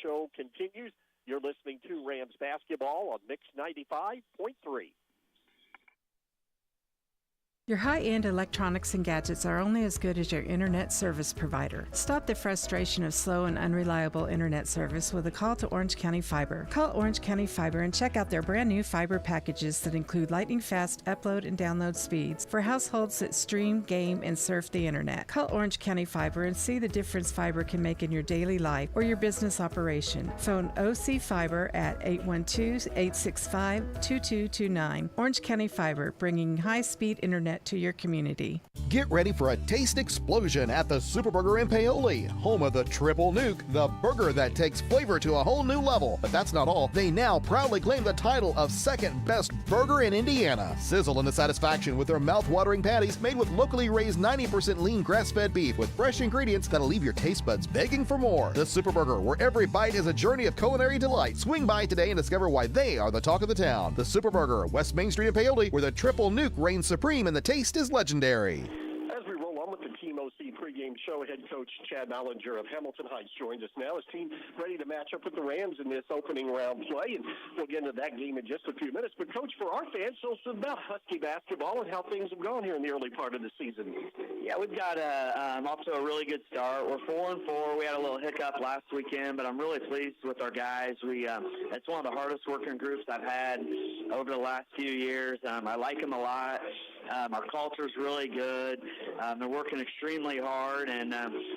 show continues. You're listening to Rams basketball on Mix 95.3. Your high-end electronics and gadgets are only as good as your internet service provider. Stop the frustration of slow and unreliable internet service with a call to Orange County Fiber. Call Orange County Fiber and check out their brand new fiber packages that include lightning-fast upload and download speeds for households that stream, game, and surf the internet. Call Orange County Fiber and see the difference fiber can make in your daily life or your business operation. Phone OC Fiber at 812-865-2229. Orange County Fiber, bringing high-speed internet to your community. Get ready for a taste explosion at the Super Burger in Paoli, home of the Triple Nuke, the burger that takes flavor to a whole new level. But that's not all. They now proudly claim the title of second best burger in Indiana. Sizzle into satisfaction with their mouth-watering patties made with locally raised 90% lean grass-fed beef with fresh ingredients that'll leave your taste buds begging for more. The Super Burger, where every bite is a journey of culinary delight. Swing by today and discover why they are the talk of the town. The Super Burger, West Main Street in Paoli, where the Triple Nuke reigns supreme and the taste is legendary. As we roll on with the Team OC pregame show, head coach Chad Mallinger of Hamilton Heights joins us now. His team ready to match up with the Rams in this opening round play, and we'll get into that game in just a few minutes. But, Coach, for our fans, tell us about Husky basketball and how things have gone here in the early part of the season. Yeah, we've got off to a really good start. We're 4-4. We had a little hiccup last weekend, but I'm really pleased with our guys. It's one of the hardest working groups I've had over the last few years. I like them a lot. Our culture's really good. They're working extremely hard, and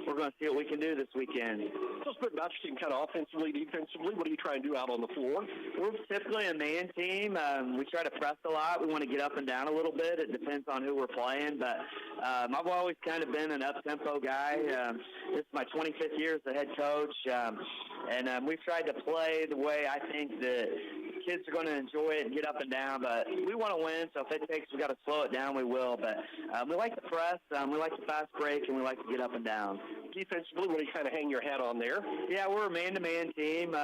we're going to see what we can do this weekend. Tell us a bit about your team, kind of offensively, defensively. What are you trying to do out on the floor? We're typically a man team. We try to press a lot. We want to get up and down a little bit. It depends on who we're playing, but I've always kind of been an up-tempo guy. This is my 25th year as the head coach, and we've tried to play the way I think that kids are going to enjoy it and get up and down, but we want to win, so if it takes we got to slow it down, we will. But we like to press, we like to fast break, and we like to get up and down. Defensively, what do you kind of hang your hat on there? Yeah, we're a man-to-man team.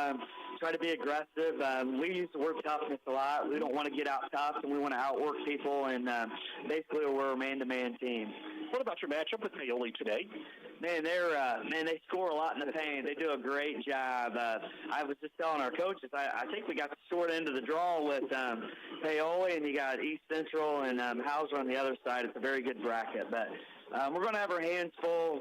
Try to be aggressive. We use the word toughness a lot. We don't want to get out tough, and we want to outwork people, and basically we're a man-to-man team. What about your matchup with Paoli today? Man, they score a lot in the paint. They do a great job. I was just telling our coaches, I think we got the short end of the draw with Paoli, and you got East Central and Hauser on the other side. It's a very good bracket, but we're going to have our hands full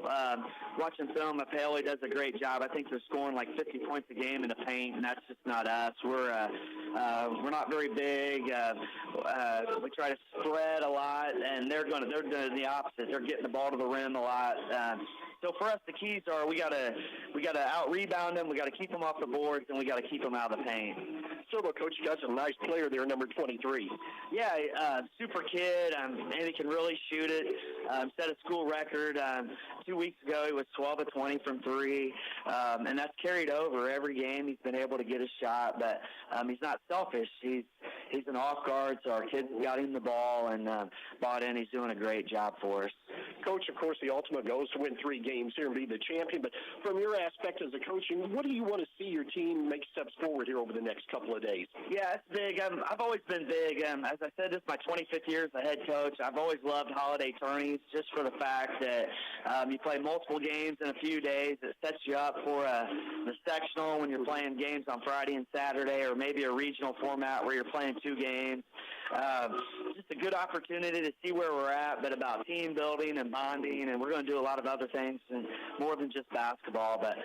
watching film. Paoli does a great job. I think they're scoring like 50 points a game in the paint, and that's just not us. We're not very big. We try to spread a lot, and they're doing the opposite. They're getting the ball to the rim a lot. So for us, the keys are we gotta out rebound them, we gotta keep them off the boards, and we gotta keep them out of the paint. So, Coach, you got a nice player there, number 23. Yeah, super kid, and he can really shoot it. Set a school record 2 weeks ago. He was 12 of 20 from three, and that's carried over every game. He's been able to get a shot, but he's not selfish. He's an off guard, so our kids got him the ball and bought in. He's doing a great job for us. Coach, of course, the ultimate goal is to win 3 games here and be the champion. But from your aspect as a coach, what do you want to see your team make steps forward here over the next couple of days? Yeah, it's big. I've always been big. As I said, this is my 25th year as a head coach. I've always loved holiday tourneys just for the fact that you play multiple games in a few days. It sets you up for the sectional when you're playing games on Friday and Saturday, or maybe a regional format where you're playing 2 games. Just a good opportunity to see where we're at, but about team building and bonding, and we're going to do a lot of other things and more than just basketball. But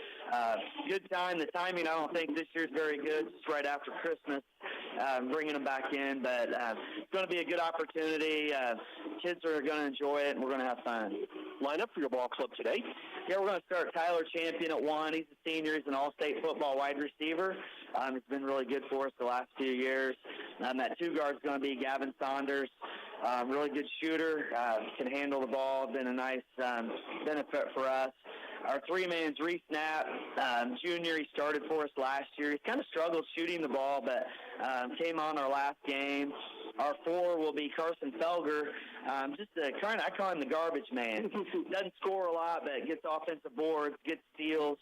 good time. The timing, I don't think this year's very good. It's right after Christmas, bringing them back in, but it's going to be a good opportunity. Kids are going to enjoy it, and we're going to have fun. Line up for your ball club today. Yeah, we're going to start Tyler Champion at 1. He's a senior. He's an all-state football wide receiver. He's been really good for us the last few years. That 2 guard is going to be Gavin Saunders. Really good shooter, can handle the ball. Been a nice benefit for us. Our 3-man's Reese Knapp, junior. He started for us last year. He's kind of struggled shooting the ball, but came on our last game. Our 4 will be Carson Felger. I call him the garbage man. Doesn't score a lot, but gets offensive boards, gets steals,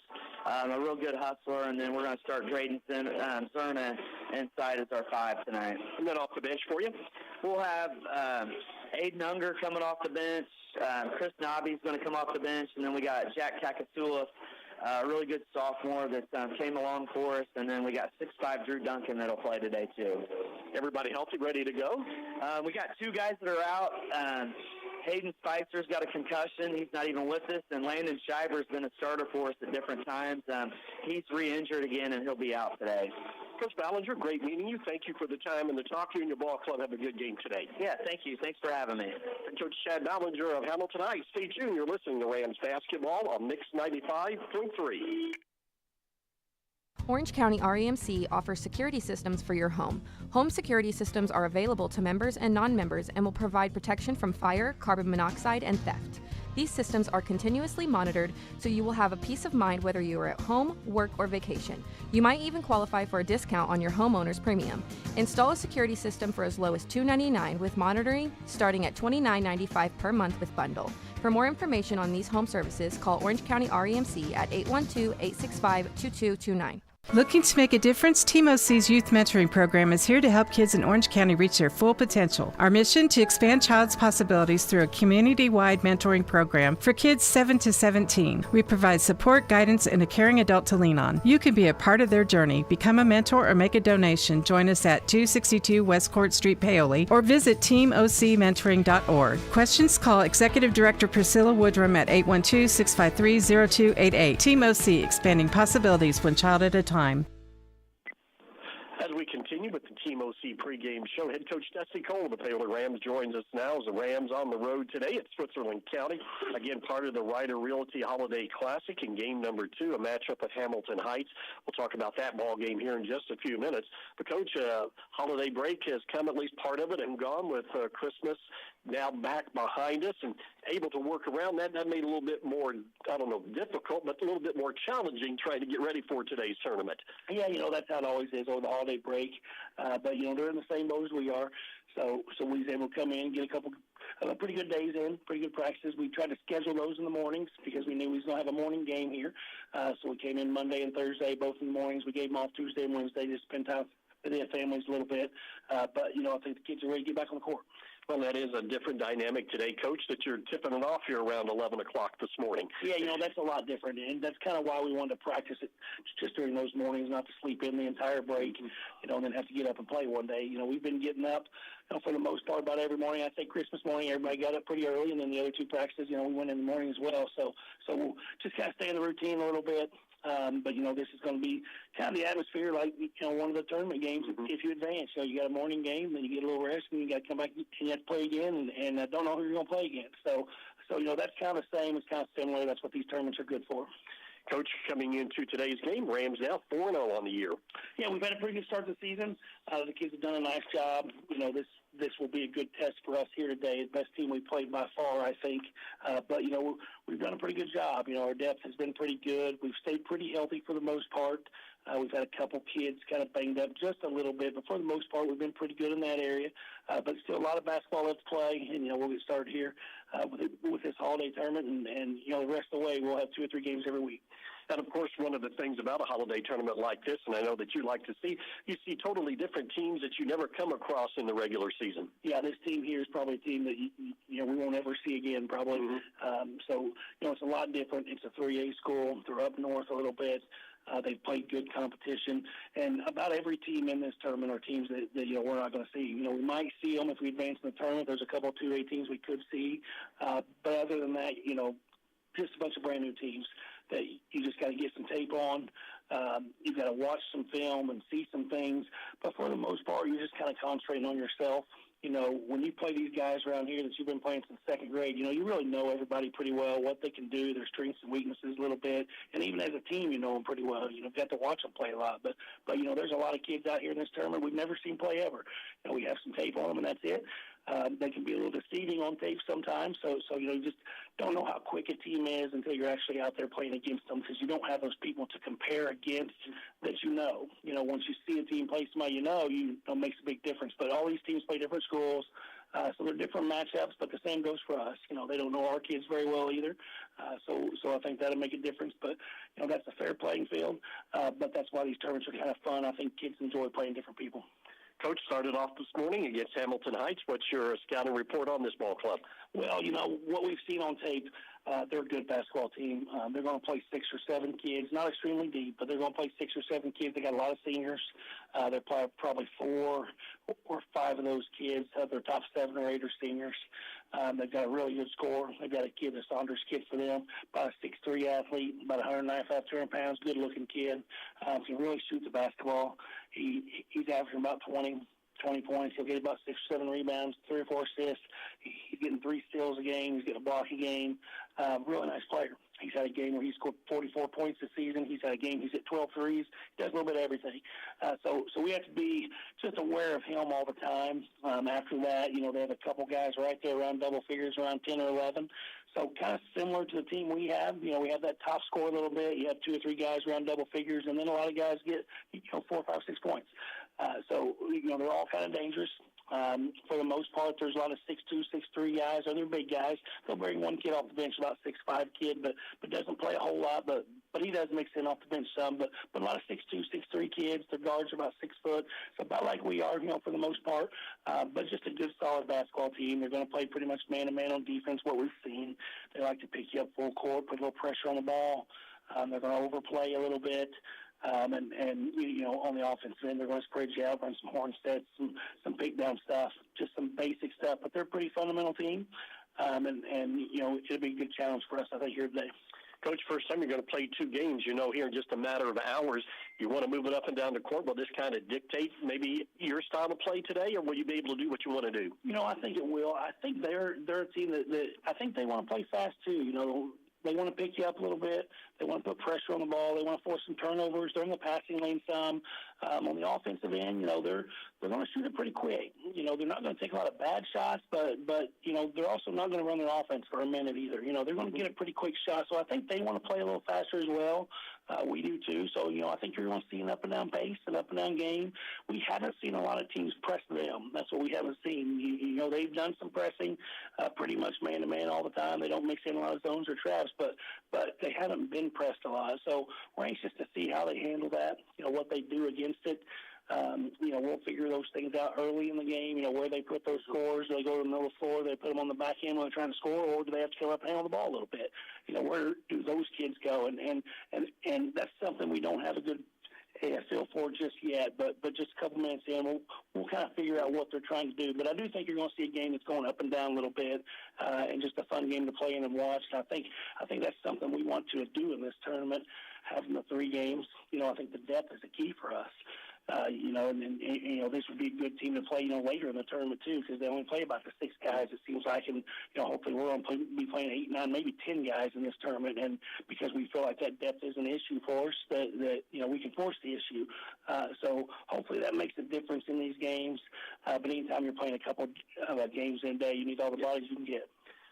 a real good hustler. And then we're going to start Drayden Zerna inside as our 5 tonight. And then off the bench for you? We'll have Aiden Unger coming off the bench. Chris Nobby's going to come off the bench. And then we got Jack Takasula a really good sophomore that came along for us, and then we got 6'5" Drew Duncan that'll play today too. Everybody healthy, ready to go? We got 2 guys that are out. Hayden Spicer's got a concussion. He's not even with us. And Landon Shiver's been a starter for us at different times. He's re-injured again, and he'll be out today. Coach Ballinger, great meeting you. Thank you for the time and the talk. You and your ball club have a good game today. Yeah, thank you. Thanks for having me. And Coach Chad Ballinger of Hamilton High. Stay tuned. You're listening to Rams basketball on Mix 95.3. Orange County REMC offers security systems for your home. Home security systems are available to members and non-members and will provide protection from fire, carbon monoxide, and theft. These systems are continuously monitored, so you will have a peace of mind whether you are at home, work, or vacation. You might even qualify for a discount on your homeowner's premium. Install a security system for as low as $299 with monitoring, starting at $29.95 per month with bundle. For more information on these home services, call Orange County REMC at 812-865-2229. Looking to make a difference? Team OC's Youth Mentoring Program is here to help kids in Orange County reach their full potential. Our mission to expand child's possibilities through a community-wide mentoring program for kids 7 to 17. We provide support, guidance, and a caring adult to lean on. You can be a part of their journey. Become a mentor or make a donation. Join us at 262 West Court Street, Paoli, or visit teamocmentoring.org. Questions? Call Executive Director Priscilla Woodrum at 812-653-0288. Team OC, expanding possibilities one child at a time. As we continue with the Team OC pregame show, head coach Dusty Cole of the Paoli Rams joins us now as the Rams on the road today at Switzerland County. Again, part of the Ryder Realty Holiday Classic in game number 2, a matchup at Hamilton Heights. We'll talk about that ball game here in just a few minutes. But, Coach, holiday break has come, at least part of it, and gone with Christmas now back behind us and able to work around that. That made it a little bit more, I don't know, difficult, but a little bit more challenging trying to get ready for today's tournament. Yeah, that's how it always is over the holiday break. But, they're in the same boat as we are. So we was able to come in, get a couple pretty good days in, pretty good practices. We tried to schedule those in the mornings because we knew we was going to have a morning game here. So we came in Monday and Thursday, both in the mornings. We gave them off Tuesday and Wednesday to spend time with their families a little bit. But, I think the kids are ready to get back on the court. Well, that is a different dynamic today, Coach, that you're tipping it off here around 11 o'clock this morning. Yeah, that's a lot different, and that's kind of why we wanted to practice it just during those mornings, not to sleep in the entire break, and then have to get up and play one day. We've been getting up, for the most part, about every morning. I'd say Christmas morning, everybody got up pretty early, and then the other 2 practices, we went in the morning as well. So we'll just kind of stay in the routine a little bit. But, this is going to be kind of the atmosphere like, one of the tournament games if you advance. You got a morning game, then you get a little rest, and you got to come back and you have to play again, and don't know who you're going to play against. So that's kind of the same. It's kind of similar. That's what these tournaments are good for. Coach, coming into today's game, Rams now 4-0 on the year. Yeah, we've had a pretty good start to the season. The kids have done a nice job. This will be a good test for us here today. The best team we played by far, I think. But, we've done a pretty good job. Our depth has been pretty good. We've stayed pretty healthy for the most part. We've had a couple kids kind of banged up just a little bit, but for the most part, we've been pretty good in that area. But still a lot of basketball left to play, and, we'll get started here with this holiday tournament, and the rest of the way, we'll have 2 or 3 games every week. And, of course, one of the things about a holiday tournament like this, and I know that you like to see, you see totally different teams that you never come across in the regular season. Yeah, this team here is probably a team that, we won't ever see again, probably. So, it's a lot different. It's a 3A school. They're up north a little bit. They've played good competition. And about every team in this tournament are teams that we're not going to see. We might see them if we advance in the tournament. There's a couple of 2A teams we could see. But other than that, just a bunch of brand-new teams that you just got to get some tape on. You've got to watch some film and see some things. But for the most part, you're just kind of concentrating on yourself. When you play these guys around here that you've been playing since 2nd grade, you really know everybody pretty well, what they can do, their strengths and weaknesses a little bit. And even as a team, you know them pretty well. You've got to watch them play a lot. But there's a lot of kids out here in this tournament we've never seen play ever. We have some tape on them, and that's it. They can be a little deceiving on tape sometimes. So you just don't know how quick a team is until you're actually out there playing against them, because you don't have those people to compare against that once you see a team play somebody it makes a big difference. But all these teams play different schools, so they're different matchups, but the same goes for us. They don't know our kids very well either, so I think that'll make a difference. But, that's a fair playing field, but that's why these tournaments are kind of fun. I think kids enjoy playing different people. Coach, started off this morning against Hamilton Heights. What's your scouting report on this ball club? Well, what we've seen on tape, they're a good basketball team. They're going to play 6 or 7 kids, not extremely deep, but they're going to play 6 or 7 kids. They got a lot of seniors. They're probably 4 or 5 of those kids. Their top 7 or 8 are seniors. They've got a really good score. They've got a kid, a Saunders kid for them, about a 6'3" athlete, about 195, 200 pounds, good-looking kid. Can really shoot the basketball. He's averaging about 20 points. He'll get about 6 or 7 rebounds, 3 or 4 assists. He's getting 3 steals a game. He's getting a block a game. Really nice player. He's had a game where he scored 44 points this season. He's had a game he's hit 12 threes. He does a little bit of everything. So we have to be just aware of him all the time. After that, they have a couple guys right there around double figures, around 10 or 11. So kind of similar to the team we have. We have that top score a little bit. You have 2 or 3 guys around double figures, and then a lot of guys get 4, 5, 6 points. So they're all kind of dangerous. For the most part, there's a lot of 6'2", 6'3" guys. Other big guys. They'll bring one kid off the bench, about 6'5" kid, but doesn't play a whole lot. But he does mix in off the bench some. But a lot of 6'2", 6'3" kids. Their guards are about 6 foot. So about like we are, for the most part. But just a good, solid basketball team. They're going to play pretty much man-to-man on defense, what we've seen. They like to pick you up full court, put a little pressure on the ball. They're going to overplay a little bit. And on the offensive end, they're going to spread you out, run some horn sets, some pick down stuff, just some basic stuff. But they're a pretty fundamental team, and it'll be a good challenge for us, I think, here today. Coach, first time you're going to play 2 games, here in just a matter of hours. You want to move it up and down the court. Will this kind of dictate maybe your style of play today, or will you be able to do what you want to do? I think it will. I think they're a team that I think they want to play fast too. They want to pick you up a little bit. They want to put pressure on the ball. They want to force some turnovers. They're in the passing lane some. On the offensive end, they're going to shoot it pretty quick. They're not going to take a lot of bad shots, but they're also not going to run their offense for a minute either. They're going to get a pretty quick shot. So I think they want to play a little faster as well. We do too. So, I think you're going to see an up-and-down pace, an up-and-down game. We haven't seen a lot of teams press them. That's what we haven't seen. They've done some pressing, pretty much man-to-man all the time. They don't mix in a lot of zones or traps, but they haven't been pressed a lot. So we're anxious to see how they handle that, what they do against it. We'll figure those things out early in the game, where they put those scores. Do they go to the middle of the floor, they put them on the back end when they're trying to score, or do they have to come up and handle the ball a little bit? Where do those kids go? And that's something we don't have a good feel for just yet, but just a couple minutes in, we'll kind of figure out what they're trying to do. But I do think you're going to see a game that's going up and down a little bit, and just a fun game to play in and watch. And I think that's something we want to do in this tournament, having the 3 games. I think the depth is a key for us. This would be a good team to play, later in the tournament too, because they only play about the 6 guys, it seems like, and, hopefully we're going to be playing 8, 9, maybe 10 guys in this tournament, and because we feel like that depth is an issue for us, that we can force the issue. So hopefully that makes a difference in these games, but anytime you're playing a couple games in a day, you need all the bodies you can get.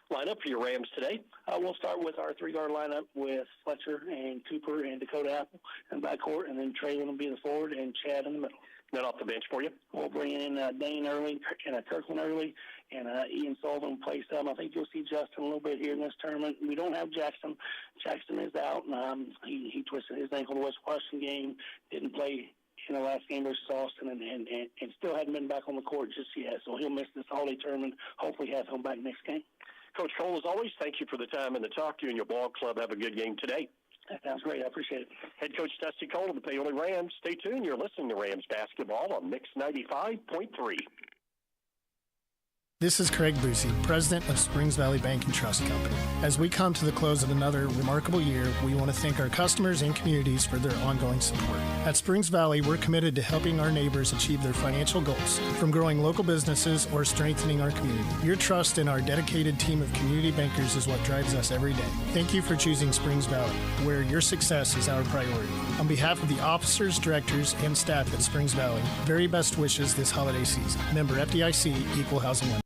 Line up for your Rams today? We'll start with our 3-guard lineup with Fletcher and Cooper and Dakota Apple in backcourt, and then Traylon will be the forward and Chad in the middle. Then off the bench for you? We'll bring in Dane early and Kirkland early, and Ian Sullivan will play some. I think you'll see Justin a little bit here in this tournament. We don't have Jackson. Jackson is out. He twisted his ankle the West Washington game, didn't play in the last game versus Austin, and still hadn't been back on the court just yet. So he'll miss this holiday tournament. Hopefully have him back next game. Coach Cole, as always, thank you for the time and the talk. You and your ball club have a good game today. That sounds great. I appreciate it. Head Coach Dusty Cole of the Paoli Rams. Stay tuned. You're listening to Rams basketball on Mix 95.3. This is Craig Busey, President of Springs Valley Bank and Trust Company. As we come to the close of another remarkable year, we want to thank our customers and communities for their ongoing support. At Springs Valley, we're committed to helping our neighbors achieve their financial goals, from growing local businesses or strengthening our community. Your trust in our dedicated team of community bankers is what drives us every day. Thank you for choosing Springs Valley, where your success is our priority. On behalf of the officers, directors, and staff at Springs Valley, very best wishes this holiday season. Member FDIC, Equal Housing Lender.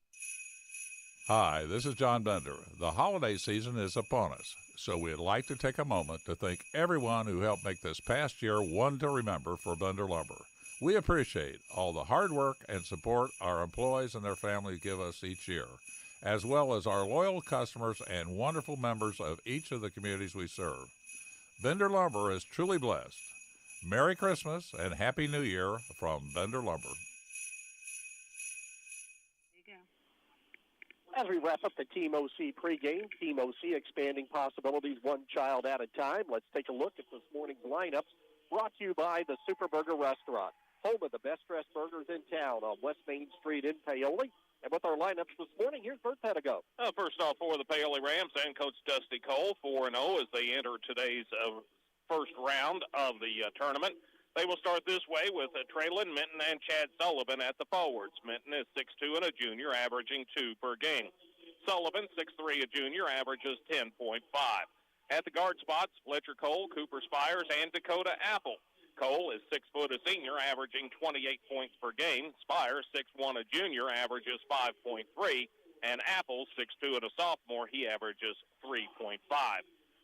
Hi, this is John Bender. The holiday season is upon us, so we'd like to take a moment to thank everyone who helped make this past year one to remember for Bender Lumber. We appreciate all the hard work and support our employees and their families give us each year, as well as our loyal customers and wonderful members of each of the communities we serve. Bender Lumber is truly blessed. Merry Christmas and Happy New Year from Bender Lumber. As we wrap up the Team OC pregame, Team OC expanding possibilities one child at a time. Let's take a look at this morning's lineups brought to you by the Super Burger Restaurant, home of the best-dressed burgers in town on West Main Street in Paoli. And with our lineups this morning, here's Bert Pedigo. First off, for the Paoli Rams and Coach Dusty Cole, 4-0 as they enter today's first round of the tournament. They will start this way with Traylon Minton and Chad Sullivan at the forwards. Minton is 6'2" and a junior, averaging 2 per game. Sullivan, 6'3", a junior, averages 10.5. At the guard spots, Fletcher Cole, Cooper Spires, and Dakota Apple. Cole is 6 foot, a senior, averaging 28 points per game. Spires, 6'1", a junior, averages 5.3. And Apple, 6'2", and a sophomore, he averages 3.5.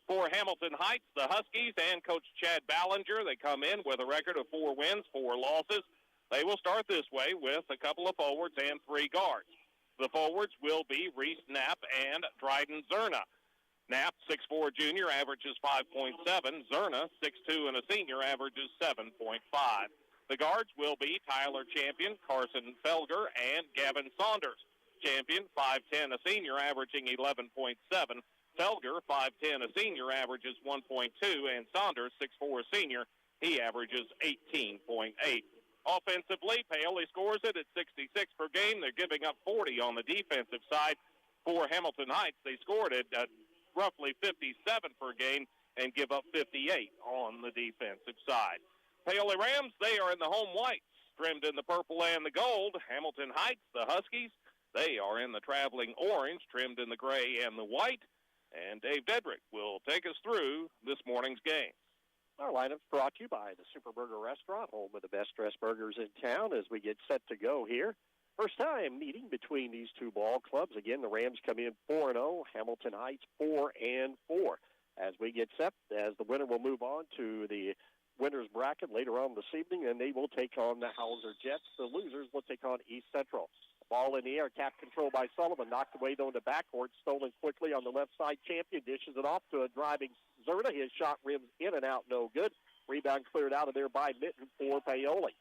For Hamilton Heights, the Huskies and Coach Chad Ballinger, they come in with a record of 4 wins, 4 losses. They will start this way with a couple of forwards and 3 guards. The forwards will be Reese Knapp and Dryden Zerna. Knapp, 6'4", junior, averages 5.7. Zerna, 6'2", and a senior, averages 7.5. The guards will be Tyler Champion, Carson Felger, and Gavin Saunders. Champion, 5'10", a senior, averaging 11.7. Felger, 5'10", a senior, averages 1.2, and Saunders, 6'4", a senior, he averages 18.8. Offensively, Paoli scores it at 66 per game. They're giving up 40 on the defensive side. For Hamilton Heights, they scored it at roughly 57 per game and give up 58 on the defensive side. Paoli Rams, they are in the home whites, trimmed in the purple and the gold. Hamilton Heights, the Huskies, they are in the traveling orange, trimmed in the gray and the white. And Dave Dedrick will take us through this morning's game. Our lineup's brought to you by the Super Burger Restaurant, home of the best-dressed burgers in town, as we get set to go here. First time meeting between these two ball clubs. Again, the Rams come in 4-0, Hamilton Heights 4-4. As we get set, as the winner will move on to the winner's bracket later on this evening, and they will take on the Hauser Jets. The losers will take on East Central. Ball in the air, tap control by Sullivan, knocked away though in the backcourt, stolen quickly on the left side. Champion dishes it off to a driving Zerna. His shot rims in and out, no good. Rebound cleared out of there by Minton for Paoli.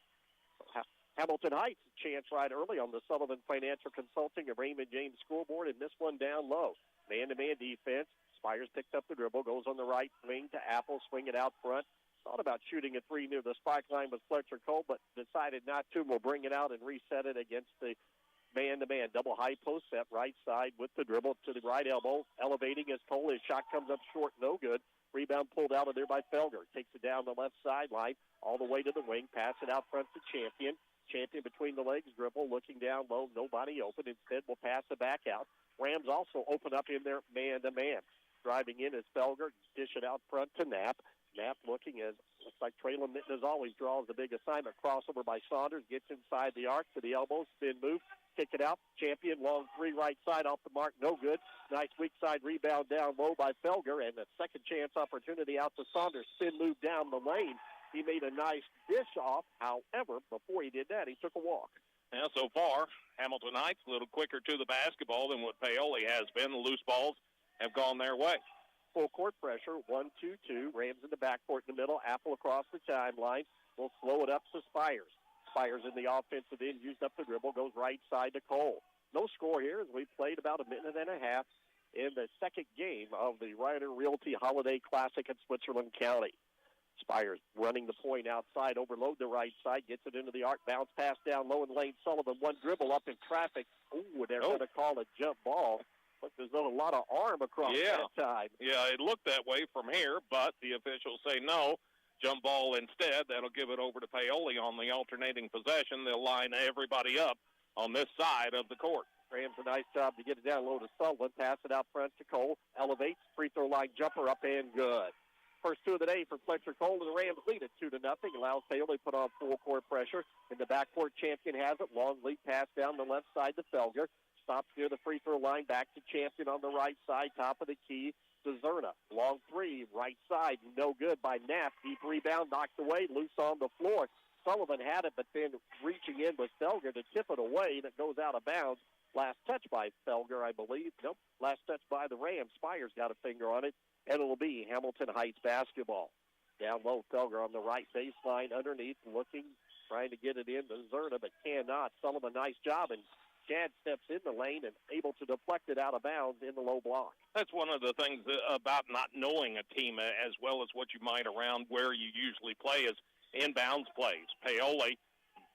Hamilton Heights, chance right early on the Sullivan Financial Consulting and Raymond James scoreboard, and missed one down low. Man-to-man defense. Spires picked up the dribble, goes on the right wing to Apple, swing it out front. Thought about shooting a 3 near the spike line with Fletcher Cole, but decided not to. We'll bring it out and reset it against the man-to-man, double high post set, right side with the dribble to the right elbow, elevating as Cole. His shot comes up short, no good. Rebound pulled out of there by Felger. Takes it down the left sideline, all the way to the wing, pass it out front to Champion. Champion between the legs, dribble, looking down low, nobody open. Instead, will pass it back out. Rams also open up in there man-to-man. Driving in is Felger, dish it out front to Knapp. Knapp looking as, looks like Traylon Minton as always draws the big assignment. Crossover by Saunders, gets inside the arc to the elbow, spin move. Kick it out. Champion, long 3 right side off the mark. No good. Nice weak side rebound down low by Felger. And a second chance opportunity out to Saunders. Spin move down the lane. He made a nice dish off. However, before he did that, he took a walk. Now, so far, Hamilton Heights a little quicker to the basketball than what Paoli has been. The loose balls have gone their way. Full court pressure, 1-2-2. Rams in the backcourt in the middle. Apple across the timeline. Will slow it up to Spires. Spires in the offensive end, used up the dribble, goes right side to Cole. No score here as we played about a minute and a half in the second game of the Ryder Realty Holiday Classic in Switzerland County. Spires running the point outside, overload the right side, gets it into the arc, bounce pass down low in lane. Sullivan, one dribble up in traffic. Ooh, they're going to call a jump ball. But there's a lot of arm across that time. Yeah, it looked that way from here, but the officials say no. Jump ball instead. That'll give it over to Paoli on the alternating possession. They'll line everybody up on this side of the court. Rams a nice job to get it down low to Sullivan. Pass it out front to Cole. Elevates. Free throw line jumper up and good. First 2 of the day for Fletcher Cole, and the Rams lead it 2-0. Allows Paoli put on full court pressure. In the backcourt, Champion has it. Long lead pass down the left side to Felger. Stops near the free throw line. Back to Champion on the right side. Top of the key to Zerna. Long 3, right side. No good by Knapp. Deep rebound, knocked away, loose on the floor. Sullivan had it, but then reaching in with Felger to tip it away, and it goes out of bounds. Last touch by Felger, I believe. Nope. Last touch by the Rams. Spires got a finger on it, and it'll be Hamilton Heights basketball. Down low, Felger on the right baseline underneath, looking, trying to get it into Zerna, but cannot. Sullivan, nice job, and Chad steps in the lane and able to deflect it out of bounds in the low block. That's one of the things about not knowing a team as well as what you might around where you usually play is inbounds plays. Paoli,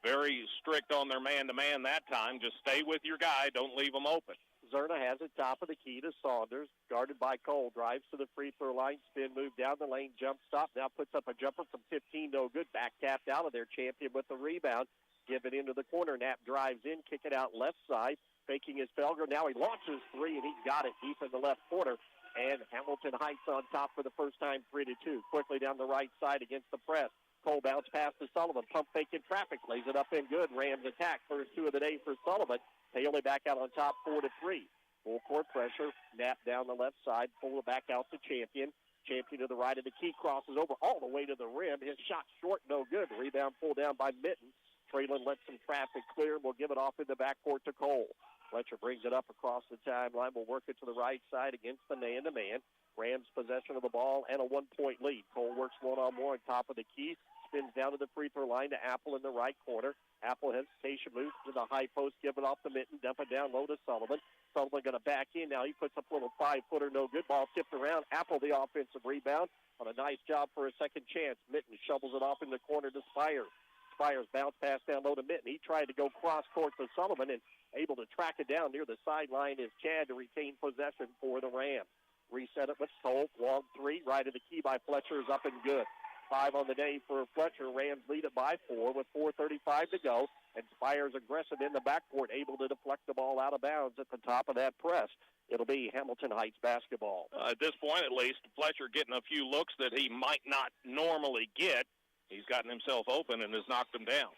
very strict on their man-to-man that time. Just stay with your guy. Don't leave them open. Zerna has it top of the key to Saunders, guarded by Cole, drives to the free throw line, spin move down the lane, jump stop, now puts up a jumper from 15, no good, back tapped out of there, Champion with the rebound, give it into the corner, Knapp drives in, kick it out left side, faking his Felger, now he launches three, and he's got it deep in the left corner, and Hamilton Heights on top for the first time, 3-2, quickly down the right side against the press. Cole bounce pass to Sullivan, pump fake in traffic, lays it up in good, Rams attack, first two of the day for Sullivan. Paoli back out on top, 4-3. Full court pressure, Knapp down the left side, pull it back out to Champion. Champion to the right of the key, crosses over all the way to the rim. His shot short, no good. Rebound pulled down by Mitten. Traylon lets some traffic clear. We'll give it off in the backcourt to Cole. Fletcher brings it up across the timeline. We'll work it to the right side against the man-to-man. Rams possession of the ball and a 1-point lead. Cole works one-on-one on top of the key. Spins down to the free throw line to Apple in the right corner. Apple hesitation moves to the high post, give it off to Mitten, dump it down low to Sullivan. Sullivan going to back in now. He puts up a little 5-footer, no good. Ball tipped around. Apple the offensive rebound on a nice job for a second chance. Mitten shovels it off in the corner to Spires. Spires bounce pass down low to Mitten. He tried to go cross court to Sullivan and able to track it down near the sideline is Chad to retain possession for the Rams. Reset it with Cole. Long three, right of the key by Fletcher is up and good. 5 on the day for Fletcher. Rams lead it by 4 with 4:35 to go. And Spires aggressive in the backcourt, able to deflect the ball out of bounds at the top of that press. It'll be Hamilton Heights basketball. At this point, at least, Fletcher getting a few looks that he might not normally get. He's gotten himself open and has knocked him down.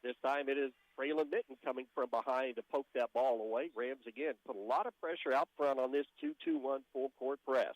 This time it is Traylon Mitten coming from behind to poke that ball away. Rams again put a lot of pressure out front on this 2-2-1 full court press.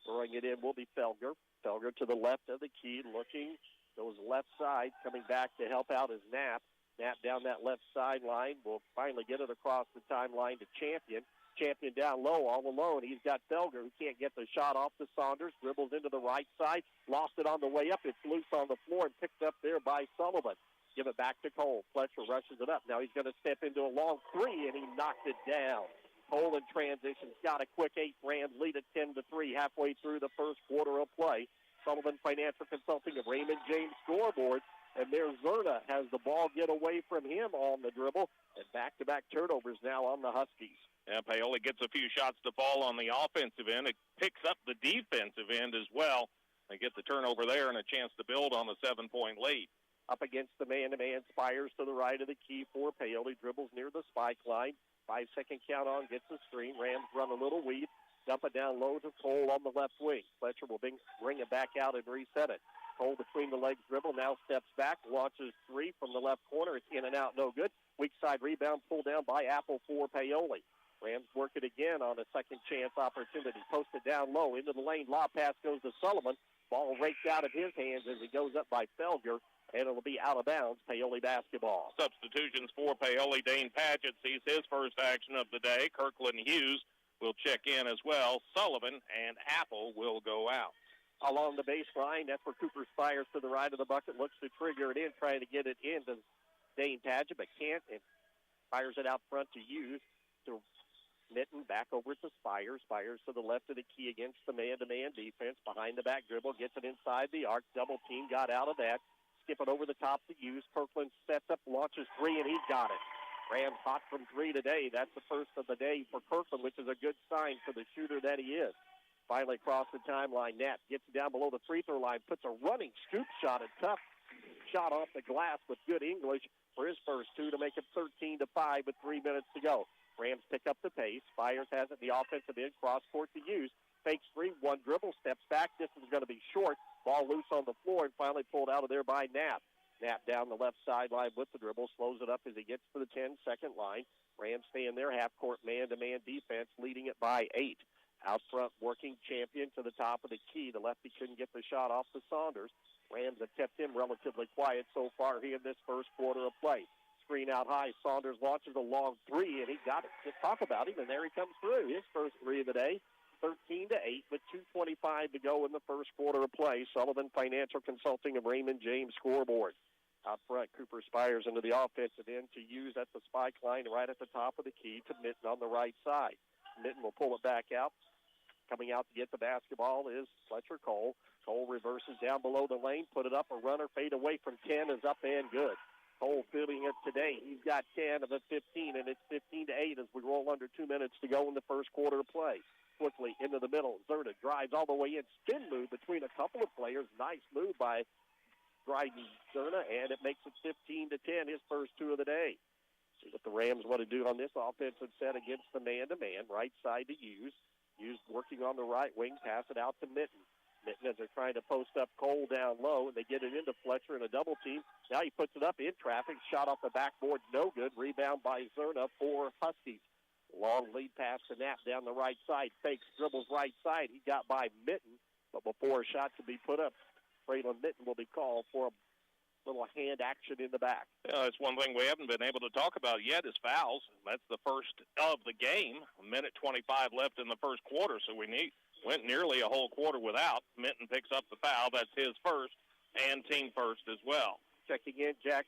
Throwing it in will be Felger. Felger to the left of the key, looking, goes left side, coming back to help out is Knapp. Knapp down that left sideline will finally get it across the timeline to Champion. Champion down low, all alone. He's got Felger, who can't get the shot off to Saunders. Dribbles into the right side, lost it on the way up. It's loose on the floor and picked up there by Sullivan. Give it back to Cole. Fletcher rushes it up. Now he's going to step into a long three, and he knocked it down. Cole in transition's got a quick 8. Rams lead at 10-3 halfway through the first quarter of play. Sullivan Financial Consulting of Raymond James scoreboard. And there's Zerna has the ball get away from him on the dribble. And back-to-back turnovers now on the Huskies. Yeah, Paoli gets a few shots to fall on the offensive end. It picks up the defensive end as well. They get the turnover there and a chance to build on the 7-point lead. Up against the man-to-man, Spires to the right of the key for Paoli. Dribbles near the spike line. 5-second count on, gets the screen. Rams run a little weave. Dump it down low to Cole on the left wing. Fletcher will bring it back out and reset it. Cole between the legs dribble, now steps back, launches three from the left corner. It's in and out, no good. Weak side rebound pulled down by Apple for Paoli. Rams work it again on a second chance opportunity. Posted down low into the lane. Lob pass goes to Sullivan. Ball raked out of his hands as it goes up by Felger, and it'll be out of bounds. Paoli basketball. Substitutions for Paoli. Dane Padgett sees his first action of the day. Kirkland Hughes will check in as well. Sullivan and Apple will go out. Along the baseline, that's where Cooper Spires to the right of the bucket. Looks to trigger it in, trying to get it into Dane Padgett, but can't, and fires it out front to Hughes. To Mitten, back over to Spires. Spires to the left of the key against the man-to-man defense. Behind the back dribble, gets it inside the arc. Double team, got out of that. Skip it over the top to Hughes. Kirkland sets up, launches three, and he's got it. Rams hot from three today. That's the first of the day for Kirkland, which is a good sign for the shooter that he is. Finally across the timeline, Knapp gets down below the free throw line, puts a running scoop shot, a tough shot off the glass with good English for his first two to make it 13-5 with 3 minutes to go. Rams pick up the pace. Spires has it in the offensive end, cross court to Hughes. Fakes three, one dribble, steps back. This is going to be short. Ball loose on the floor and finally pulled out of there by Knapp. Knapp down the left sideline with the dribble, slows it up as he gets to the 10-second line. Rams stay in their half-court man-to-man defense, leading it by 8. Out front, working Champion to the top of the key. The lefty couldn't get the shot off to Saunders. Rams have kept him relatively quiet so far here in this first quarter of play. Screen out high. Saunders launches a long three, and he got it. Just talk about him, and there he comes through. His first three of the day, 13-8, with 2:25 to go in the first quarter of play. Sullivan Financial Consulting of Raymond James scoreboard. Out front, Cooper Spires into the offensive end to use at the spike line right at the top of the key to Mitten on the right side. Mitten will pull it back out. Coming out to get the basketball is Fletcher Cole. Cole reverses down below the lane, put it up, a runner, fade away from 10 is up and good. Cole fielding it today. He's got 10 of the 15, and it's 15-8 as we roll under 2 minutes to go in the first quarter of play. Quickly into the middle. Zerda drives all the way in. Spin move between a couple of players. Nice move by Dryden Zerna, and it makes it 15-10, his first two of the day. See what the Rams want to do on this offensive set against the man-to-man. Right side to Hughes. Hughes working on the right wing, pass it out to Mitten. Mitten as they're trying to post up Cole down low, and they get it into Fletcher in a double team. Now he puts it up in traffic, shot off the backboard, no good. Rebound by Zerna for Huskies. Long lead pass to Knapp down the right side. Fakes, dribbles right side. He got by Mitten, but before a shot could be put up, Braylon Mitten will be called for a little hand action in the back. That's one thing we haven't been able to talk about yet is fouls. That's the first of the game. A minute 25 left in the first quarter, so we went nearly a whole quarter without. Minton picks up the foul. That's his first and team first as well. Checking in, Jack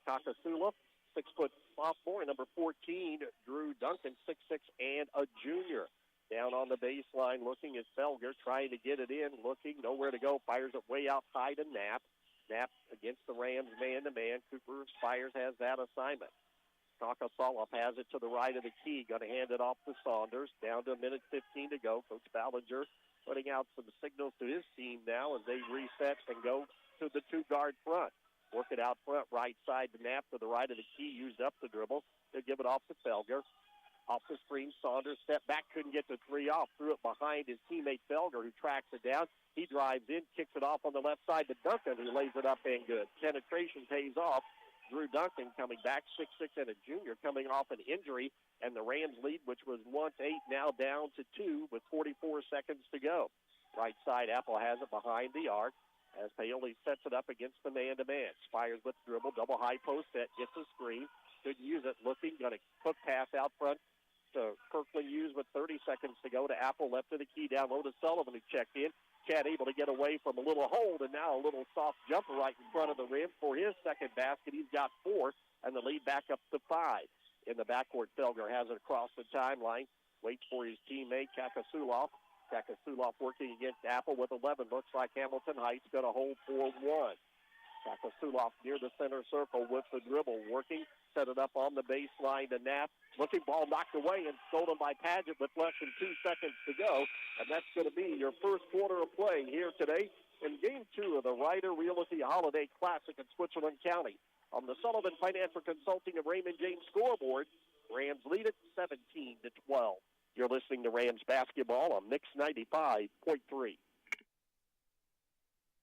Takasula, 6-foot sophomore. Number 14, Drew Duncan, 6'6", and a junior. Down on the baseline looking at Felger, trying to get it in, looking, nowhere to go. Fires it way out high to Knapp. Knapp against the Rams man-to-man. Cooper Spires has that assignment. Takasoloff has it to the right of the key. Going to hand it off to Saunders. Down to a minute 15 to go. Coach Ballinger putting out some signals to his team now as they reset and go to the two-guard front. Work it out front, right side to Knapp to the right of the key. Used up the dribble. They'll give it off to Felger. Off the screen, Saunders stepped back, couldn't get the three off. Threw it behind his teammate Felger, who tracks it down. He drives in, kicks it off on the left side to Duncan, who lays it up and good. Penetration pays off. Drew Duncan coming back, 6'6", and a junior, coming off an injury. And the Rams lead, which was once 8, now down to 2 with 44 seconds to go. Right side, Apple has it behind the arc as Paoli sets it up against the man-to-man. Spires with dribble, double high post set, gets a screen. Couldn't use it, looking, going to hook pass out front to Kirkland Hughes with 30 seconds to go to Apple, left of the key, down low to Sullivan, who checked in. Chad able to get away from a little hold, and now a little soft jumper right in front of the rim for his second basket. He's got 4, and the lead back up to 5. In the backcourt, Felger has it across the timeline, waits for his teammate, Takasoloff. Takasoloff working against Apple with 11. Looks like Hamilton Heights going to hold for 1. Takasoloff near the center circle with the dribble, working, set it up on the baseline to Knapp. Looking, ball knocked away and stolen by Padgett with less than 2 seconds to go. And that's going to be your first quarter of play here today in Game 2 of the Ryder Realty Holiday Classic in Switzerland County. On the Sullivan Financial Consulting of Raymond James scoreboard, Rams lead it 17-12. You're listening to Rams basketball on Mix 95.3.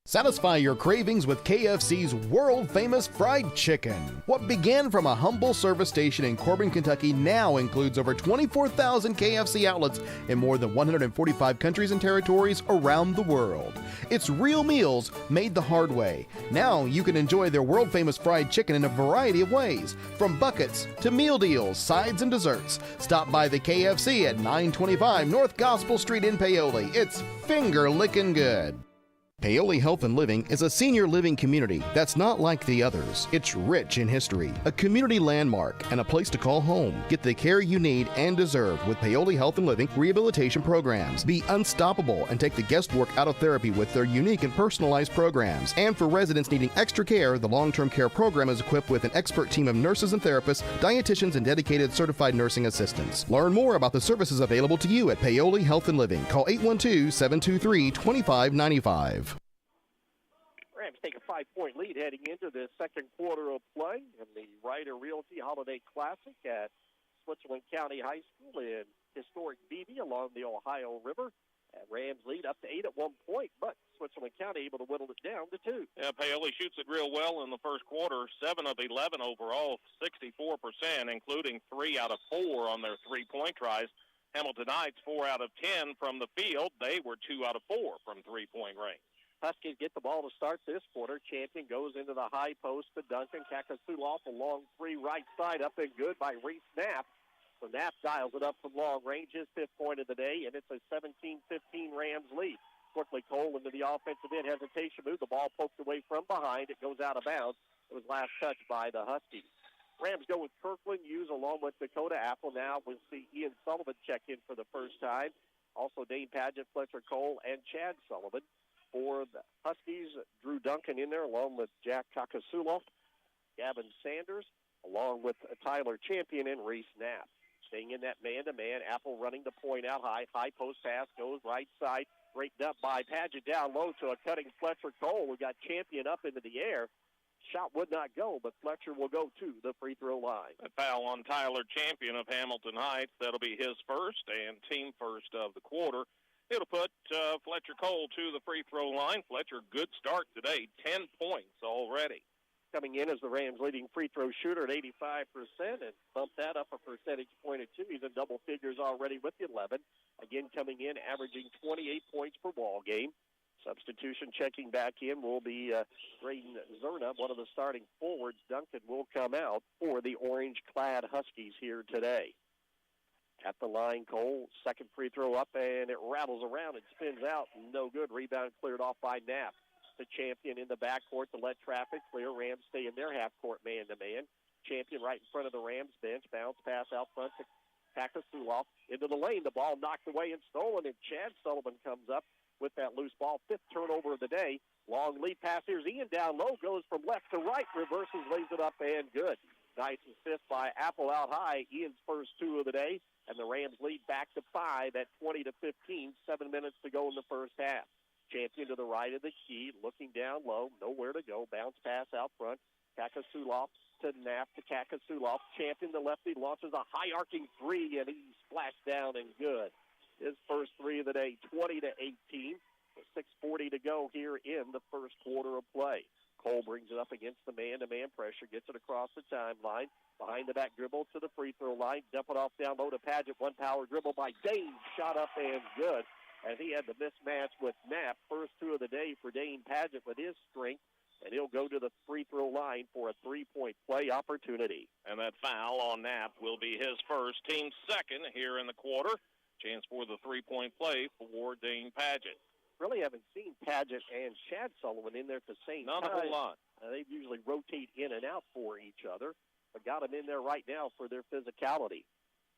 Satisfy your cravings with KFC's world-famous fried chicken. What began from a humble service station in Corbin, Kentucky now includes over 24,000 KFC outlets in more than 145 countries and territories around the world. It's real meals made the hard way. Now you can enjoy their world-famous fried chicken in a variety of ways, from buckets to meal deals, sides, and desserts. Stop by the KFC at 925 North Gospel Street in Paoli. It's finger-licking good. Paoli Health and Living is a senior living community that's not like the others. It's rich in history, a community landmark, and a place to call home. Get the care you need and deserve with Paoli Health and Living rehabilitation programs. Be unstoppable and take the guesswork out of therapy with their unique and personalized programs. And for residents needing extra care, the long-term care program is equipped with an expert team of nurses and therapists, dietitians, and dedicated certified nursing assistants. Learn more about the services available to you at Paoli Health and Living. Call 812-723-2595. Rams take a 5-point lead heading into the second quarter of play in the Ryder Realty Holiday Classic at Switzerland County High School in historic Beebe along the Ohio River. And Rams lead up to 8 at one point, but Switzerland County able to whittle it down to 2. Yeah, Paoli shoots it real well in the first quarter, 7 of 11 overall, 64%, including 3 out of 4 on their three-point tries. Hamilton Heights, 4 out of 10 from the field. They were 2 out of 4 from three-point range. Huskies get the ball to start this quarter. Champion goes into the high post to Duncan. Takasoloff a long 3 right side, up and good by Reese Knapp. So Knapp dials it up from long range, his 5th point of the day, and it's a 17-15 Rams lead. Quickly Cole into the offensive end, hesitation move. The ball poked away from behind. It goes out of bounds. It was last touched by the Huskies. Rams go with Kirkland Hughes along with Dakota Apple. Now we'll see Ian Sullivan check in for the first time. Also Dane Padgett, Fletcher Cole, and Chad Sullivan. For the Huskies, Drew Duncan in there along with Jack Kakasuloff, Gavin Sanders, along with Tyler Champion and Reese Knapp. Staying in that man-to-man, Apple running the point out high. High post pass goes right side, breaked up by Padgett down low to a cutting Fletcher Cole. We got Champion up into the air. Shot would not go, but Fletcher will go to the free throw line. A foul on Tyler Champion of Hamilton Heights. That'll be his first and team first of the quarter. It'll put Fletcher Cole to the free throw line. Fletcher, good start today, 10 points already. Coming in as the Rams' leading free throw shooter at 85%, and bump that up a percentage point or two. He's in double figures already with 11. Again, coming in, averaging 28 points per ball game. Substitution checking back in will be Braden Zerna, one of the starting forwards. Duncan will come out for the orange-clad Huskies here today. At the line, Cole, second free throw up, and it rattles around and spins out. No good. Rebound cleared off by Knapp. The Champion in the backcourt to let traffic clear. Rams stay in their half-court man-to-man. Champion right in front of the Rams bench. Bounce pass out front to Kakasuloff. Into the lane. The ball knocked away and stolen, and Chad Sullivan comes up with that loose ball. Fifth turnover of the day. Long lead pass. Here's Ian down low. Goes from left to right. Reverses, lays it up, and good. Nice assist by Apple out high. Ian's first two of the day. And the Rams lead back to 5 at 20-15. 7 minutes to go in the first half. Champion to the right of the key, looking down low, nowhere to go. Bounce pass out front. Kakasuloff to Knapp to Kakasuloff. Champion, the lefty, launches a high arcing three, and he splashed down and good. His first three of the day, 20-18. 6:40 to go here in the first quarter of play. Cole brings it up against the man-to-man pressure, gets it across the timeline. Behind the back dribble to the free throw line. Dump it off down low to Padgett. One power dribble by Dane. Shot up and good. And he had the mismatch with Knapp. First two of the day for Dane Padgett with his strength. And he'll go to the free throw line for a three-point play opportunity. And that foul on Knapp will be his first, team second here in the quarter. Chance for the three-point play for Dane Padgett. Really haven't seen Padgett and Chad Sullivan in there at the same time. Not a whole lot. They usually rotate in and out for each other. But got them in there right now for their physicality.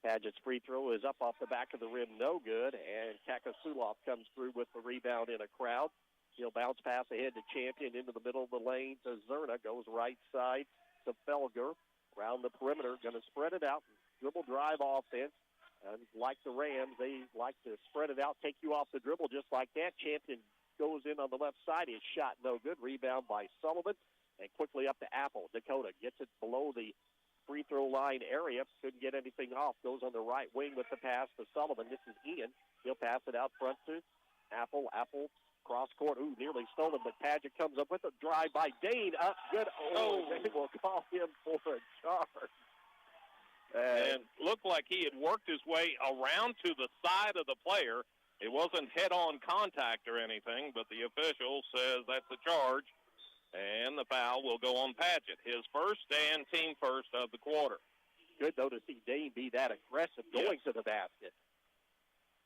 Padgett's free throw is up off the back of the rim, no good, and Kakasuloff comes through with the rebound in a crowd. He'll bounce pass ahead to Champion into the middle of the lane to Zerna, goes right side to Felger, around the perimeter, going to spread it out, dribble drive offense. And like the Rams, they like to spread it out, take you off the dribble just like that. Champion goes in on the left side, his shot no good, rebound by Sullivan, and quickly up to Apple. Dakota gets it below the free throw line area. Couldn't get anything off. Goes on the right wing with the pass to Sullivan. This is Ian. He'll pass it out front to Apple. Apple cross court. Ooh, nearly stolen, but Padgett comes up with a drive by Dane. Up good. Oh, they will call him for a charge. And looked like he had worked his way around to the side of the player. It wasn't head-on contact or anything, but the official says that's a charge. And the foul will go on Padgett, his first and team first of the quarter. Good, though, to see Dane be that aggressive going to the basket.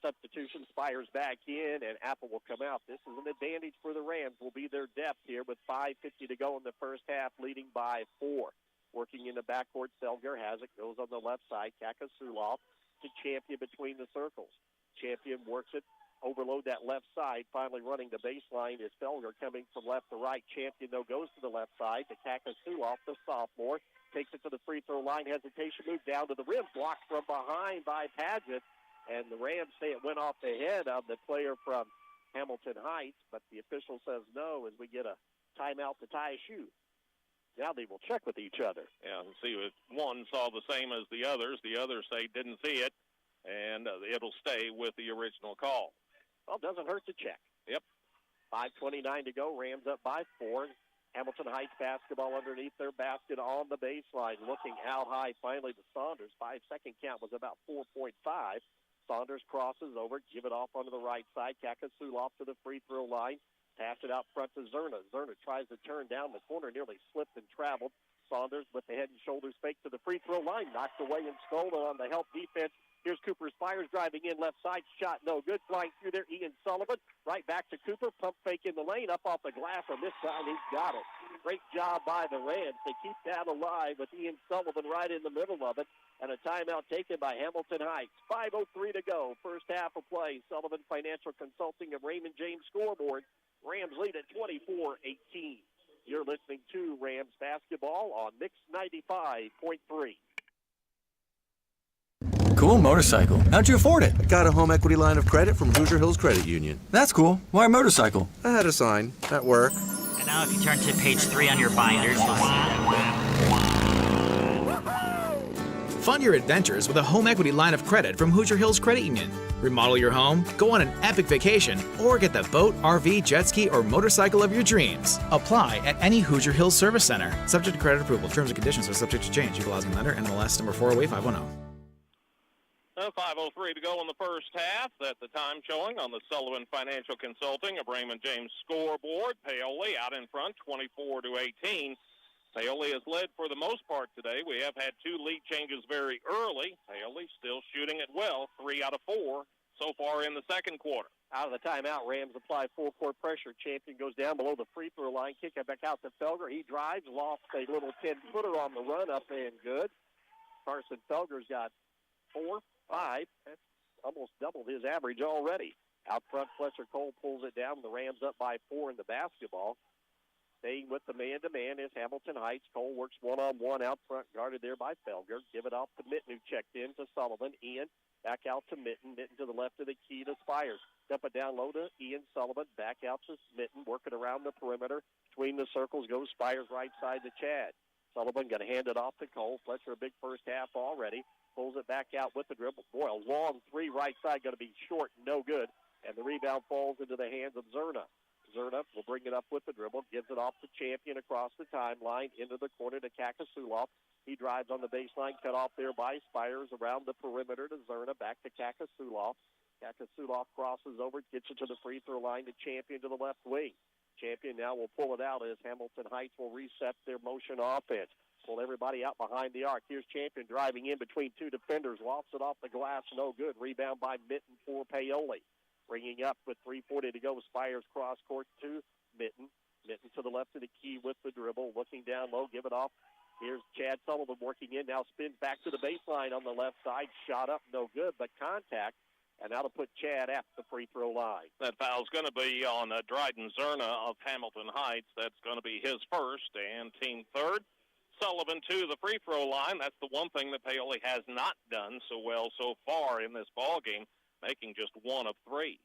Substitution, Spires back in, and Apple will come out. This is an advantage for the Rams. Will be their depth here with 5:50 to go in the first half, leading by 4. Working in the backcourt, Felger has it, goes on the left side. Kakasuloff to Champion between the circles. Champion works it. Overload that left side. Finally running the baseline is Felger coming from left to right. Champion, though, goes to the left side to Kakasuloff, the sophomore. Takes it to the free throw line. Hesitation move down to the rim. Blocked from behind by Padgett. And the Rams say it went off the head of the player from Hamilton Heights. But the official says no as we get a timeout to tie a shoe. Now they will check with each other. Yeah, and see if one saw the same as the others. The others say didn't see it. And it'll stay with the original call. Well, it doesn't hurt to check. Yep. 5:29 to go. Rams up by 4. Hamilton Heights basketball underneath their basket on the baseline. Looking out high finally to Saunders. 5-second count was about 4.5. Saunders crosses over. Give it off onto the right side. Kakasuloff to the free throw line. Pass it out front to Zerna. Zerna tries to turn down the corner. Nearly slipped and traveled. Saunders with the head and shoulders fake to the free throw line. Knocked away and stolen on the help defense. Here's Cooper Spires driving in left side. Shot no good. Flying through there, Ian Sullivan. Right back to Cooper. Pump fake in the lane. Up off the glass. And this time he's got it. Great job by the Rams. They keep that alive with Ian Sullivan right in the middle of it. And a timeout taken by Hamilton Heights. 5:03 to go. First half of play. Sullivan Financial Consulting of Raymond James scoreboard. Rams lead at 24-18. You're listening to Rams basketball on Mix 95.3. Cool motorcycle. How'd you afford it? I got a home equity line of credit from Hoosier Hills Credit Union. That's cool. Why a motorcycle? I had a sign at work. And now if you turn to page 3 on your binders, you'll see that. Fund your adventures with a home equity line of credit from Hoosier Hills Credit Union. Remodel your home, go on an epic vacation, or get the boat, RV, jet ski, or motorcycle of your dreams. Apply at any Hoosier Hills Service Center. Subject to credit approval. Terms and conditions are subject to change. Equal housing lender, NMLS number 408510. 5:03 to go in the first half. That's the time showing on the Sullivan Financial Consulting of Raymond James scoreboard. Paoli out in front, 24-18. Paoli has led for the most part today. We have had 2 lead changes very early. Paoli still shooting it well, 3 out of 4 so far in the second quarter. Out of the timeout, Rams apply full-court pressure. Champion goes down below the free throw line. Kick it back out to Felger. He drives, lost a little 10-footer on the run, up and good. Carson Felger's got 4, 5. That's almost doubled his average already. Out front, Fletcher Cole pulls it down. The Rams up by 4 in the basketball. Staying with the man-to-man is Hamilton Heights. Cole works one-on-one out front, guarded there by Felger. Give it off to Mitten, who checked in to Sullivan. Ian back out to Mitten. Mitten to the left of the key to Spires. Dump it down low to Ian Sullivan. Back out to Mitten, working around the perimeter. Between the circles goes Spires right side to Chad. Sullivan going to hand it off to Cole. Fletcher, a big first half already. Pulls it back out with the dribble. Boy, a long 3 right side, going to be short, no good. And the rebound falls into the hands of Zerna. Zerna will bring it up with the dribble, gives it off to Champion across the timeline, into the corner to Kakasuloff. He drives on the baseline, cut off there by Spires, around the perimeter to Zerna, back to Kakasuloff. Kakasuloff crosses over, gets it to the free throw line to Champion to the left wing. Champion now will pull it out as Hamilton Heights will reset their motion offense. Pull everybody out behind the arc. Here's Champion driving in between 2 defenders, lofts it off the glass, no good. Rebound by Mitten for Paoli. Bringing up with 3:40 to go. Spires cross court to Mitten. Mitten to the left of the key with the dribble. Looking down low, give it off. Here's Chad Sullivan working in. Now spins back to the baseline on the left side. Shot up, no good, but contact. And that'll put Chad at the free throw line. That foul's going to be on Dryden Zerna of Hamilton Heights. That's going to be his first and team third. Sullivan to the free throw line. That's the one thing that Paoli has not done so well so far in this ball game, making just 1 of 3.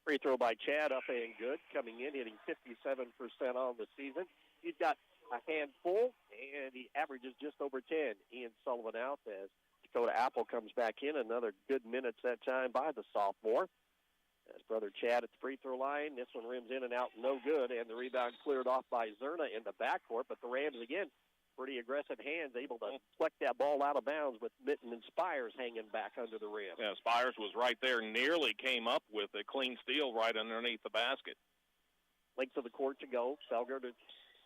Free throw by Chad, up and good. Coming in, hitting 57% on the season. He's got a handful, and he averages just over 10. Ian Sullivan out as Dakota Apple comes back in. Another good minutes that time by the sophomore. As brother Chad at the free throw line. This one rims in and out, no good. And the rebound cleared off by Zerna in the backcourt. But the Rams, again, pretty aggressive hands, able to fleck that ball out of bounds with Mitten and Spires hanging back under the rim. Yeah, Spires was right there, nearly came up with a clean steal right underneath the basket. Length of the court to go. Felger to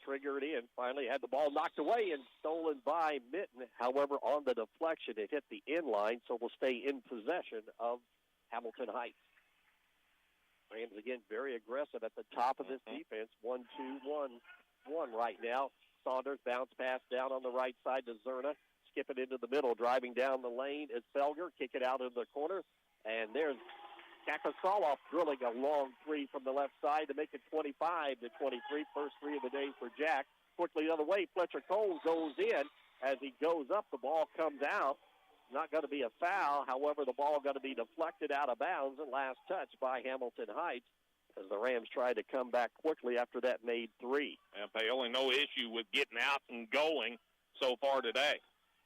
trigger it in. Finally had the ball knocked away and stolen by Mitten. However, on the deflection, it hit the inline, so will stay in possession of Hamilton Heights. Rams, again, very aggressive at the top of this defense. 1-2-1-1 right now. Saunders bounce pass down on the right side to Zerna. Skip it into the middle. Driving down the lane is Felger. Kick it out in the corner. And there's Kakasoloff drilling a long 3 from the left side to make it 25-23. First 3 of the day for Jack. Quickly the other way, Fletcher Cole goes in. As he goes up, the ball comes out. Not going to be a foul. However, the ball going to be deflected out of bounds and last touch by Hamilton Heights as the Rams try to come back quickly after that made 3. And Paoli no issue with getting out and going so far today.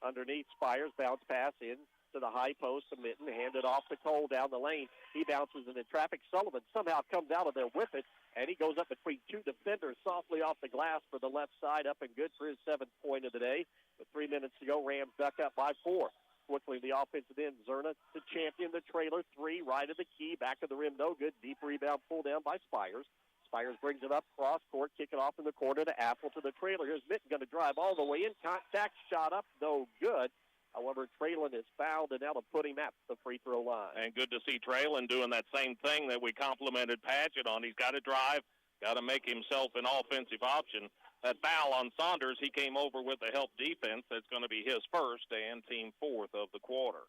Underneath, Spires, bounce pass in to the high post to Mitten, handed off to Cole down the lane. He bounces into traffic. Sullivan somehow comes out of there with it, and he goes up between 2 defenders softly off the glass for the left side, up and good for his 7th point of the day. With 3 minutes to go, Rams duck up by 4. Quickly, the offensive end, Zerna to Champion, the trailer, 3, right of the key, back of the rim, no good. Deep rebound, pulled down by Spires. Spires brings it up, cross court, kick it off in the corner to Apple to the trailer. Here's Mitten going to drive all the way in. Contact, shot up, no good. However, Traylon is fouled, and that'll put him at the free throw line. And good to see Traylon doing that same thing that we complimented Padgett on. He's got to drive, got to make himself an offensive option. That foul on Saunders, he came over with the help defense. That's going to be his first and team fourth of the quarter.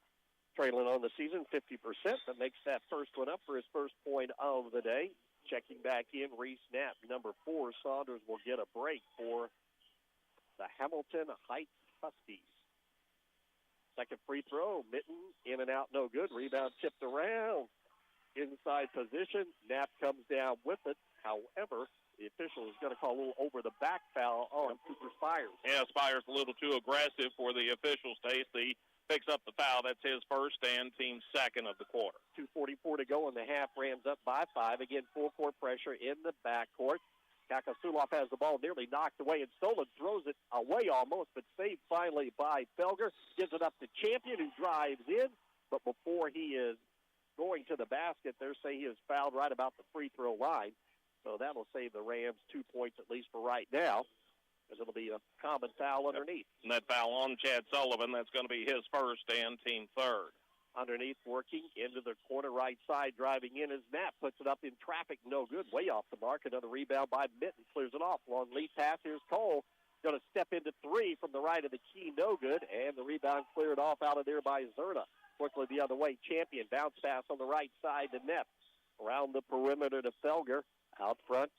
Trailing on the season 50%. That makes that first one up for his first point of the day. Checking back in, Reese Knapp, number 4. Saunders will get a break for the Hamilton Heights Huskies. Second free throw, Mitten in and out, no good. Rebound tipped around. Inside position, Knapp comes down with it. However, the official is going to call a little over-the-back foul on Cooper Spires. Yeah, Spires a little too aggressive for the official's taste. He picks up the foul. That's his first and team second of the quarter. 2:44 to go in the half. Rams up by 5. Again, full-court pressure in the backcourt. Kakasulov has the ball nearly knocked away, and Stolen throws it away almost, but saved finally by Felger. Gives it up to Champion, who drives in, but before he is going to the basket, they're saying he is fouled right about the free throw line. So that'll save the Rams 2 points at least for right now, because it'll be a common foul underneath. And that foul on Chad Sullivan, that's going to be his first and team third. Underneath, working into the corner right side, driving in as Knapp puts it up in traffic, no good, way off the mark. Another rebound by Mitten, clears it off. Long lead pass, here's Cole. Going to step into 3 from the right of the key, no good, and the rebound cleared off out of there by Zerna. Quickly the other way, Champion, bounce pass on the right side to Neff. Around the perimeter to Felger. Out front,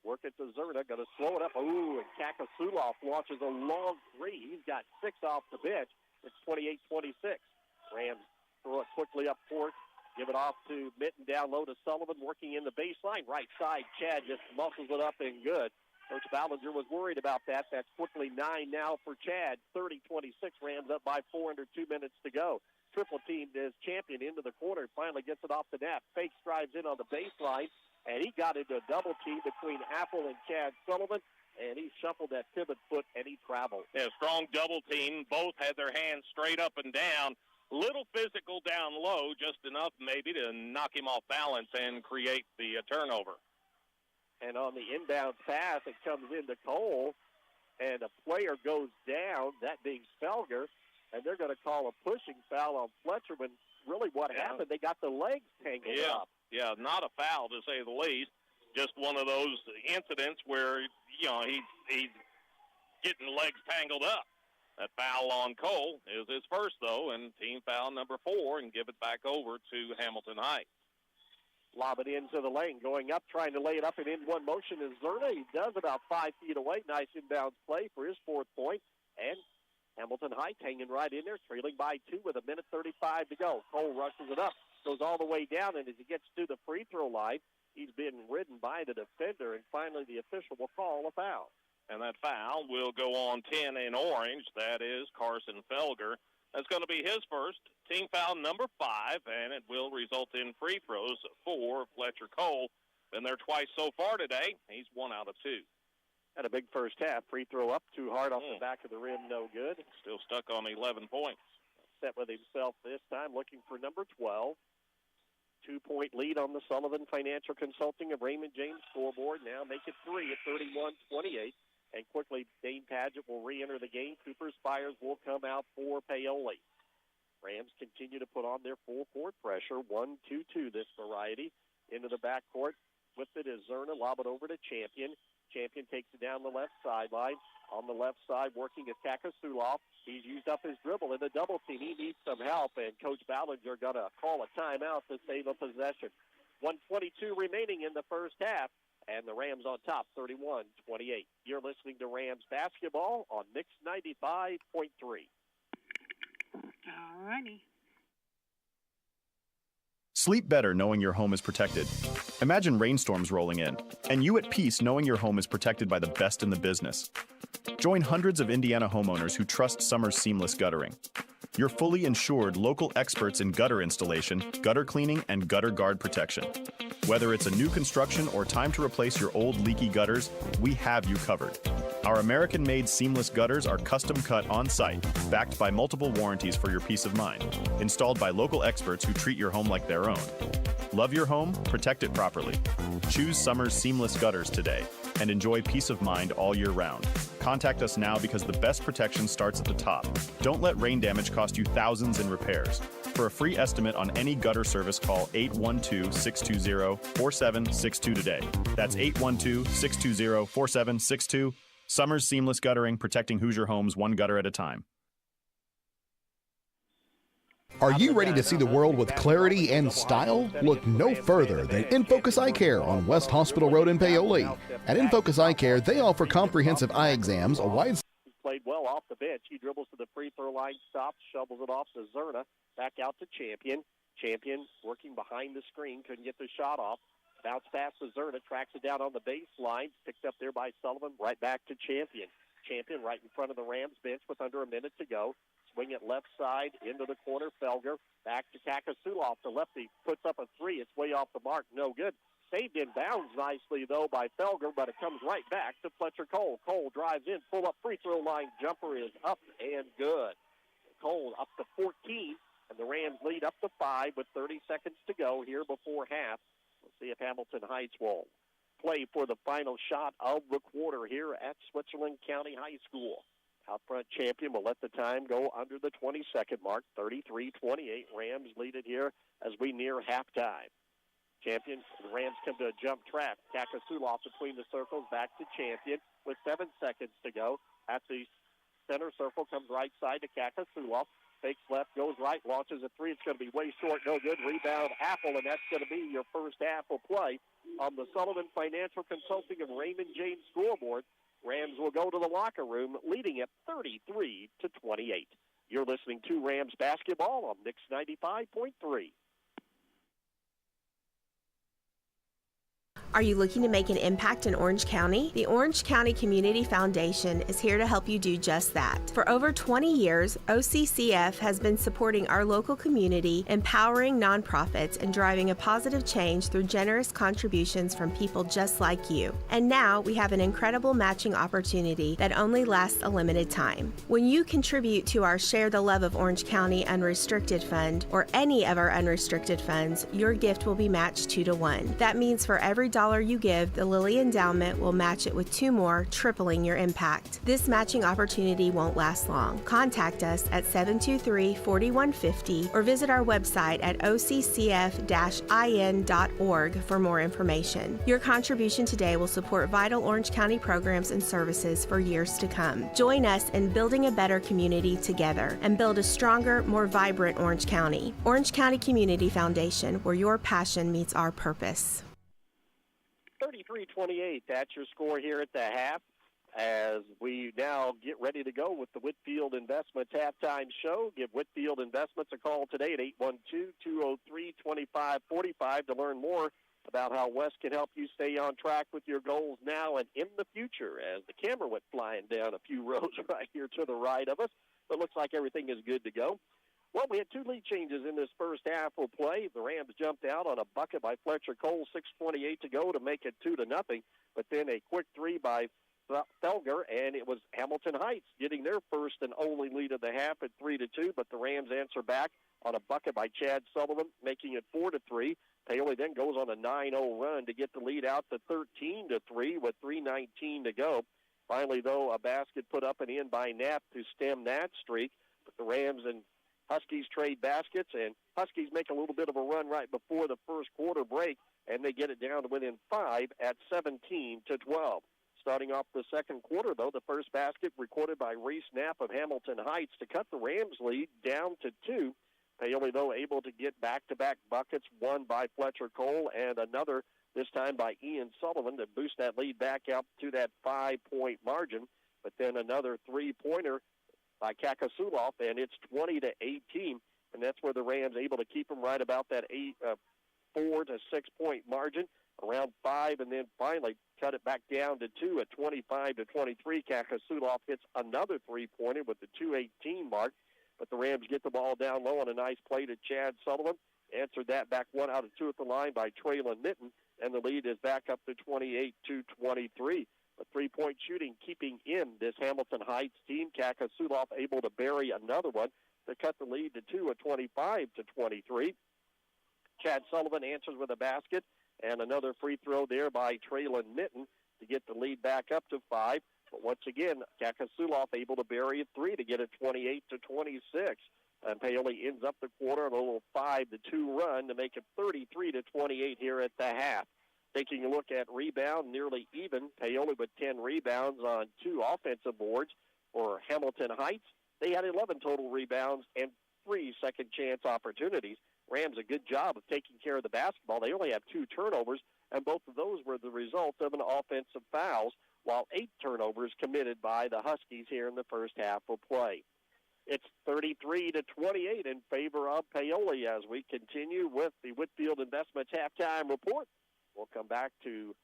work it to Zerna, going to slow it up. Ooh, and Kakasulov launches a long 3. He's got 6 off the bench. It's 28-26. Rams throw it quickly up court, give it off to Mitten, down low to Sullivan, working in the baseline. Right side, Chad just muscles it up and good. Coach Ballinger was worried about that. That's quickly 9 now for Chad. 30-26, Rams up by 4 under 2 minutes to go. Triple teamed as Champion into the corner, finally gets it off the Knapp. Fakes, drives in on the baseline. And he got into a double team between Apple and Chad Sullivan, and he shuffled that pivot foot, and he traveled. Yeah, strong double team. Both had their hands straight up and down. Little physical down low, just enough maybe to knock him off balance and create the turnover. And on the inbound pass, it comes into Cole, and a player goes down, that being Felger, and they're going to call a pushing foul on Fletcher. When really what happened, they got the legs tangled up. Yeah, not a foul to say the least. Just one of those incidents where, he's getting legs tangled up. That foul on Cole is his first, though, and team foul number 4, and give it back over to Hamilton Heights. Lob it into the lane, going up, trying to lay it up and in one motion is Zerna. He does about 5 feet away. Nice inbounds play for his 4th point. And Hamilton Heights hanging right in there, trailing by 2 with 1:35 to go. Cole rushes it up, goes all the way down, and as he gets to the free throw line, he's been ridden by the defender, and finally the official will call a foul. And that foul will go on 10 in orange. That is Carson Felger. That's going to be his first, team foul number 5, and it will result in free throws for Fletcher Cole. Been there twice so far today. He's 1 out of 2. Had a big first half. Free throw up too hard off the back of the rim, no good. Still stuck on 11 points. Set with himself this time, looking for number 12. 2-point lead on the Sullivan Financial Consulting of Raymond James scoreboard. Now make it 3 at 31-28. And quickly, Dane Padgett will re-enter the game. Cooper Spires will come out for Paoli. Rams continue to put on their full court pressure. 1-2-2 this variety. Into the backcourt. With it is Zerna. Lob it over to Champion. Champion takes it down the left sideline. On the left side, working is Kakasulov. He's used up his dribble in the double team. He needs some help, and Coach Ballinger going to call a timeout to save a possession. 1:22 remaining in the first half, and the Rams on top, 31-28. You're listening to Rams basketball on Mix 95.3. All righty. Sleep better knowing your home is protected. Imagine rainstorms rolling in, and you at peace knowing your home is protected by the best in the business. Join hundreds of Indiana homeowners who trust Summers Seamless Guttering. Your fully insured local experts in gutter installation, gutter cleaning, and gutter guard protection. Whether it's a new construction or time to replace your old leaky gutters, we have you covered. Our American-made seamless gutters are custom cut on-site, backed by multiple warranties for your peace of mind, installed by local experts who treat your home like their own. Love your home, protect it properly. Choose Summers Seamless Gutters today and enjoy peace of mind all year round. Contact us now because the best protection starts at the top. Don't let rain damage cost you thousands in repairs. For a free estimate on any gutter service, call 812-620-4762 today. That's 812-620-4762 Summers Seamless Guttering, protecting Hoosier homes one gutter at a time. Are you ready to see the world with clarity and style? Look no further than InFocus Eye Care on West Hospital Road in Paoli. At InFocus Eye Care, they offer comprehensive eye exams, a wide... He played well off the bench. He dribbles to the free throw line, stops, shovels it off to Zerna, back out to Champion. Champion working behind the screen, couldn't get the shot off. Bounce pass to Zerna, tracks it down on the baseline, picked up there by Sullivan, right back to Champion. Champion right in front of the Rams bench with under a minute to go. Swing it left side into the corner. Felger back to Kakasuloff. The lefty puts up a three. It's way off the mark. No good. Saved in bounds nicely, though, by Felger, but it comes right back to Fletcher Cole. Cole drives in, pull up free throw line. Jumper is up and good. Cole up to 14, and the Rams lead up to 5 with 30 seconds to go here before half. We'll see if Hamilton Heights will play for the final shot of the quarter here at Switzerland County High School. Out front, Champion will let the time go under the 20-second mark, 33-28. Rams lead it here as we near halftime. Champion, the Rams come to a jump trap. Kakasuloff between the circles, back to Champion with 7 seconds to go. At the center circle, comes right side to Kakasuloff. Fakes left, goes right, launches a three. It's going to be way short, no good. Rebound, Apple, and that's going to be your first half of play on the Sullivan Financial Consulting of Raymond James scoreboard. Rams will go to the locker room, leading at 33-28. You're listening to Rams basketball on Mix 95.3. Are you looking to make an impact in Orange County? The Orange County Community Foundation is here to help you do just that. For over 20 years, OCCF has been supporting our local community, empowering nonprofits, and driving a positive change through generous contributions from people just like you. And now we have an incredible matching opportunity that only lasts a limited time. When you contribute to our Share the Love of Orange County Unrestricted Fund or any of our unrestricted funds, your gift will be matched 2 to 1. That means for every dollar you give, the Lilly Endowment will match it with 2 more, tripling your impact. This matching opportunity won't last long. Contact us at 723-4150 or visit our website at occf-in.org for more information. Your contribution today will support vital Orange County programs and services for years to come. Join us in building a better community together and build a stronger, more vibrant Orange County. Orange County Community Foundation, where your passion meets our purpose. 33-28, that's your score here at the half as we now get ready to go with the Whitfield Investments halftime show. Give Whitfield Investments a call today at 812-203-2545 to learn more about how West can help you stay on track with your goals now and in the future, as the camera went flying down a few rows right here to the right of us, but looks like everything is good to go. Well, we had 2 lead changes in this first half of play. The Rams jumped out on a bucket by Fletcher Cole, 6:28 to go to make it 2-0. But then a quick three by Felger, and it was Hamilton Heights getting their first and only lead of the half at 3-2. But the Rams answer back on a bucket by Chad Sullivan, making it 4-3. Paoli then goes on a 9-0 run to get the lead out to 13-3 with 3:19 to go. Finally, though, a basket put up and in by Knapp to stem that streak. But the Rams and Huskies trade baskets, and Huskies make a little bit of a run right before the first quarter break, and they get it down to within 5 at 17-12. Starting off the second quarter, though, the first basket recorded by Reese Knapp of Hamilton Heights to cut the Rams' lead down to 2. Paoli, though, able to get back-to-back buckets, one by Fletcher Cole and another this time by Ian Sullivan to boost that lead back up to that 5-point margin. But then another three-pointer by Kakasuloff, and it's 20-18, and that's where the Rams able to keep them right about that 4 to 6 point margin, around 5, and then finally cut it back down to 2 at 25-23. Kakasuloff hits another three-pointer with the 2:18 mark, but the Rams get the ball down low on a nice play to Chad Sullivan. Answered that back 1 out of 2 at the line by Traylon Mitten, and the lead is back up to 28-23. But three-point shooting keeping in this Hamilton Heights team. Kakasuloff able to bury another one to cut the lead to 2 at 25-23. Chad Sullivan answers with a basket and another free throw there by Traylon Mitten to get the lead back up to 5. But once again, Kakasuloff able to bury a 3 to get it 28-26. And Paoli ends up the quarter on a little 5-2 run to make it 33-28 here at the half. Taking a look at rebound, nearly even. Paoli with 10 rebounds on 2 offensive boards for Hamilton Heights. They had 11 total rebounds and 3 second-chance opportunities. Rams a good job of taking care of the basketball. They only have 2 turnovers, and both of those were the result of an offensive fouls, while 8 turnovers committed by the Huskies here in the first half of play. It's 33-28 in favor of Paoli as we continue with the Whitfield Investments halftime report. We'll come back to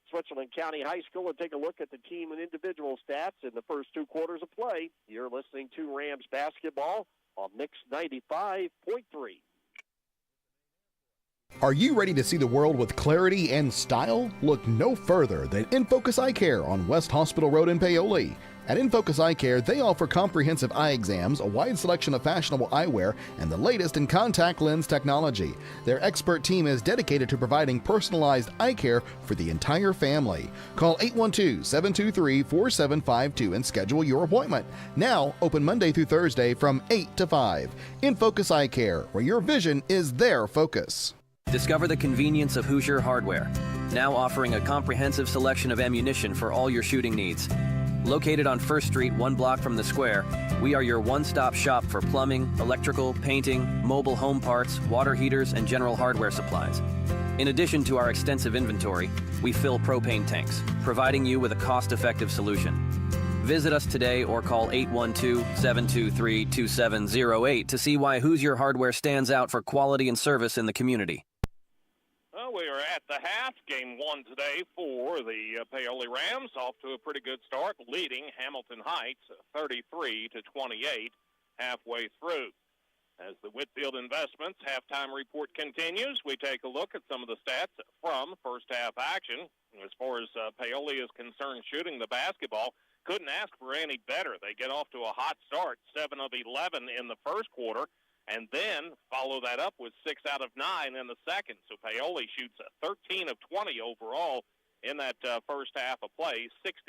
Switzerland County High School and take a look at the team and individual stats in the first 2 quarters of play. You're listening to Rams basketball on Mix 95.3. Are you ready to see the world with clarity and style? Look no further than InFocus Eye Care on West Hospital Road in Paoli. At InFocus Eye Care, they offer comprehensive eye exams, a wide selection of fashionable eyewear, and the latest in contact lens technology. Their expert team is dedicated to providing personalized eye care for the entire family. Call 812-723-4752 and schedule your appointment. Now, open Monday through Thursday from 8 to 5. InFocus Eye Care, where your vision is their focus. Discover the convenience of Hoosier Hardware, now offering a comprehensive selection of ammunition for all your shooting needs. Located on 1st Street, 1 block from the square, we are your one-stop shop for plumbing, electrical, painting, mobile home parts, water heaters, and general hardware supplies. In addition to our extensive inventory, we fill propane tanks, providing you with a cost-effective solution. Visit us today or call 812-723-2708 to see why Hoosier Hardware stands out for quality and service in the community. Well, we are at the half. Game 1 today for the Paoli Rams. Off to a pretty good start, leading Hamilton Heights 33-28 halfway through. As the Whitfield Investments halftime report continues, we take a look at some of the stats from first half action. As far as Paoli is concerned, shooting the basketball, couldn't ask for any better. They get off to a hot start, 7 of 11 in the first quarter, and then follow that up with 6 out of 9 in the second. So Paoli shoots 13 of 20 overall in that first half of play, 65%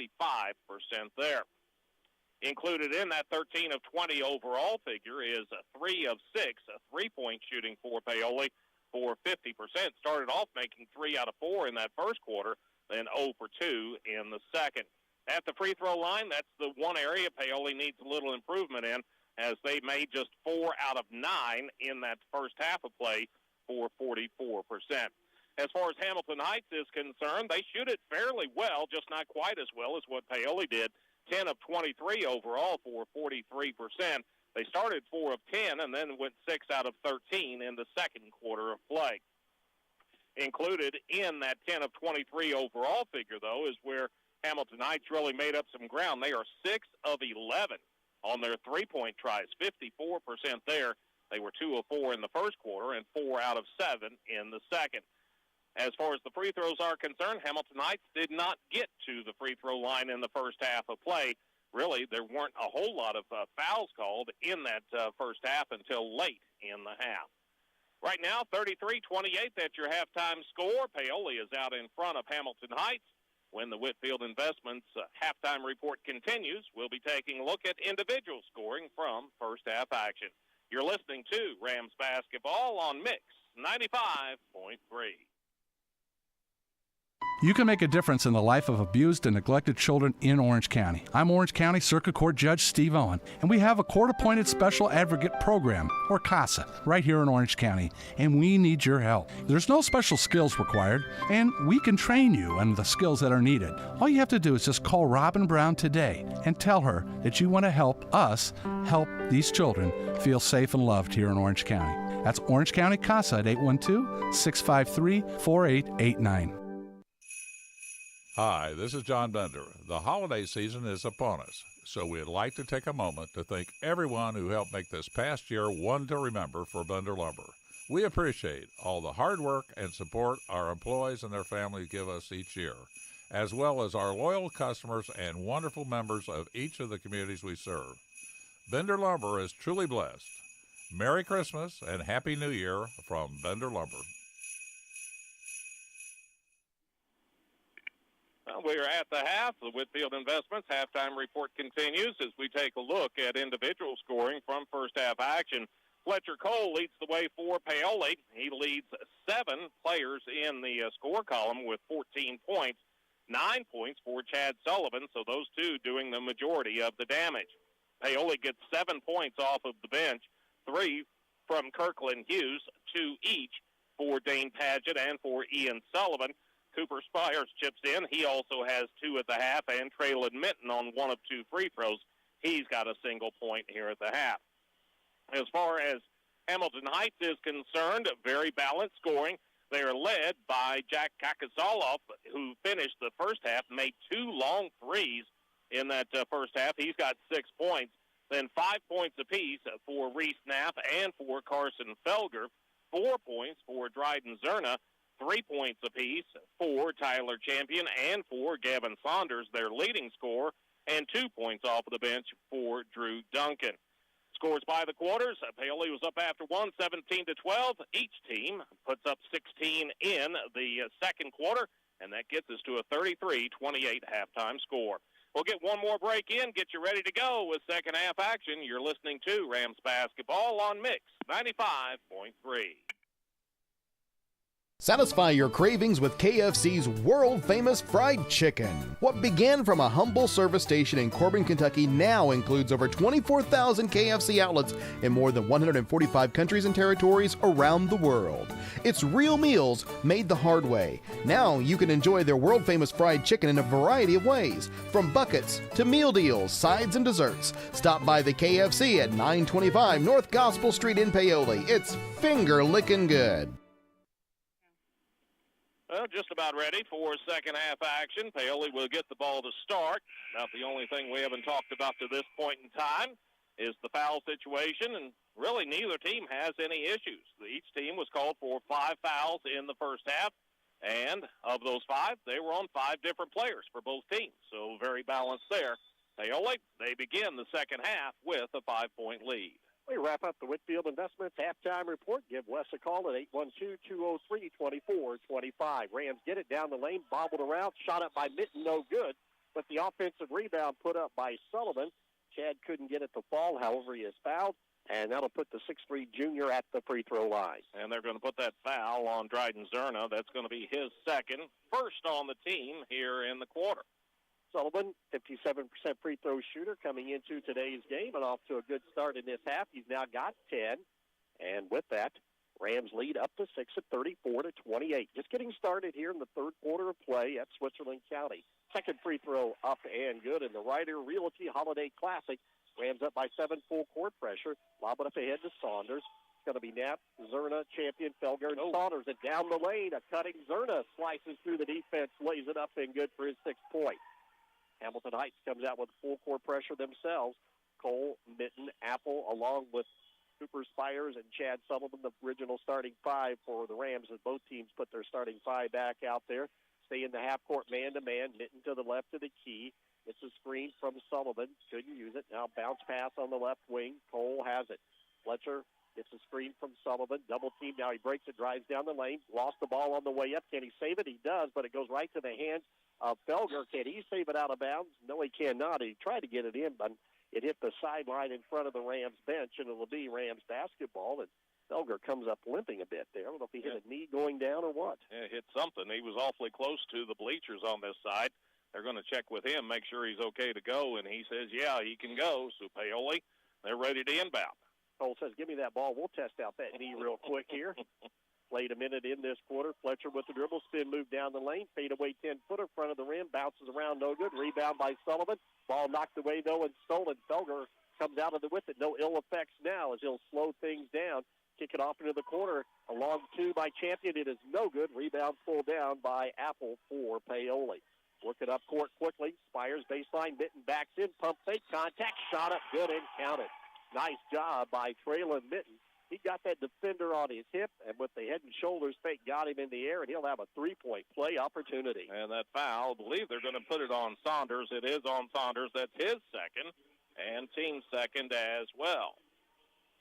there. Included in that 13 of 20 overall figure is 3 of 6, a three-point shooting for Paoli for 50%. Started off making 3 out of 4 in that first quarter, then 0 for 2 in the second. At the free throw line, that's the one area Paoli needs a little improvement in, as they made just 4 out of 9 in that first half of play for 44%. As far as Hamilton Heights is concerned, they shoot it fairly well, just not quite as well as what Paoli did. 10 of 23 overall for 43%. They started 4 of 10 and then went 6 out of 13 in the second quarter of play. Included in that 10 of 23 overall figure, though, is where Hamilton Heights really made up some ground. They are 6 of 11 on their three-point tries, 54% there. They were 2 of 4 in the first quarter and 4 out of 7 in the second. As far as the free throws are concerned, Hamilton Heights did not get to the free throw line in the first half of play. Really, there weren't a whole lot of fouls called in that first half until late in the half. Right now, 33-28, that's your halftime score. Paoli is out in front of Hamilton Heights. When the Whitfield Investments halftime report continues, we'll be taking a look at individual scoring from first half action. You're listening to Rams basketball on Mix 95.3. You can make a difference in the life of abused and neglected children in Orange County. I'm Orange County Circuit Court Judge Steve Owen, and we have a court-appointed Special Advocate Program, or CASA, right here in Orange County, and we need your help. There's no special skills required, and we can train you on the skills that are needed. All you have to do is just call Robin Brown today and tell her that you want to help us help these children feel safe and loved here in Orange County. That's Orange County CASA at 812-653-4889. Hi, this is John Bender. The holiday season is upon us, so we'd like to take a moment to thank everyone who helped make this past year one to remember for Bender Lumber. We appreciate all the hard work and support our employees and their families give us each year, as well as our loyal customers and wonderful members of each of the communities we serve. Bender Lumber is truly blessed. Merry Christmas and Happy New Year from Bender Lumber. We are at the half. The Whitfield Investments halftime report continues as we take a look at individual scoring from first half action. Play Fletcher Cole leads the way for Paoli. He leads 7 players in the score column with 14 points, 9 points for Chad Sullivan, so those two doing the majority of the damage. Paoli gets 7 points off of the bench, 3 from Kirkland Hughes, 2 each for Dane Padgett and for Ian Sullivan. Cooper Spires chips in. He also has 2 at the half, and Traylon Minton on 1 of 2 free throws. He's got a single point here at the half. As far as Hamilton Heights is concerned, very balanced scoring. They are led by Jack Kakasoloff, who finished the first half, made 2 long threes in that first half. He's got 6 points. Then 5 points apiece for Reese Knapp and for Carson Felger. 4 points for Dryden Zerna. 3 points apiece for Tyler Champion and for Gavin Saunders, their leading scorer, and 2 points off of the bench for Drew Duncan. Scores by the quarters. Paoli was up after 1, 17-12. Each team puts up 16 in the second quarter, and that gets us to a 33-28 halftime score. We'll get one more break in, get you ready to go with second half action. You're listening to Rams Basketball on Mix 95.3. Satisfy your cravings with KFC's world-famous fried chicken. What began from a humble service station in Corbin, Kentucky now includes over 24,000 KFC outlets in more than 145 countries and territories around the world. It's real meals made the hard way. Now you can enjoy their world-famous fried chicken in a variety of ways, from buckets to meal deals, sides, and desserts. Stop by the KFC at 925 North Gospel Street in Paoli. It's finger-licking good. Well, just about ready for second half action. Paoli will get the ball to start. About the only thing we haven't talked about to this point in time is the foul situation, and really neither team has any issues. Each team was called for 5 fouls in the first half, and of those 5, they were on 5 different players for both teams, so very balanced there. Paoli, they begin the second half with a 5-point lead. We wrap up the Whitfield Investments halftime report. Give Wes a call at 812-203-2425. Rams get it down the lane, bobbled around, shot up by Minton, no good. But the offensive rebound put up by Sullivan. Chad couldn't get it to fall, however, he is fouled. And that'll put the 6'3 junior at the free throw line. And they're going to put that foul on Dryden Zerna. That's going to be his second, first on the team here in the quarter. Sullivan, 57% free throw shooter coming into today's game and off to a good start in this half. He's now got 10. And with that, Rams lead up to 6 at 34-28. Just getting started here in the third quarter of play at Switzerland County. Second free throw up and good in the Ryder Realty Holiday Classic. Rams up by 7, full court pressure. Lob it up ahead to Saunders. It's going to be Knapp, Zerna, Champion, Felger, and Saunders. And down the lane, a cutting Zerna slices through the defense, lays it up and good for his 6th point. Hamilton Heights comes out with full court pressure themselves. Cole, Minton, Apple, along with Cooper Spires and Chad Sullivan, the original starting 5 for the Rams, as both teams put their starting 5 back out there. Stay in the half-court man-to-man. Minton to the left of the key. It's a screen from Sullivan. Couldn't use it. Now bounce pass on the left wing. Cole has it. Fletcher gets a screen from Sullivan. Double team. Now he breaks it, drives down the lane. Lost the ball on the way up. Can he save it? He does, but it goes right to the hands of Felger. Can he save it out of bounds? No, he cannot. He tried to get it in, but it hit the sideline in front of the Rams bench, and it'll be Rams basketball. And Felger comes up limping a bit there. I don't know if he hit a knee going down or what. Yeah, hit something. He was awfully close to the bleachers on this side. They're going to check with him, make sure he's okay to go, and he says, yeah, he can go. So Paoli, they're ready to inbound. Cole says, give me that ball. We'll test out that knee real quick here. Played a minute in this quarter. Fletcher with the dribble, spin move down the lane, fade away 10-footer, front of the rim, bounces around, no good. Rebound by Sullivan. Ball knocked away, though, and stolen. Felger comes out of the with it. No ill effects now as he'll slow things down. Kick it off into the corner. A long 2 by Champion. It is no good. Rebound pulled down by Apple for Paoli. Work it up court quickly. Spires baseline. Minton backs in. Pump fake. Contact. Shot up good and counted. Nice job by Traylon Minton. He got that defender on his hip, and with the head and shoulders fake, got him in the air, and he'll have a 3-point play opportunity. And that foul, I believe they're going to put it on Saunders. It is on Saunders. That's his second, and team second as well.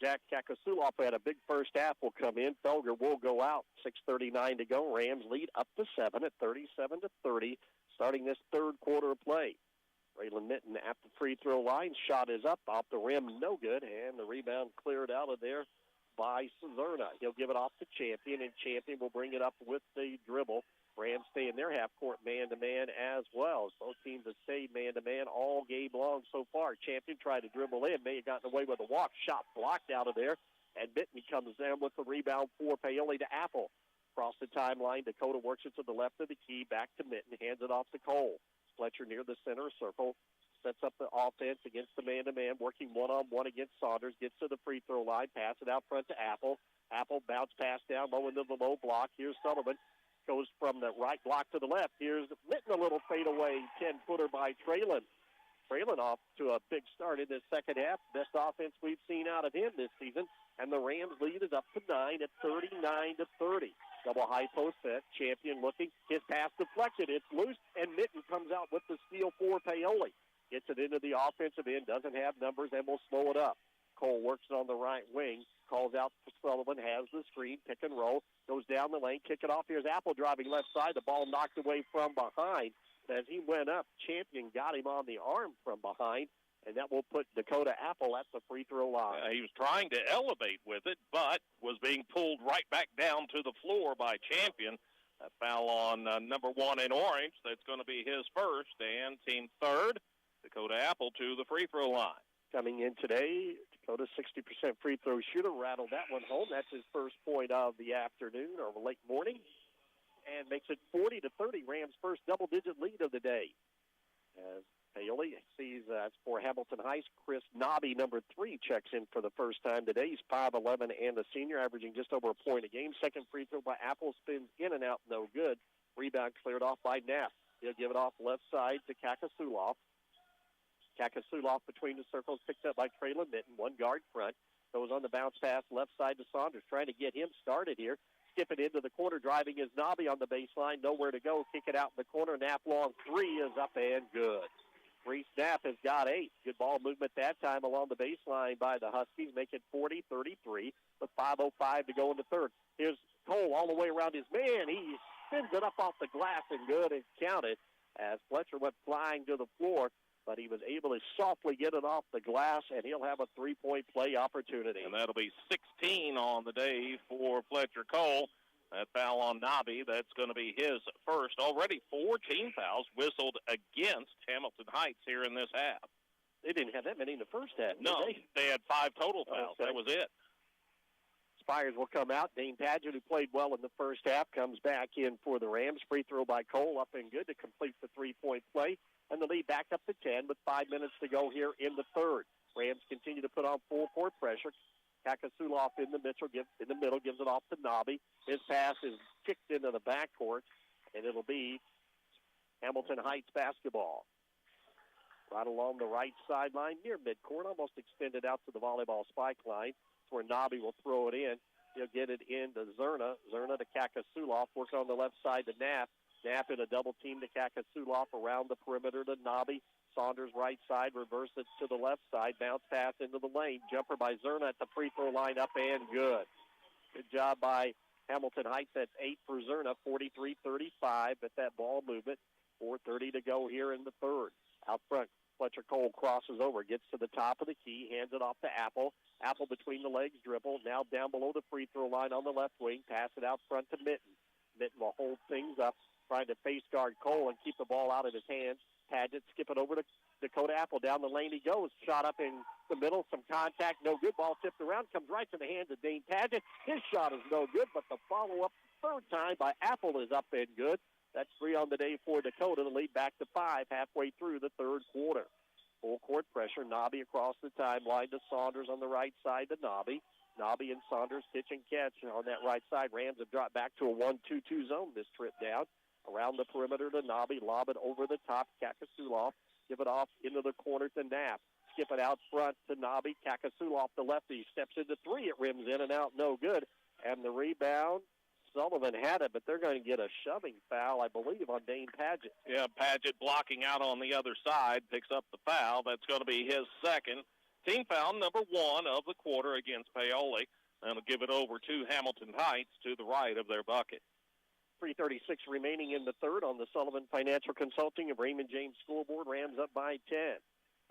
Jack Kakasuloff had a big first half will come in. Felger will go out. 6:39 to go. Rams lead up to 7 at 37-30, starting this third quarter of play. Traylon Minton at the free throw line. Shot is up, off the rim, no good, and the rebound cleared out of there by Zerna. He'll give it off to Champion, and Champion will bring it up with the dribble. Rams stay in their half-court man-to-man as well. Both teams have stayed man-to-man all game long so far. Champion tried to dribble in, may have gotten away with a walk. Shot blocked out of there, and Mitten comes down with the rebound for Paoli to Apple. Across the timeline, Dakota works it to the left of the key, back to Mitten, hands it off to Cole. Fletcher near the center circle, sets up the offense against the man-to-man, working one-on-one against Saunders, gets to the free throw line, pass it out front to Apple. Apple bounce pass down low into the low block. Here's Sullivan. Goes from the right block to the left. Here's Mitten, a little fadeaway 10-footer by Traylon. Traylon off to a big start in this second half. Best offense we've seen out of him this season. And the Rams lead is up to 9 at 39-30. Double high post set. Champion looking. His pass deflected. It's loose, and Mitten comes out with the steal for Paoli. Gets it into the offensive end. Doesn't have numbers, and will slow it up. Cole works it on the right wing. Calls out to Sullivan. Has the screen. Pick and roll. Goes down the lane. Kick it off. Here's Apple driving left side. The ball knocked away from behind. As he went up, Champion got him on the arm from behind, and that will put Dakota Apple at the free throw line. He was trying to elevate with it, but was being pulled right back down to the floor by Champion. A foul on number 1 in orange. That's going to be his first, and team third. Dakota Apple to the free throw line. Coming in today, Dakota 60% free throw shooter, rattled that one home. That's his first point of the afternoon or late morning, and makes it 40-30. Rams' first double-digit lead of the day. As Paoli sees that's for Hamilton Heights. Chris Nobby, number 3, checks in for the first time today. He's 5'11" and a senior, averaging just over a point a game. Second free throw by Apple, spins in and out, no good. Rebound cleared off by Knapp. He'll give it off left side to Kakasuloff. Kakasuloff between the circles, picked up by Traylon Mitten, one guard front. Goes on the bounce pass left side to Saunders, trying to get him started here. Skip it into the corner, driving is Nobby on the baseline. Nowhere to go. Kick it out in the corner. Knapp long 3 is up and good. Reese Knapp has got 8. Good ball movement that time along the baseline by the Huskies. Make it 40-33 with 5:05 to go in the third. Here's Cole all the way around his man. He spins it up off the glass and good and counted as Fletcher went flying to the floor. But he was able to softly get it off the glass, and he'll have a 3-point play opportunity. And that'll be 16 on the day for Fletcher Cole. That foul on Nobby, that's going to be his first. Already 4 team fouls whistled against Hamilton Heights here in this half. They didn't have that many in the first half, No, did they had 5 total fouls. Okay. That was it. Spires will come out. Dane Padgett, who played well in the first half, comes back in for the Rams. Free throw by Cole, up and good to complete the 3-point play. And the lead back up to 10 with 5 minutes to go here in the third. Rams continue to put on full-court pressure. Kakasuloff in the middle, gives it off to Nobby. His pass is kicked into the backcourt, and it'll be Hamilton Heights basketball. Right along the right sideline near midcourt, almost extended out to the volleyball spike line. That's where Nobby will throw it in. He'll get it into Zerna. Zerna to Kakasuloff, works on the left side to Knapp. Knapp in a double team to Kakasuloff around the perimeter to Nobby. Saunders right side, reverse it to the left side. Bounce pass into the lane. Jumper by Zerna at the free throw line, up and good. Good job by Hamilton Heights. That's 8 for Zerna, 43-35 at that ball movement. 4:30 to go here in the third. Out front, Fletcher Cole crosses over, gets to the top of the key, hands it off to Apple. Apple between the legs, dribble. Now down below the free throw line on the left wing. Pass it out front to Mitten. Mitten will hold things up, trying to face guard Cole and keep the ball out of his hands. Padgett skip it over to Dakota Apple. Down the lane he goes. Shot up in the middle. Some contact. No good. Ball tipped around. Comes right to the hands of Dane Padgett. His shot is no good, but the follow-up third time by Apple is up and good. That's 3 on the day for Dakota. The lead back to 5 halfway through the third quarter. Full court pressure. Nobby across the timeline to Saunders on the right side to Nobby. Nobby and Saunders pitch and catch on that right side. Rams have dropped back to a 1-2-2 zone this trip down. Around the perimeter to Nobby. Lob it over the top. Kakasuloff. Give it off into the corner to Knapp. Skip it out front to Nobby. Kakasuloff, the lefty, steps into 3. It rims in and out. No good. And the rebound, Sullivan had it, but they're going to get a shoving foul, I believe, on Dane Padgett. Yeah, Padgett blocking out on the other side, picks up the foul. That's going to be his second. Team foul number 1 of the quarter against Paoli. And will give it over to Hamilton Heights to the right of their bucket. 3:36 remaining in the third on the Sullivan Financial Consulting of Raymond James School Board. Rams up by 10.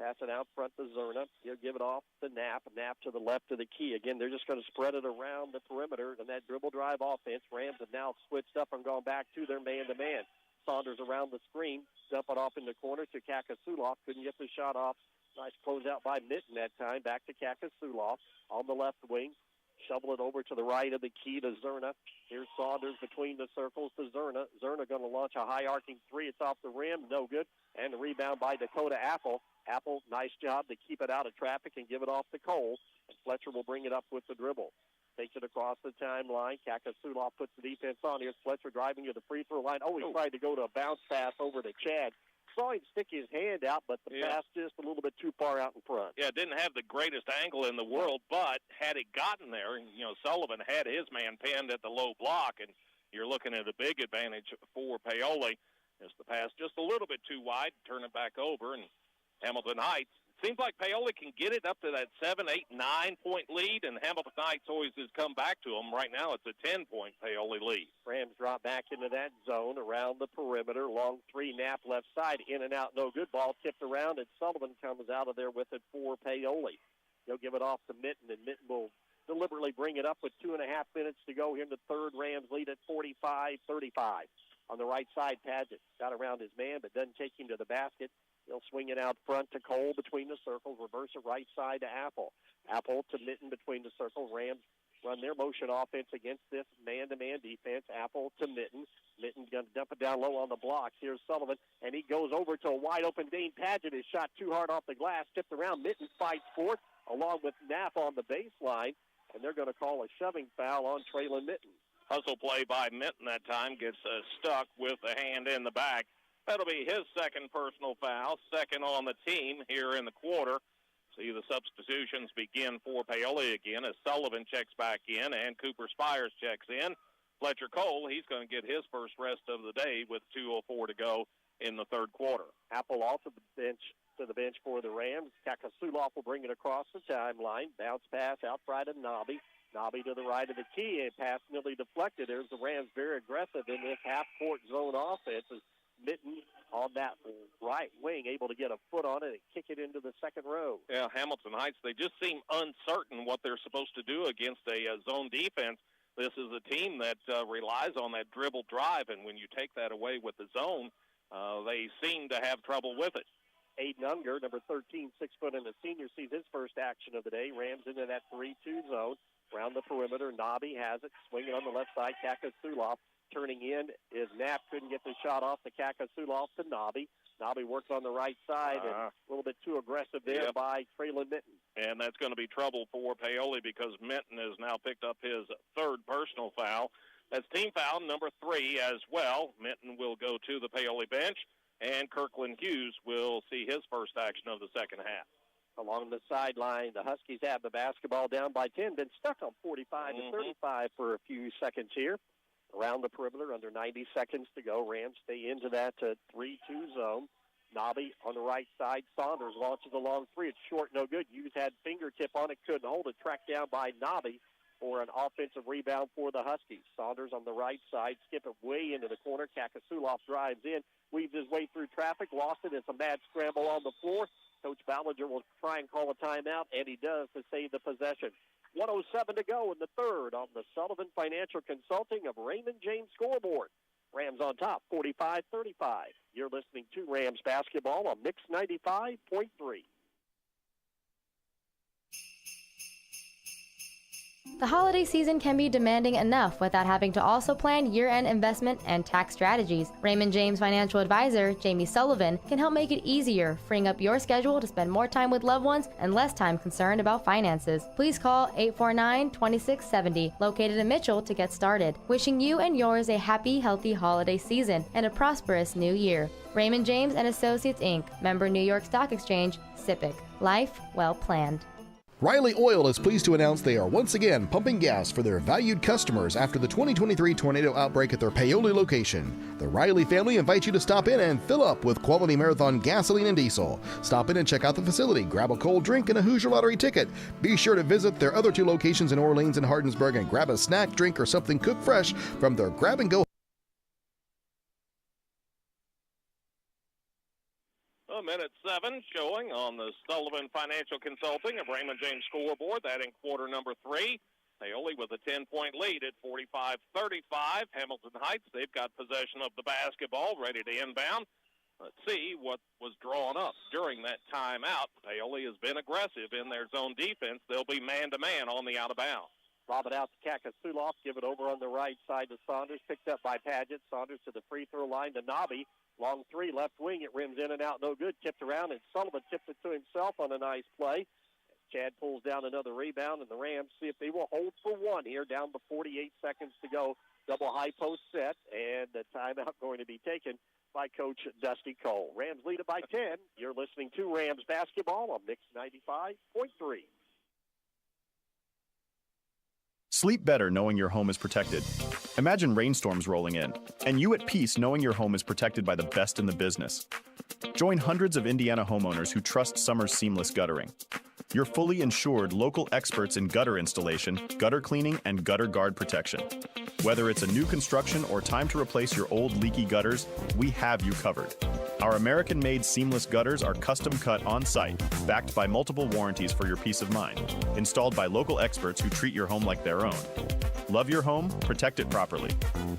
Pass it out front to Zerna. He'll give it off to Knapp. Knapp to the left of the key. Again, they're just going to spread it around the perimeter. And that dribble drive offense, Rams have now switched up and gone back to their man-to-man. Saunders around the screen. Dump it off in the corner to Kakasuloff. Couldn't get the shot off. Nice closeout by Mitten that time. Back to Kakasuloff on the left wing. Shovel it over to the right of the key to Zerna. Here's Saunders between the circles to Zerna. Zerna going to launch a high arcing three. It's off the rim. No good. And the rebound by Dakota Apple. Apple, nice job to keep it out of traffic and give it off to Cole. And Fletcher will bring it up with the dribble. Takes it across the timeline. Kakasuloff puts the defense on. Here's Fletcher driving to the free throw line. Oh, he tried to go to a bounce pass over to Chad. Saw him stick his hand out, but the pass just a little bit too far out in front. Yeah, didn't have the greatest angle in the world, but had it gotten there, Sullivan had his man pinned at the low block, and you're looking at a big advantage for Paoli. As the pass just a little bit too wide, turn it back over, and Hamilton Heights. Seems like Paoli can get it up to that 7, 8, 9-point lead, and Hamilton Heights always has come back to them. Right now it's a 10-point Paoli lead. Rams drop back into that zone around the perimeter. Long three, Knapp left side, in and out, no good. Ball tipped around, and Sullivan comes out of there with it for Paoli. He'll give it off to Mitten, and Mitten will deliberately bring it up with 2.5 minutes to go here in the third. Rams lead at 45-35. On the right side, Padgett got around his man, but doesn't take him to the basket. He'll swing it out front to Cole between the circles, reverse it right side to Apple. Apple to Mitten between the circles. Rams run their motion offense against this man-to-man defense. Apple to Mitten. Mitten's going to dump it down low on the blocks. Here's Sullivan, and he goes over to a wide-open Dane Padgett. His shot too hard off the glass, tipped around. Mitten fights for it, along with Knapp on the baseline, and they're going to call a shoving foul on Traylon Mitten. Hustle play by Mitten that time, gets stuck with the hand in the back. That'll be his second personal foul, second on the team here in the quarter. See the substitutions begin for Paoli again as Sullivan checks back in and Cooper Spires checks in. Fletcher Cole, he's going to get his first rest of the day with 2:04 to go in the third quarter. Apple off of the bench for the Rams. Kakasuloff will bring it across the timeline. Bounce pass out right of Nobby. Nobby to the right of the key, and pass nearly deflected. There's the Rams very aggressive in this half-court zone offense. Mitten on that right wing, able to get a foot on it and kick it into the second row. Yeah, Hamilton Heights, they just seem uncertain what they're supposed to do against a zone defense. This is a team that relies on that dribble drive, and when you take that away with the zone, they seem to have trouble with it. Aiden Unger, number 13, 6 foot and a senior, sees his first action of the day. Rams into that 3-2 zone. Around the perimeter, Nobby has it. Swinging on the left side, Kakasuloff. Turning in is Knapp. Couldn't get the shot off the Kakasuloff to Nobby. Nobby works on the right side and a little bit too aggressive there by Traylon Mitten. And that's going to be trouble for Paoli because Mitten has now picked up his third personal foul. That's team foul number 3 as well. Mitten will go to the Paoli bench, and Kirkland Hughes will see his first action of the second half. Along the sideline, the Huskies have the basketball down by 10, been stuck on 45-35 for a few seconds here. Around the perimeter, under 90 seconds to go. Rams stay into that 3-2 zone. Nobby on the right side. Saunders launches a long three. It's short, no good. Hughes had fingertip on it, couldn't hold it. Tracked down by Nobby for an offensive rebound for the Huskies. Saunders on the right side. Skip it way into the corner. Kakasuloff drives in, weaves his way through traffic, lost it. It's a mad scramble on the floor. Coach Ballinger will try and call a timeout, and he does to save the possession. 1:07 to go in the third on the Sullivan Financial Consulting of Raymond James scoreboard. Rams on top, 45-35. You're listening to Rams basketball on Mix 95.3. The holiday season can be demanding enough without having to also plan year-end investment and tax strategies. Raymond James financial advisor Jamie Sullivan can help make it easier, freeing up your schedule to spend more time with loved ones and less time concerned about finances. Please call 849-2670, located in Mitchell, to get started. Wishing you and yours a happy, healthy holiday season and a prosperous new year. Raymond James and Associates, Inc., member New York Stock Exchange, SIPC. Life well planned. Riley Oil is pleased to announce they are once again pumping gas for their valued customers after the 2023 tornado outbreak at their Paoli location. The Riley family invites you to stop in and fill up with quality Marathon gasoline and diesel. Stop in and check out the facility, grab a cold drink and a Hoosier Lottery ticket. Be sure to visit their other 2 locations in Orleans and Hardinsburg and grab a snack, drink, or something cooked fresh from their grab-and-go. WUME at 7, showing on the Sullivan Financial Consulting of Raymond James scoreboard. That in quarter number 3. Paoli with a 10-point lead at 45-35. Hamilton Heights, they've got possession of the basketball, ready to inbound. Let's see what was drawn up during that timeout. Paoli has been aggressive in their zone defense. They'll be man-to-man on the out-of-bounds. Lob it out to Kakasuloff. Give it over on the right side to Saunders. Picked up by Paget. Saunders to the free throw line to Nobby. Long three, left wing. It rims in and out. No good. Tipped around, and Sullivan tipped it to himself on a nice play. Chad pulls down another rebound, and the Rams see if they will hold for one here. Down to 48 seconds to go. Double high post set, and the timeout going to be taken by Coach Dusty Cole. Rams lead it by 10. You're listening to Rams basketball on Mix 95.3. Sleep better knowing your home is protected. Imagine rainstorms rolling in, and you at peace knowing your home is protected by the best in the business. Join hundreds of Indiana homeowners who trust Summers Seamless Guttering. Your fully insured local experts in gutter installation, gutter cleaning, and gutter guard protection. Whether it's a new construction or time to replace your old leaky gutters, we have you covered. Our American-made seamless gutters are custom cut on-site, backed by multiple warranties for your peace of mind, installed by local experts who treat your home like their own. Love your home, protect it properly.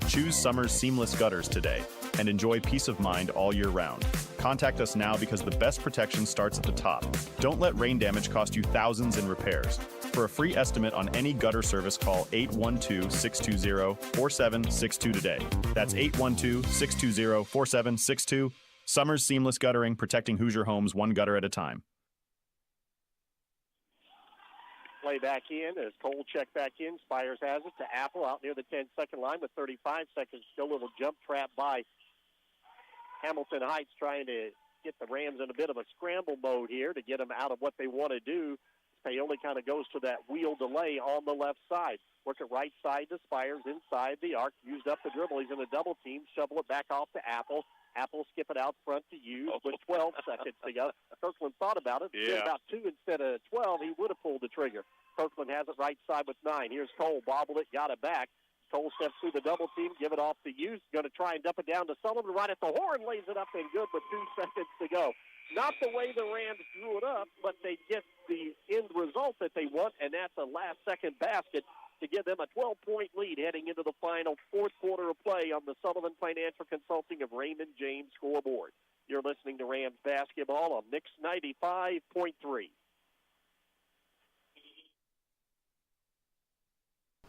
Choose Summers Seamless Gutters today and enjoy peace of mind all year round. Contact us now because the best protection starts at the top. Don't let rain damage cost you thousands in repairs. For a free estimate on any gutter service, call 812-620-4762 today. That's 812-620-4762. Summers Seamless Guttering, protecting Hoosier homes one gutter at a time. Play back in as Cole check back in. Spires has it to Apple out near the 10-second line with 35 seconds. Still a little jump trap by Hamilton Heights, trying to get the Rams in a bit of a scramble mode here to get them out of what they want to do. Paoli kind of goes to that wheel delay on the left side. Work it right side to Spires, inside the arc. Used up the dribble. He's in a double team. Shovel it back off to Apple. Apple skip it out front to Hughes with 12 seconds to go. Kirkland thought about it. Did about 2 instead of 12. He would have pulled the trigger. Kirkland has it right side with 9. Here's Cole. Bobbled it. Got it back. Cole steps through the double team. Give it off to Hughes. Going to try and dump it down to Sullivan right at the horn. Lays it up and good with 2 seconds to go. Not the way the Rams drew it up, but they get the end result that they want, and that's a last-second basket to give them a 12-point lead heading into the final fourth quarter of play on the Sullivan Financial Consulting of Raymond James scoreboard. You're listening to Rams basketball on Mix 95.3.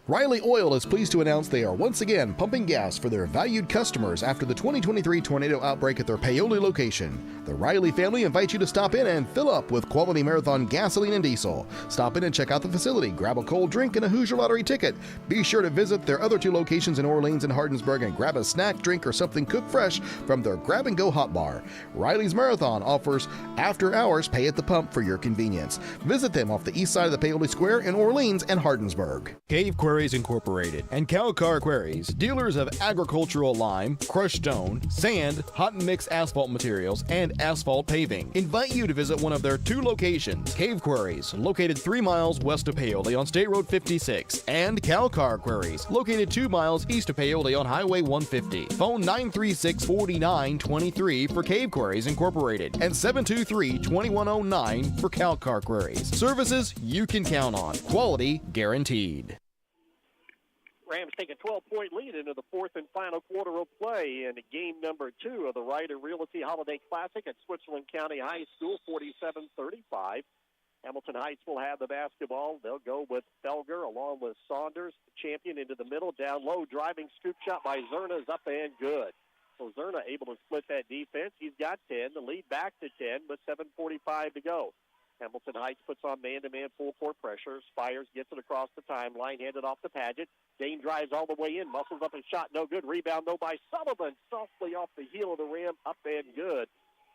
Riley Oil is pleased to announce they are once again pumping gas for their valued customers after the 2023 tornado outbreak at their Paoli location. The Riley family invites you to stop in and fill up with quality Marathon gasoline and diesel. Stop in and check out the facility, grab a cold drink and a Hoosier Lottery ticket. Be sure to visit their other 2 locations in Orleans and Hardinsburg and grab a snack, drink, or something cooked fresh from their grab-and-go hot bar. Riley's Marathon offers after-hours pay at the pump for your convenience. Visit them off the east side of the Paoli Square in Orleans and Hardinsburg. Cave Quarries Incorporated and Calcar Quarries, dealers of agricultural lime, crushed stone, sand, hot and mix asphalt materials, and asphalt paving, invite you to visit one of their 2 locations. Cave Quarries, located 3 miles west of Paoli on State Road 56, and Calcar Quarries, located 2 miles east of Paoli on Highway 150. Phone 936-4923 for Cave Quarries Incorporated and 723-2109 for Calcar Quarries. Services you can count on. Quality guaranteed. Rams take a 12-point lead into the fourth and final quarter of play in game number 2 of the Ryder Realty Holiday Classic at Switzerland County High School, 47-35. Hamilton Heights will have the basketball. They'll go with Felger along with Saunders. Champion into the middle, down low, driving scoop shot by Zerna is up and good. So Zerna able to split that defense. He's got 10. The lead back to 10 with 7:45 to go. Hamilton Heights puts on man-to-man full-court pressure. Spires gets it across the timeline, handed off to Paget. Dane drives all the way in, muscles up and shot, no good. Rebound, though, by Sullivan. Softly off the heel of the rim, up and good.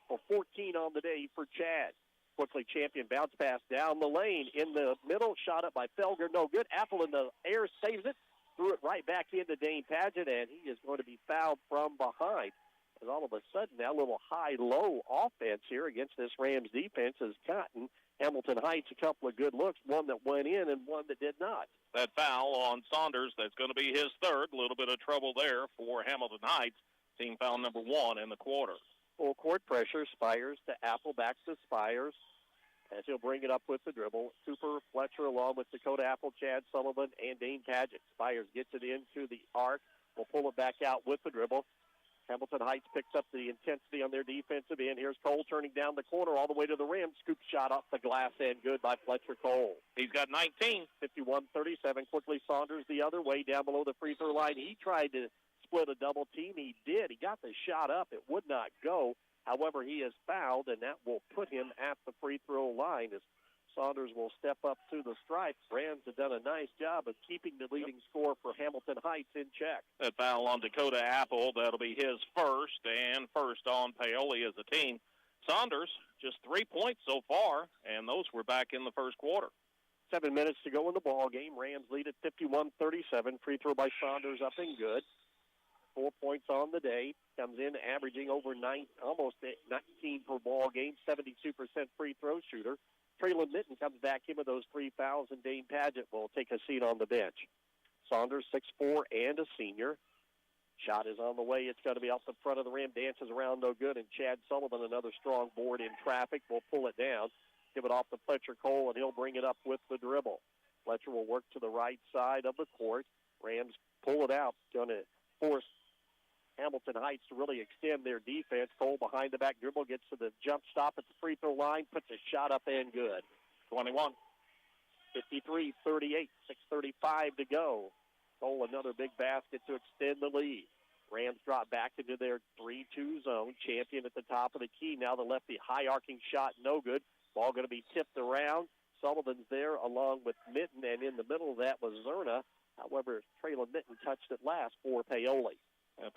For 14 on the day for Chad. Quickly Champion bounce pass down the lane. In the middle, shot up by Felger, no good. Apple in the air saves it. Threw it right back into Dane Paget, and he is going to be fouled from behind. And all of a sudden, that little high-low offense here against this Rams defense has gotten Hamilton Heights a couple of good looks, one that went in and one that did not. That foul on Saunders, that's going to be his third. A little bit of trouble there for Hamilton Heights. Team foul number 1 in the quarter. Full court pressure. Spires to Apple. Back to Spires. As he'll bring it up with the dribble. Cooper, Fletcher, along with Dakota Apple, Chad Sullivan, and Dane Padgett. Spires gets it into the arc. Will pull it back out with the dribble. Hamilton Heights picks up the intensity on their defensive end. Here's Cole turning down the corner all the way to the rim. Scoop shot off the glass and good by Fletcher Cole. He's got 19. 51-37. Quickly Saunders the other way down below the free throw line. He tried to split a double team. He did. He got the shot up. It would not go. However, he is fouled, and that will put him at the free throw line as Saunders will step up to the stripe. Rams have done a nice job of keeping the leading score for Hamilton Heights in check. That foul on Dakota Apple, that'll be his first, and first on Paoli as a team. Saunders, just 3 points so far, and those were back in the first quarter. 7 minutes to go in the ball game. Rams lead at 51-37. Free throw by Saunders up and good. 4 points on the day. Comes in averaging over almost 19 per ball game. 72% free throw shooter. Traylon Mitten comes back in with those 3 fouls, and Dane Padgett will take a seat on the bench. Saunders, 6'4", and a senior. Shot is on the way. It's going to be off the front of the rim. Dances around no good, and Chad Sullivan, another strong board in traffic, will pull it down. Give it off to Fletcher Cole, and he'll bring it up with the dribble. Fletcher will work to the right side of the court. Rams pull it out. Going to force Hamilton Heights to really extend their defense. Cole behind the back dribble gets to the jump stop at the free throw line, puts a shot up and good. 21. 53-38, 6:35 to go. Cole another big basket to extend the lead. Rams drop back into their 3-2 zone. Champion at the top of the key. Now the lefty high arcing shot, no good. Ball going to be tipped around. Sullivan's there along with Mitten, and in the middle of that was Zerna. However, Traylon Mitten touched it last for Paoli.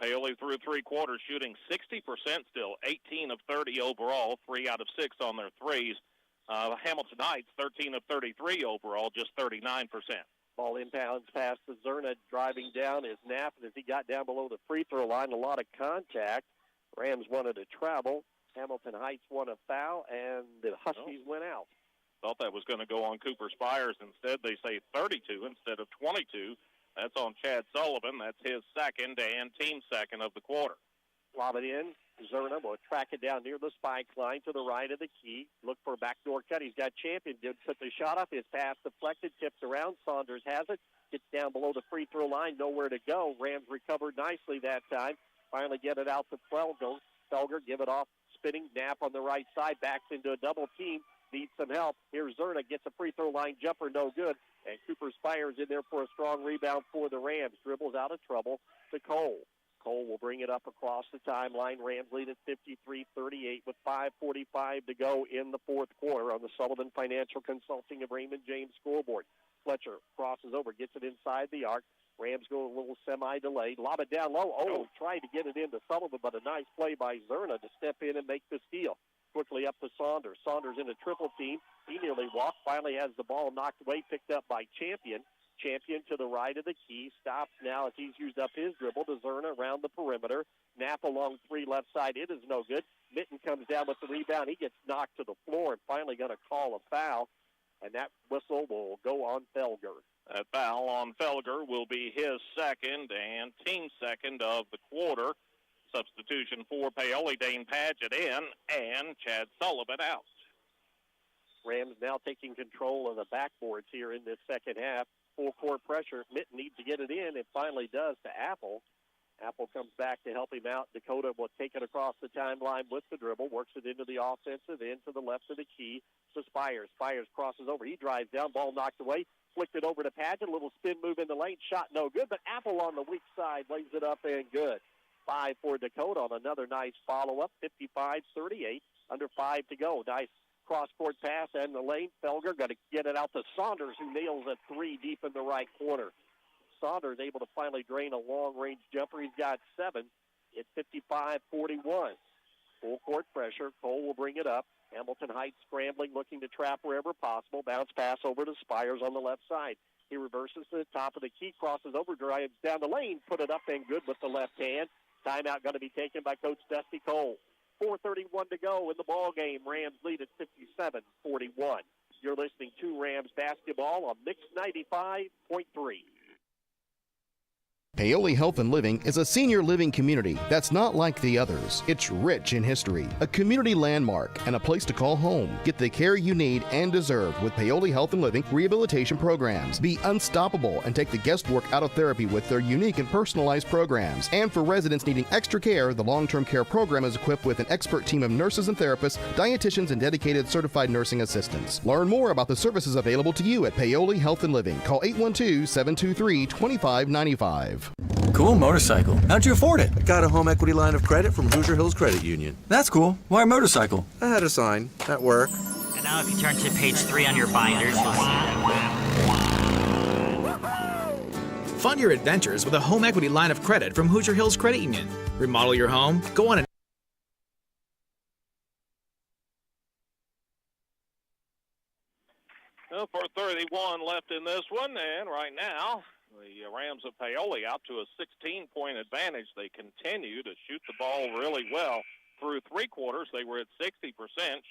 Paoli through 3 quarters shooting 60% still, 18 of 30 overall, 3 out of 6 on their threes. Hamilton Heights, 13 of 33 overall, just 39%. Ball inbounds past the Zerna, driving down is Knapp, and as he got down below the free throw line, a lot of contact. Rams wanted to travel. Hamilton Heights won a foul, and the Huskies went out. Thought that was going to go on Cooper Spires. Instead, they say 32 instead of 22. That's on Chad Sullivan. That's his second and team second of the quarter. Lob it in. Zerna will track it down near the spike line to the right of the key. Look for a backdoor cut. He's got Champion. Did put the shot up. His pass deflected. Tips around. Saunders has it. Gets down below the free throw line. Nowhere to go. Rams recovered nicely that time. Finally get it out to Felger. Felger give it off. Spinning. Knapp on the right side. Backs into a double team. Needs some help. Here's Zerna. Gets a free throw line jumper. No good. And Cooper Spires in there for a strong rebound for the Rams. Dribbles out of trouble to Cole. Cole will bring it up across the timeline. Rams lead at 53-38 with 5:45 to go in the fourth quarter on the Sullivan Financial Consulting of Raymond James scoreboard. Fletcher crosses over, gets it inside the arc. Rams go a little semi-delayed. Lob it down low. Tried to get it into Sullivan, but a nice play by Zerna to step in and make the steal. Quickly up to Saunders. Saunders in a triple team. He nearly walked. Finally has the ball knocked away, picked up by Champion. Champion to the right of the key. Stops now as he's used up his dribble. To Zerna around the perimeter. Knapp along 3 left side. It is no good. Mitten comes down with the rebound. He gets knocked to the floor and finally going to call a foul. And that whistle will go on Felger. That foul on Felger will be his second and team second of the quarter. Substitution for Paoli. Dane Padgett in and Chad Sullivan out. Rams now taking control of the backboards here in this second half. Full court pressure. Mitten needs to get it in. It finally does to Apple. Apple comes back to help him out. Dakota will take it across the timeline with the dribble. Works it into the offensive end to the left of the key to Spires. Spires crosses over. He drives down. Ball knocked away. Flicked it over to Padgett. A little spin move in the lane. Shot no good. But Apple on the weak side lays it up and good. 5 for Dakota on another nice follow-up. 55-38. Under 5 to go. Nice cross-court pass and the lane. Felger got to get it out to Saunders, who nails a 3 deep in the right corner. Saunders able to finally drain a long-range jumper. He's got 7. It's 55-41. Full court pressure. Cole will bring it up. Hamilton Heights scrambling, looking to trap wherever possible. Bounce pass over to Spires on the left side. He reverses to the top of the key, crosses over, drives down the lane, put it up and good with the left hand. Timeout going to be taken by Coach Dusty Cole. 4:31 to go in the ball game. Rams lead at 57-41. You're listening to Rams basketball on Mix 95.3. Paoli Health and Living is a senior living community that's not like the others. It's rich in history, a community landmark, and a place to call home. Get the care you need and deserve with Paoli Health and Living rehabilitation programs. Be unstoppable and take the guesswork out of therapy with their unique and personalized programs. And for residents needing extra care, the long-term care program is equipped with an expert team of nurses and therapists, dietitians, and dedicated certified nursing assistants. Learn more about the services available to you at Paoli Health and Living. Call 812-723-2595. Cool motorcycle. How'd you afford it? Got a home equity line of credit from Hoosier Hills Credit Union. That's cool. Why a motorcycle? I had a sign at work. And now if you turn to page 3 on your binders, you'll see. Fund your adventures with a home equity line of credit from Hoosier Hills Credit Union. Remodel your home, go on an Well, 4:31 left in this one, and right now the Rams of Paoli out to a 16-point advantage. They continue to shoot the ball really well. Through three quarters, they were at 60%,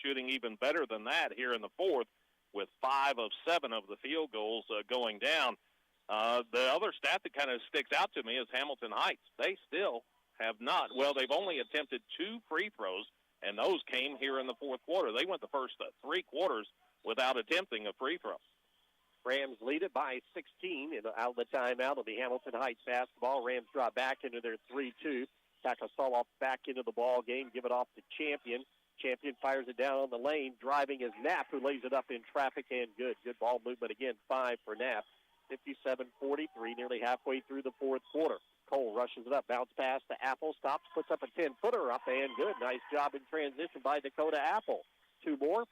shooting even better than that here in the fourth, with 5 of 7 of the field goals going down. The other stat that kind of sticks out to me is Hamilton Heights. They still have not. Well, they've only attempted 2 free throws, and those came here in the fourth quarter. They went the first 3 quarters without attempting a free throw. Rams lead it by 16 out of the timeout of the Hamilton Heights basketball. Rams drop back into their 3-2. Takasoloff back into the ball game. Give it off to Champion. Champion fires it down on the lane. Driving is Knapp, who lays it up in traffic, and good. Good ball movement again. 5 for Knapp. 57-43, nearly halfway through the fourth quarter. Cole rushes it up. Bounce pass to Apple. Stops. Puts up a 10-footer up and good. Nice job in transition by Dakota Apple. 2 more.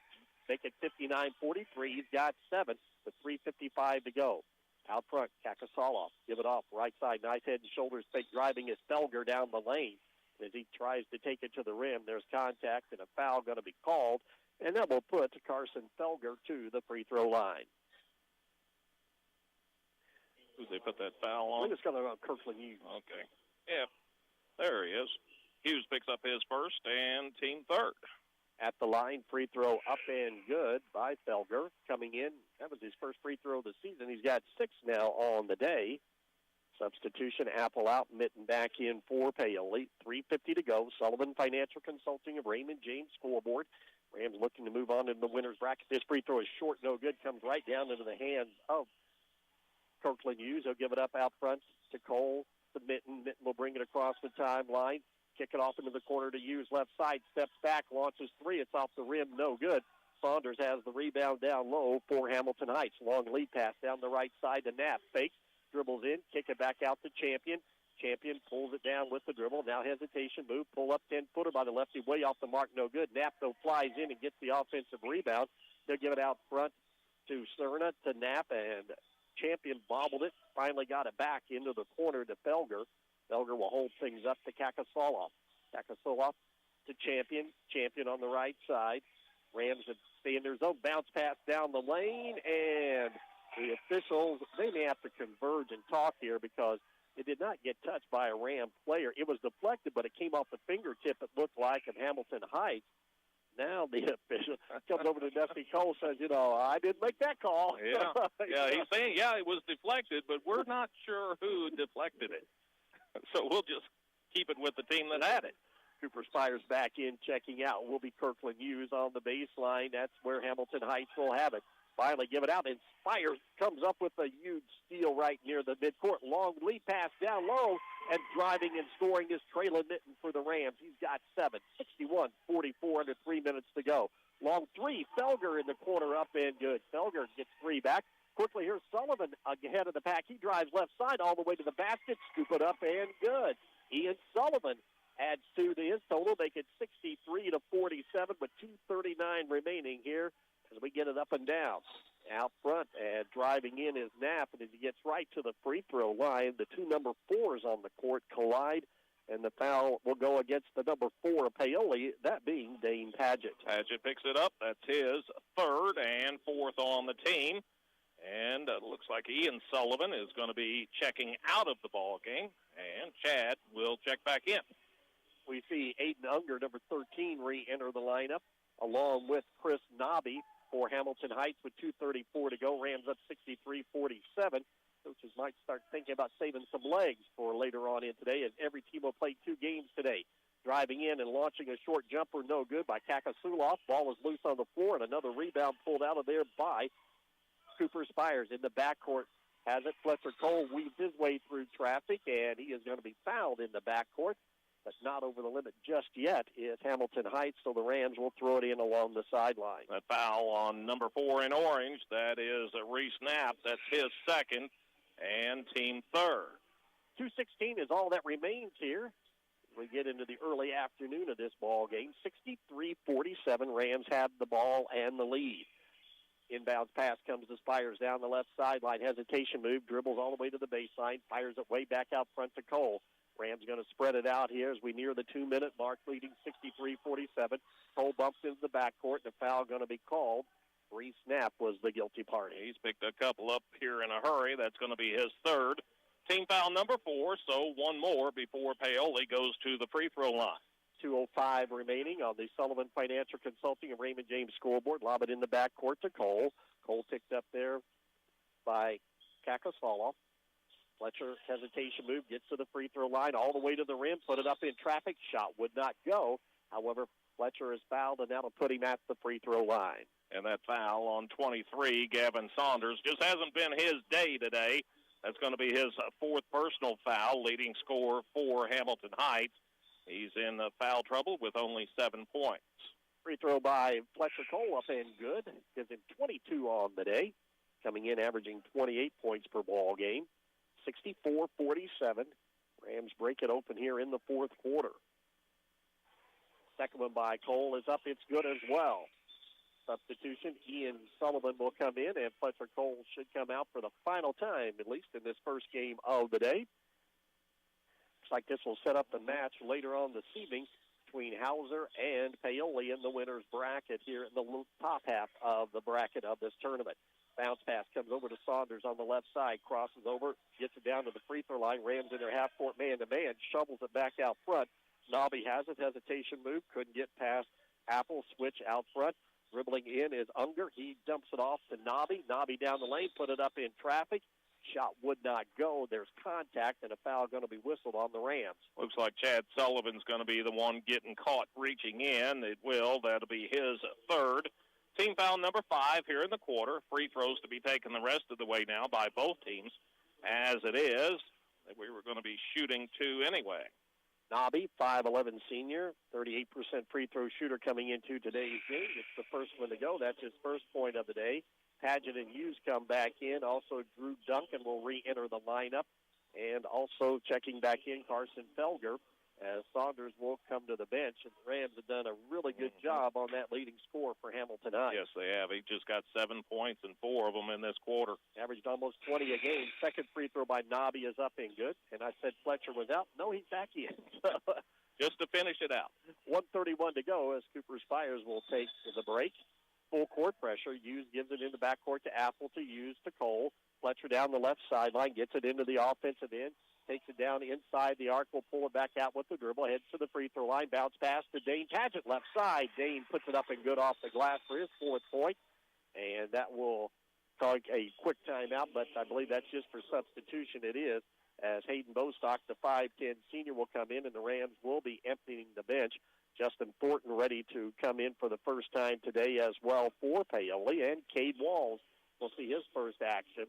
Make it 59-43. He's got 7 with 3:55 to go. Out front, Kakasoloff. Give it off. Right side, nice head and shoulders fake driving is Felger down the lane. As he tries to take it to the rim, there's contact and a foul going to be called. And that will put Carson Felger to the free throw line. Who's they put that foul on? I think it's going to go Kirkland Hughes. Okay. Yeah, there he is. Hughes picks up his first and team third. At the line, free throw up and good by Felger. Coming in, that was his first free throw of the season. He's got 6 now on the day. Substitution, Apple out, Mitten back in for Paoli. 3:50 to go. Sullivan Financial Consulting of Raymond James scoreboard. Rams looking to move on in the winner's bracket. This free throw is short, no good. Comes right down into the hands of Kirkland Hughes. He'll give it up out front to Cole, to Mitten. Mitten will bring it across the timeline. Kick it off into the corner to Hughes. Left side, steps back, launches 3. It's off the rim, no good. Saunders has the rebound down low for Hamilton Heights. Long lead pass down the right side to Knapp. Fakes, dribbles in, kick it back out to Champion. Champion pulls it down with the dribble. Now hesitation move, pull up 10-footer by the lefty, way off the mark, no good. Knapp, though, flies in and gets the offensive rebound. They'll give it out front to Cerna, to Knapp, and Champion bobbled it. Finally got it back into the corner to Felger. Felger will hold things up to Kakasoloff. Kakasoloff to Champion. Champion on the right side. Rams stay in their zone. Bounce pass down the lane, and the officials, they may have to converge and talk here because it did not get touched by a Ram player. It was deflected, but it came off the fingertip, it looked like, of Hamilton Heights. Now the official comes over to Dusty Cole, says, I didn't make that call. Yeah, he's saying, it was deflected, but we're not sure who deflected it. So we'll just keep it with the team that had it. Cooper Spires back in, checking out. Will be Kirkland Hughes on the baseline. That's where Hamilton Heights will have it. Finally give it out, and Spires comes up with a huge steal right near the midcourt. Long lead pass down low, and driving and scoring is Traylon Mitten for the Rams. He's got 7, 61-44 under 3 minutes to go. Long 3, Felger in the corner up and good. Felger gets 3 back. Quickly, here's Sullivan ahead of the pack. He drives left side all the way to the basket, scoop it up, and good. Ian Sullivan adds 2 to his total, make it 63-47 with 2:39 remaining here as we get it up and down. Out front and driving in is Knapp, and as he gets right to the free throw line, the 2 number 4s on the court collide, and the foul will go against the number 4 of Paoli, that being Dane Padgett. Padgett picks it up. That's his 3rd and 4th on the team. And it looks like Ian Sullivan is going to be checking out of the ball game, and Chad will check back in. We see Aiden Unger, number 13, re-enter the lineup, along with Chris Nobby, for Hamilton Heights with 2:34 to go. Rams up 63-47. Coaches might start thinking about saving some legs for later on in today, as every team will play 2 games today. Driving in and launching a short jumper, no good by Kakasuloff. Ball is loose on the floor, and another rebound pulled out of there by Cooper Spires. In the backcourt, has it. Fletcher Cole weaves his way through traffic, and he is going to be fouled in the backcourt, but not over the limit just yet is Hamilton Heights, so the Rams will throw it in along the sideline. A foul on number 4 in orange. That is Reese Knapp. That's his second and team third. 2:16 is all that remains here. We get into the early afternoon of this ball game. 63-47. Rams have the ball and the lead. Inbounds pass comes to Spires down the left sideline. Hesitation move, dribbles all the way to the baseline, fires it way back out front to Cole. Rams going to spread it out here as we near the 2-minute mark, leading 63-47. Cole bumps into the backcourt, and a foul going to be called. Reese Knapp was the guilty party. He's picked a couple up here in a hurry. That's going to be his third. Team foul number 4, so one more before Paoli goes to the free throw line. 2:05 remaining on the Sullivan Financial Consulting and Raymond James scoreboard. Lob it in the backcourt to Cole. Cole picked up there by Kakasoloff. Fletcher, hesitation move, gets to the free throw line all the way to the rim, put it up in traffic. Shot would not go. However, Fletcher is fouled, and that'll put him at the free throw line. And that foul on 23, Gavin Saunders, just hasn't been his day today. That's going to be his 4th personal foul, leading scorer for Hamilton Heights. He's in foul trouble with only 7 points. Free throw by Fletcher Cole up and good. Gives him 22 on the day. Coming in averaging 28 points per ball game. 64-47. Rams break it open here in the 4th quarter. Second one by Cole is up. It's good as well. Substitution, Ian Sullivan will come in, and Fletcher Cole should come out for the final time, at least in this first game of the day. Looks like this will set up the match later on this evening between Hauser and Paoli in the winner's bracket here in the top half of the bracket of this tournament. Bounce pass comes over to Saunders on the left side, crosses over, gets it down to the free throw line, Rams in their half-court man-to-man, shovels it back out front. Nobby has it, hesitation move, couldn't get past Apple, switch out front. Dribbling in is Unger. He dumps it off to Nobby. Nobby down the lane, put it up in traffic. Shot would not go. There's contact, and a foul going to be whistled on the Rams. Looks like Chad Sullivan's going to be the one getting caught reaching in. It will. That'll be his third. Team foul number 5 here in the quarter. Free throws to be taken the rest of the way now by both teams. As it is, we were going to be shooting 2 anyway. Nobby, 5'11 senior, 38% free throw shooter coming into today's game. It's the first one to go. That's his first point of the day. Paget and Hughes come back in. Also, Drew Duncan will re-enter the lineup. And also checking back in, Carson Felger, as Saunders will come to the bench. And the Rams have done a really good job on that leading score for Hamilton Heights. Yes, they have. He just got 7 points and 4 of them in this quarter. Averaged almost 20 a game. Second free throw by Nobby is up and good. And I said Fletcher was out. No, he's back in. Just to finish it out. 1:31 to go as Cooper Spires will take the break. Full court pressure. Hughes gives it in the backcourt to Apple, to Hughes, to Cole. Fletcher down the left sideline, gets it into the offensive end, takes it down inside the arc, will pull it back out with the dribble, heads to the free throw line, bounce pass to Dane Paget, left side. Dane puts it up and good off the glass for his 4th point, and that will call a quick timeout, but I believe that's just for substitution. It is, as Hayden Bostock, the 5'10 senior, will come in, and the Rams will be emptying the bench. Justin Thornton ready to come in for the first time today as well for Paoli, and Cade Walls will see his first action.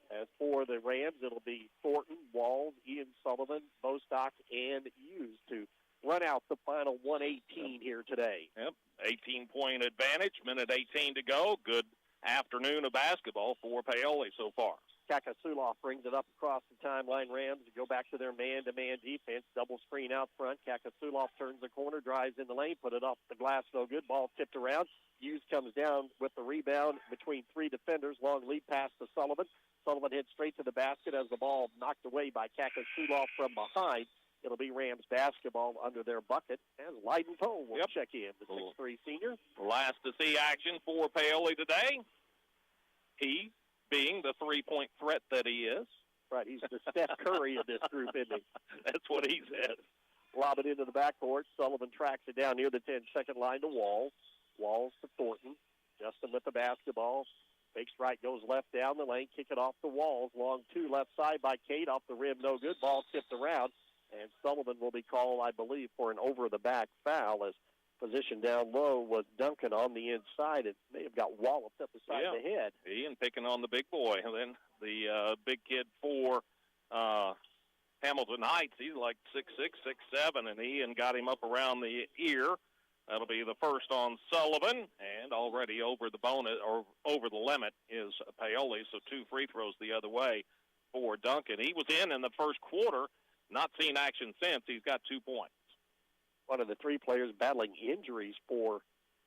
As for the Rams, it'll be Thornton, Walls, Ian Sullivan, Bostock, and Hughes to run out the final 1:18 here today. Yep, 18-point advantage, minute 18 to go. Good afternoon of basketball for Paoli so far. Kakasuloff brings it up across the timeline. Rams go back to their man-to-man defense. Double screen out front. Kakasuloff turns the corner, drives in the lane, put it off the glass, no good. Ball tipped around. Hughes comes down with the rebound between 3 defenders. Long lead pass to Sullivan. Sullivan heads straight to the basket as the ball knocked away by Kakasuloff from behind. It'll be Rams basketball under their bucket, and Lyden Poe will check in, the 6'3 senior. Last to see action for Paoli today. He being the three-point threat that he is. Right, he's the Steph Curry of this group, isn't he? That's what he says. Lob it into the backcourt. Sullivan tracks it down near the 10-second line to Walls. Walls to Thornton. Justin with the basketball. Fakes right, goes left down the lane, kick it off the walls. Long two, left side by Cade, off the rim, no good. Ball tipped around, and Sullivan will be called, I believe, for an over-the-back foul as position down low was Duncan on the inside. It may have got walloped up the side of the head. Ian picking on the big boy. And then the big kid for Hamilton Heights, he's like 6'6", 6'7", and Ian got him up around the ear. That'll be the first on Sullivan, and already over the bonus or over the limit is Paoli, so 2 free throws the other way for Duncan. He was in the first quarter, not seen action since. He's got 2 points. One of the 3 players battling injuries for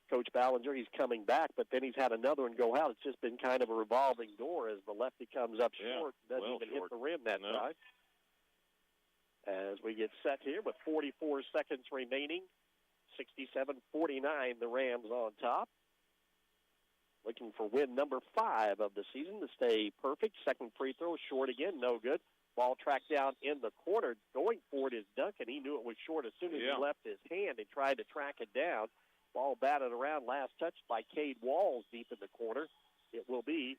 Coach Ballinger. He's coming back, but then he's had another one go out. It's just been kind of a revolving door as the lefty comes up short, doesn't even hit the rim that time. As we get set here with 44 seconds remaining, 67-49, the Rams on top. Looking for win number 5 of the season to stay perfect. Second free throw, short again, no good. Ball tracked down in the corner. Going for it is Duncan. He knew it was short as soon as he left his hand and tried to track it down. Ball batted around, last touch by Cade Walls deep in the corner. It will be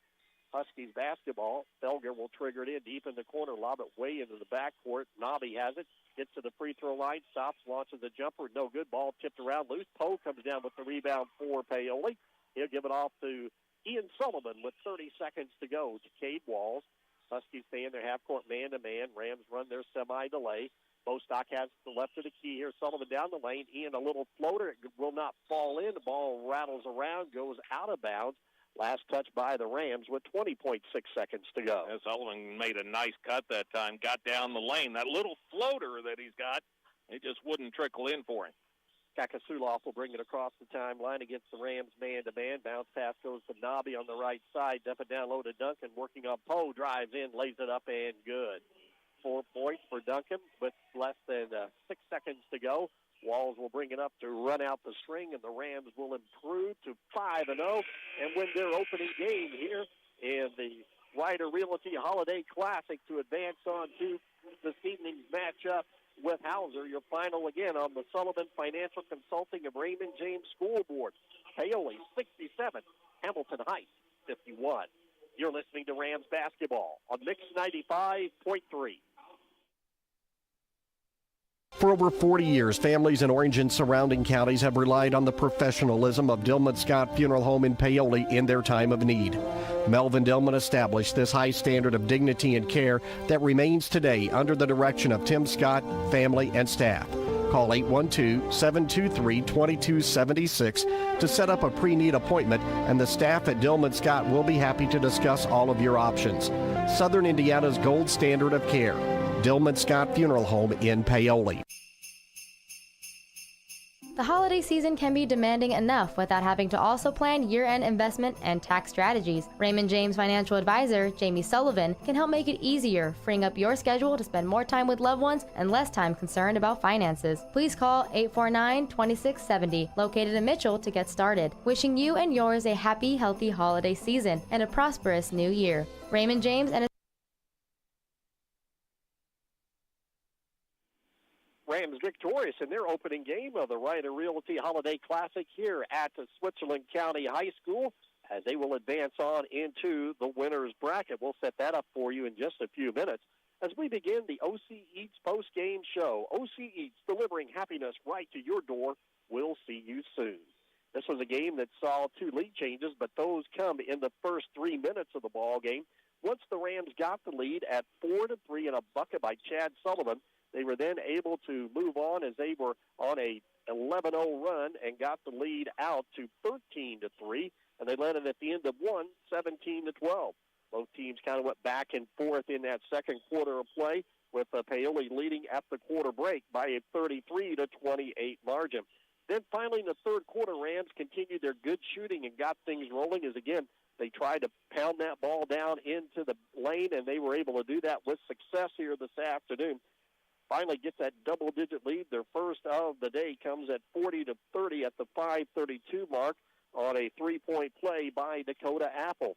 Huskies basketball. Felger will trigger it in deep in the corner, lob it way into the backcourt. Nobby has it, gets to the free throw line, stops, launches a jumper, no good. Ball tipped around loose. Poe comes down with the rebound for Paoli. He'll give it off to Ian Sullivan with 30 seconds to go to Cade Walls. Huskies stay in their half-court man-to-man. Rams run their semi-delay. Bostock has the left of the key here. Sullivan down the lane. Ian, a little floater. It will not fall in. The ball rattles around, goes out of bounds. Last touch by the Rams with 20.6 seconds to go. Yeah, Sullivan made a nice cut that time, got down the lane. That little floater that he's got, it just wouldn't trickle in for him. Kakasuloff will bring it across the timeline against the Rams man-to-man. Bounce pass goes to Nobby on the right side. Dump it down low to Duncan. Working on Poe. Drives in, lays it up, and good. 4 points for Duncan with less than 6 seconds to go. Walls will bring it up to run out the string, and the Rams will improve to 5-0 and win their opening game here in the Ryder Realty Holiday Classic to advance on to this evening's matchup with Hauser. Your final again on the Sullivan Financial Consulting of Raymond James School Board. Paoli 67, Hamilton Heights 51. You're listening to Rams basketball on Mix 95.3. For over 40 years, families in Orange and surrounding counties have relied on the professionalism of Dillman Scott Funeral Home in Paoli in their time of need. Melvin Dillman established this high standard of dignity and care that remains today under the direction of Tim Scott, family, and staff. Call 812-723-2276 to set up a pre-need appointment, and the staff at Dillman Scott will be happy to discuss all of your options. Southern Indiana's gold standard of care. Dillman Scott Funeral Home in Paoli. The holiday season can be demanding enough without having to also plan year-end investment and tax strategies. Raymond James financial advisor Jamie Sullivan can help make it easier, freeing up your schedule to spend more time with loved ones and less time concerned about finances. Please call 849-2670, located in Mitchell, to get started. Wishing you and yours a happy, healthy holiday season and a prosperous new year. Raymond James and Rams victorious in their opening game of the Ryder Realty Holiday Classic here at the Switzerland County High School as they will advance on into the winner's bracket. We'll set that up for you in just a few minutes as we begin the OC Eats post-game show. OC Eats, delivering happiness right to your door. We'll see you soon. This was a game that saw 2 lead changes, but those come in the first 3 minutes of the ball game. Once the Rams got the lead at 4-3 and a bucket by Chad Sullivan, they were then able to move on as they were on a 11-0 run and got the lead out to 13-3, and they led it at the end of one, 17-12. Both teams kind of went back and forth in that second quarter of play, with Paoli leading at the quarter break by a 33-28 margin. Then finally in the third quarter, Rams continued their good shooting and got things rolling as, again, they tried to pound that ball down into the lane, and they were able to do that with success here this afternoon. Finally gets that double-digit lead. Their first of the day comes at 40-30 at the 5:32 mark on a 3-point play by Dakota Apple.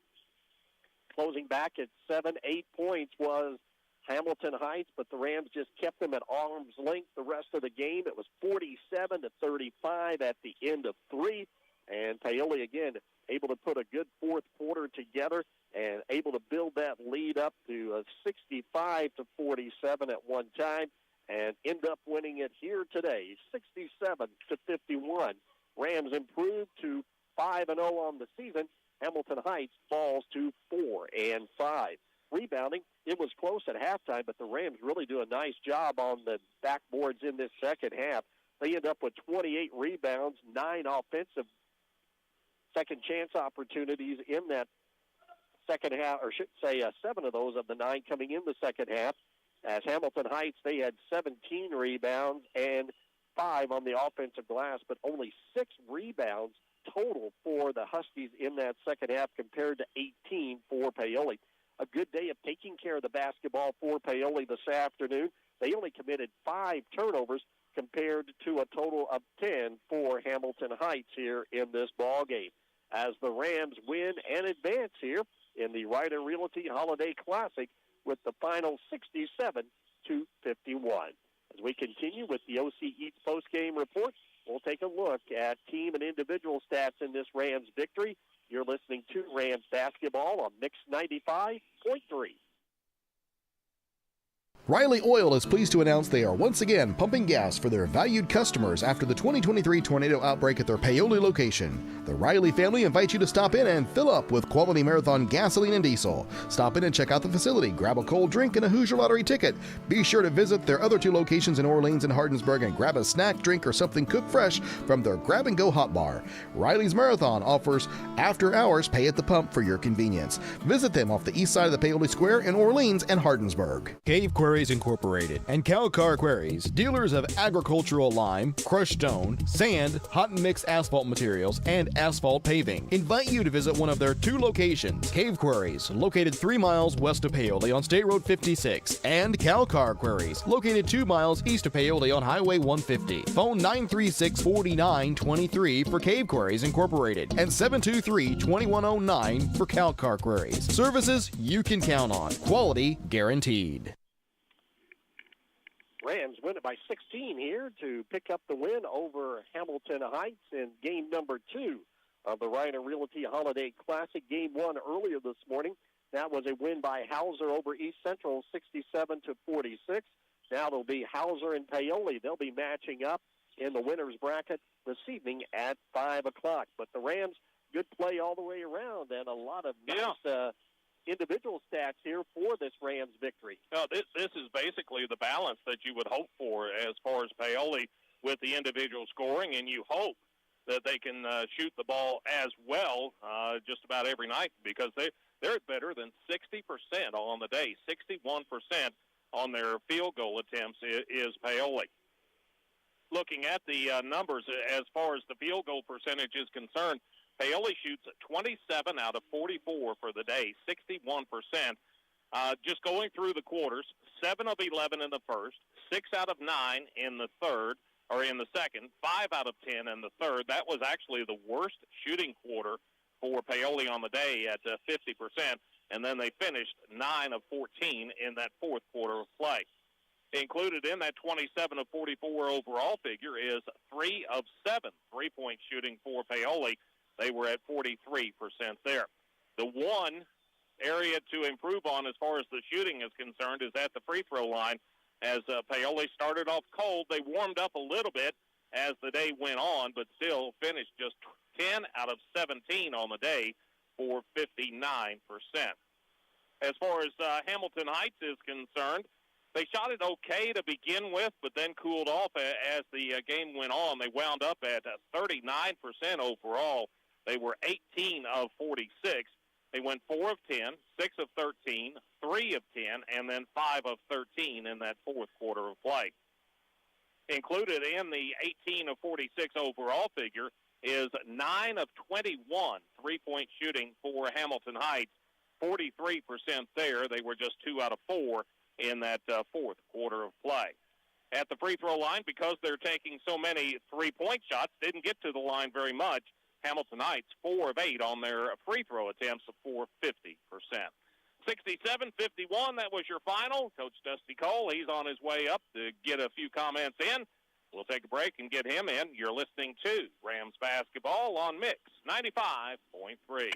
Closing back at 7-8 points was Hamilton Heights, but the Rams just kept them at arm's length the rest of the game. It was 47-35 at the end of 3, and Paoli again able to put a good fourth quarter together and able to build that lead up to 65-47 at one time and end up winning it here today, 67-51. Rams improved to 5-0 on the season. Hamilton Heights falls to 4-5. Rebounding, it was close at halftime, but the Rams really do a nice job on the backboards in this second half. They end up with 28 rebounds, 9 offensive second chance opportunities in that second half, or should say 7 of those of the 9 coming in the second half. As Hamilton Heights, they had 17 rebounds and 5 on the offensive glass, but only 6 rebounds total for the Huskies in that second half compared to 18 for Paoli. A good day of taking care of the basketball for Paoli this afternoon. They only committed 5 turnovers compared to a total of 10 for Hamilton Heights here in this ball game. As the Rams win and advance here in the Ryder Realty Holiday Classic with the final 67-51. As we continue with the OC Eats postgame report, we'll take a look at team and individual stats in this Rams victory. You're listening to Rams basketball on Mix 95.3. Riley Oil is pleased to announce they are once again pumping gas for their valued customers after the 2023 tornado outbreak at their Paoli location. The Riley family invites you to stop in and fill up with quality Marathon gasoline and diesel. Stop in and check out the facility, grab a cold drink and a Hoosier Lottery ticket. Be sure to visit their other 2 locations in Orleans and Hardinsburg and grab a snack, drink, or something cooked fresh from their grab-and-go hot bar. Riley's Marathon offers after-hours pay at the pump for your convenience. Visit them off the east side of the Paoli Square in Orleans and Hardinsburg. Cave Quarries Incorporated and Cal-Car Quarries, dealers of agricultural lime, crushed stone, sand, hot and mixed asphalt materials, and asphalt paving, invite you to visit one of their 2 locations. Cave Quarries, located 3 miles west of Paoli on State Road 56, and Cal-Car Quarries, located 2 miles east of Paoli on Highway 150. Phone 936-4923 for Cave Quarries Incorporated and 723-2109 for Cal-Car Quarries. Services you can count on. Quality guaranteed. Rams win it by 16 here to pick up the win over Hamilton Heights in game number 2 of the Ryder Realty Holiday Classic. Game 1 earlier this morning. That was a win by Hauser over East Central, 67-46. Now there'll be Hauser and Paoli. They'll be matching up in the winner's bracket this evening at 5 o'clock. But the Rams, good play all the way around and a lot of nice individual stats here for this Rams victory. No, this is basically the balance that you would hope for as far as Paoli with the individual scoring, and you hope that they can shoot the ball as well just about every night because they're better than 60% on the day. 61% on their field goal attempts is Paoli. Looking at the numbers as far as the field goal percentage is concerned, Paoli shoots 27 out of 44 for the day, 61%. Just going through the quarters, 7 of 11 in the first, 6 out of 9 in the third, or in the second, 5 out of 10 in the third. That was actually the worst shooting quarter for Paoli on the day at 50%, and then they finished 9 of 14 in that fourth quarter of play. Included in that 27 of 44 overall figure is 3 of 7 three-point shooting for Paoli. They were at 43% there. The one area to improve on as far as the shooting is concerned is at the free throw line. As Paoli started off cold, they warmed up a little bit as the day went on, but still finished just 10 out of 17 on the day for 59%. As far as Hamilton Heights is concerned, they shot it okay to begin with, but then cooled off as the game went on. They wound up at 39% overall. They were 18 of 46. They went 4 of 10, 6 of 13, 3 of 10, and then 5 of 13 in that fourth quarter of play. Included in the 18 of 46 overall figure is 9 of 21 three-point shooting for Hamilton Heights, 43% there. They were just 2 out of 4 in that fourth quarter of play. At the free throw line, because they're taking so many three-point shots, didn't get to the line very much. Hamilton Heights, 4 of 8 on their free throw attempts for 50%. 67-51, that was your final. Coach Dusty Cole, he's on his way up to get a few comments in. We'll take a break and get him in. You're listening to Rams Basketball on Mix 95.3.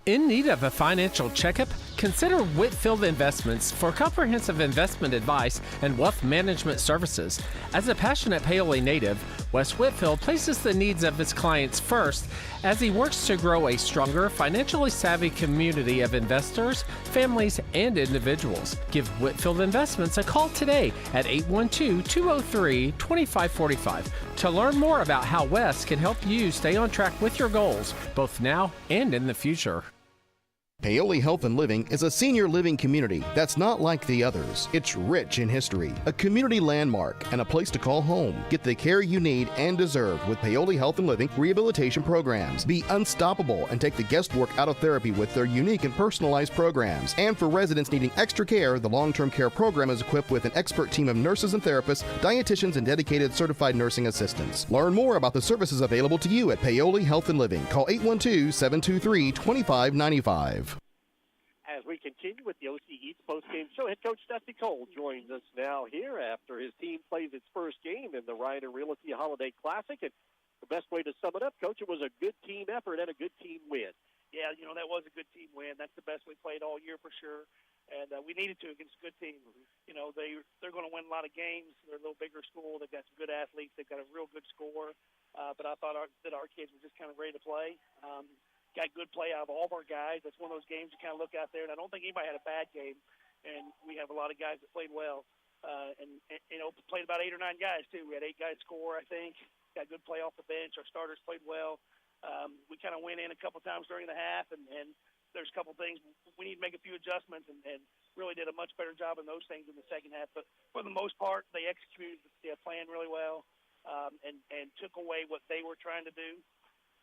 In need of a financial checkup? Consider Whitfield Investments for comprehensive investment advice and wealth management services. As a passionate Paoli native, Wes Whitfield places the needs of his clients first as he works to grow a stronger, financially savvy community of investors, families, and individuals. Give Whitfield Investments a call today at 812-203-2545 to learn more about how Wes can help you stay on track with your goals, both now and in the future. Paoli Health and Living is a senior living community that's not like the others. It's rich in history, a community landmark, and a place to call home. Get the care you need and deserve with Paoli Health and Living rehabilitation programs. Be unstoppable and take the guesswork out of therapy with their unique and personalized programs. And for residents needing extra care, the long-term care program is equipped with an expert team of nurses and therapists, dietitians, and dedicated certified nursing assistants. Learn more about the services available to you at Paoli Health and Living. Call 812-723-2595. As we continue with the OC Eats postgame show, head coach Dusty Cole joins us now here after his team plays its first game in the Ryder Realty Holiday Classic. And the best way to sum it up, Coach, it was a good team effort and a good team win. Yeah, that was a good team win. That's the best we played all year for sure. And we needed to against a good team. They're going to win a lot of games. They're a little bigger school. They've got some good athletes. They've got a real good score. But I thought that our kids were just kind of ready to play. Got good play out of all of our guys. That's one of those games you kind of look out there, and I don't think anybody had a bad game. And we have a lot of guys that played well. Played about 8 or 9 guys, too. We had 8 guys score, I think. Got good play off the bench. Our starters played well. We kind of went in a couple times during the half, and there's a couple things. We need to make a few adjustments and really did a much better job in those things in the second half. But for the most part, they executed the plan really well and took away what they were trying to do.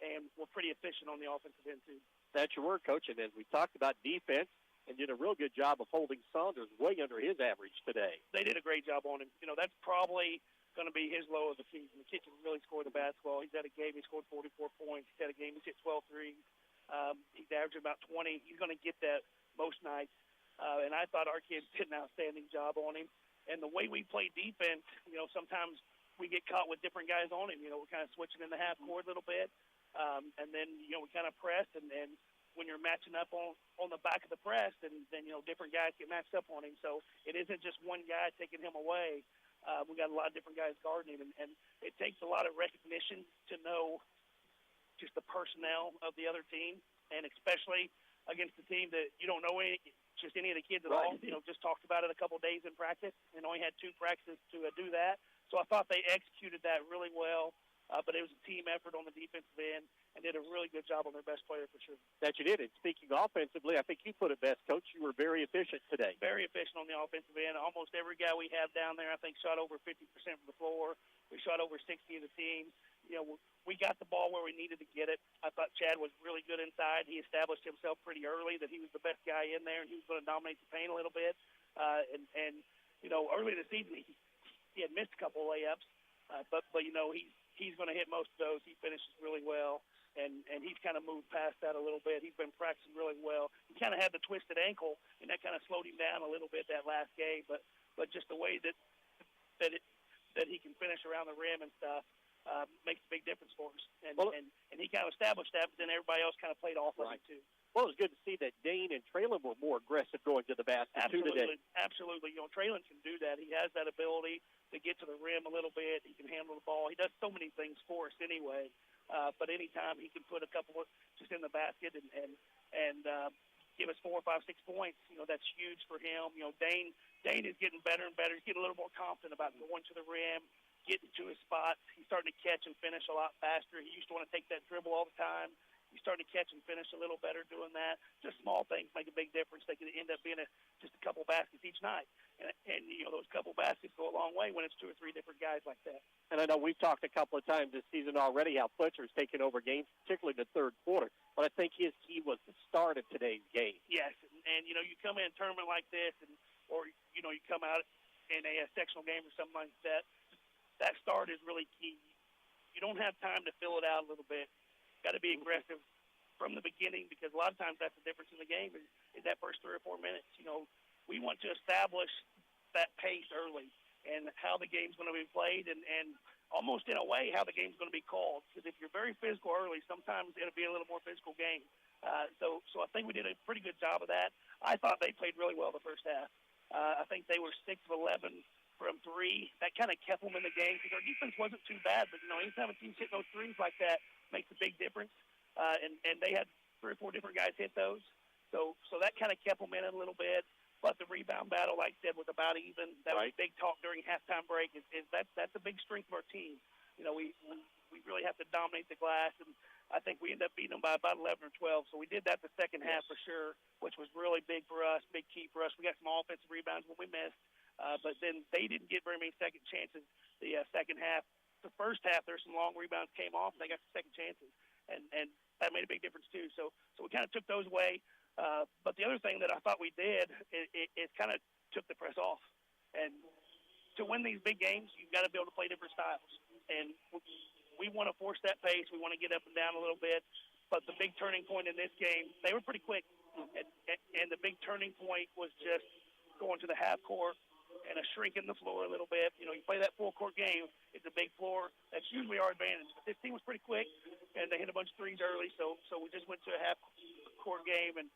And we're pretty efficient on the offensive end, too. That's your word, Coach. And as we talked about defense, and did a real good job of holding Saunders way under his average today. They did a great job on him. That's probably going to be his low of the season. The kid can really score the basketball. He's had a game. He scored 44 points. He's had a game. He's hit 12 threes. He's averaging about 20. He's going to get that most nights. And I thought our kids did an outstanding job on him. And the way we play defense, sometimes we get caught with different guys on him. We're kind of switching in the half court a little bit. And then, we kind of press, and when you're matching up on the back of the press, then different guys get matched up on him. So it isn't just one guy taking him away. We got a lot of different guys guarding him, and it takes a lot of recognition to know just the personnel of the other team, and especially against the team that you don't know any of the kids at all. Just talked about it a couple of days in practice, and only had 2 practices to do that. So I thought they executed that really well. But it was a team effort on the defensive end and did a really good job on their best player for sure. That you did. And speaking offensively, I think you put it best, Coach. You were very efficient today. Very efficient on the offensive end. Almost every guy we have down there, I think, shot over 50% from the floor. We shot over 60 of the team. We got the ball where we needed to get it. I thought Chad was really good inside. He established himself pretty early that he was the best guy in there and he was going to dominate the paint a little bit. Early in the season, he had missed a couple of layups. But he's going to hit most of those. He finishes really well, and he's kind of moved past that a little bit. He's been practicing really well. He kind of had the twisted ankle, and that kind of slowed him down a little bit that last game. But just the way that he can finish around the rim and stuff makes a big difference for us. And he kind of established that, but then everybody else kind of played off of it too. Well, it was good to see that Dane and Traylon were more aggressive going to the basket too today. Absolutely. Traylon can do that. He has that ability to get to the rim a little bit. He can handle the ball. He does so many things for us anyway. But anytime he can put a couple just in the basket and give us 4, 5, 6 points, that's huge for him. Dane is getting better and better. He's getting a little more confident about going to the rim, getting to his spots. He's starting to catch and finish a lot faster. He used to want to take that dribble all the time. He's starting to catch and finish a little better doing that. Just small things make a big difference. They can end up being just a couple baskets each night. And those couple baskets go a long way when it's 2 or 3 different guys like that. And I know we've talked a couple of times this season already how Fletcher's taken over games, particularly in the third quarter. But I think his key was the start of today's game. Yes, and you come in a tournament like this, or you come out in a sectional game or something like that, that start is really key. You don't have time to fill it out a little bit. Got to be aggressive from the beginning because a lot of times that's the difference in the game is that first 3 or 4 minutes. We want to establish that pace early. and how the game's going to be played, and almost in a way how the game's going to be called. Because if you're very physical early, sometimes it'll be a little more physical game. So I think we did a pretty good job of that. I thought they played really well the first half. I think they were 6 of 11 from 3. That kind of kept them in the game because our defense wasn't too bad. But, anytime a team's hitting those threes like that makes a big difference. And they had 3 or 4 different guys hit those. So that kind of kept them in it a little bit. But the rebound battle, like I said, was about even. That was big talk during halftime break. That's a big strength of our team. We really have to dominate the glass, and I think we ended up beating them by about 11 or 12. So we did that the second half for sure, which was really big for us, big key for us. We got some offensive rebounds when we missed, but then they didn't get very many second chances the second half. The first half, there's some long rebounds came off, and they got second chances, and that made a big difference too. So we kind of took those away. But the other thing that I thought we did, it kind of took the press off. And to win these big games, you've got to be able to play different styles. And we want to force that pace. We want to get up and down a little bit. But the big turning point in this game, they were pretty quick. And the big turning point was just going to the half court and shrinking the floor a little bit. You play that full court game, it's a big floor. That's usually our advantage. But this team was pretty quick, and they hit a bunch of threes early. So we just went to a half court game and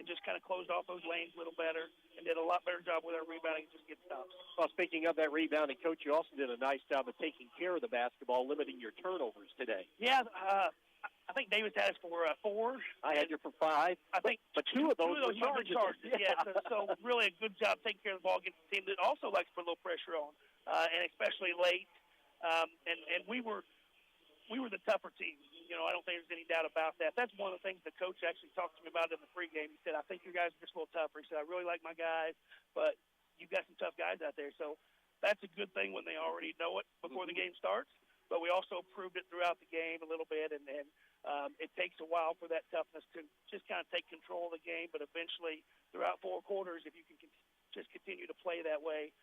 just kind of closed off those lanes a little better and did a lot better job with our rebounding and just get stops. Well, speaking of that rebounding, Coach, you also did a nice job of taking care of the basketball, limiting your turnovers today. Yeah, I think Davis had us for 4. I had you for 5. But 2 of those were charges. Yeah, so really a good job taking care of the ball against a team that also likes to put a little pressure on, and especially late. And we were the tougher team. I don't think there's any doubt about that. That's one of the things the coach actually talked to me about in the pregame. He said, I think your guys are just a little tougher. He said, I really like my guys, but you've got some tough guys out there. So that's a good thing when they already know it before the game starts. But we also proved it throughout the game a little bit, and it takes a while for that toughness to just kind of take control of the game. But eventually, throughout 4 quarters, if you can just continue to play that way,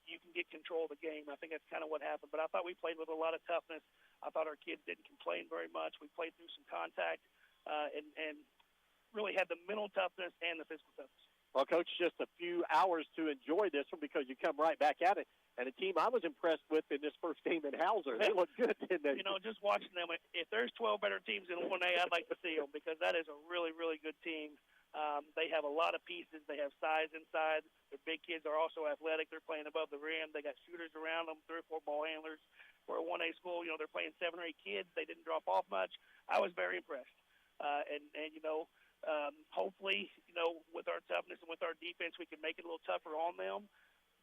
you can get control of the game. I think that's kind of what happened. But I thought we played with a lot of toughness. I thought our kids didn't complain very much. We played through some contact and really had the mental toughness and the physical toughness. Well, Coach, just a few hours to enjoy this one because you come right back at it. And a team I was impressed with in this first game in Hauser. They looked good, didn't they? Just watching them, if there's 12 better teams in 1A, I'd like to see them because that is a really, really good team. They have a lot of pieces. They have size inside. Their big kids are also athletic. They're playing above the rim. They got shooters around them, 3 or 4 ball handlers. For a 1A school, they're playing 7 or 8 kids. They didn't drop off much. I was very impressed. Hopefully, with our toughness and with our defense, we can make it a little tougher on them.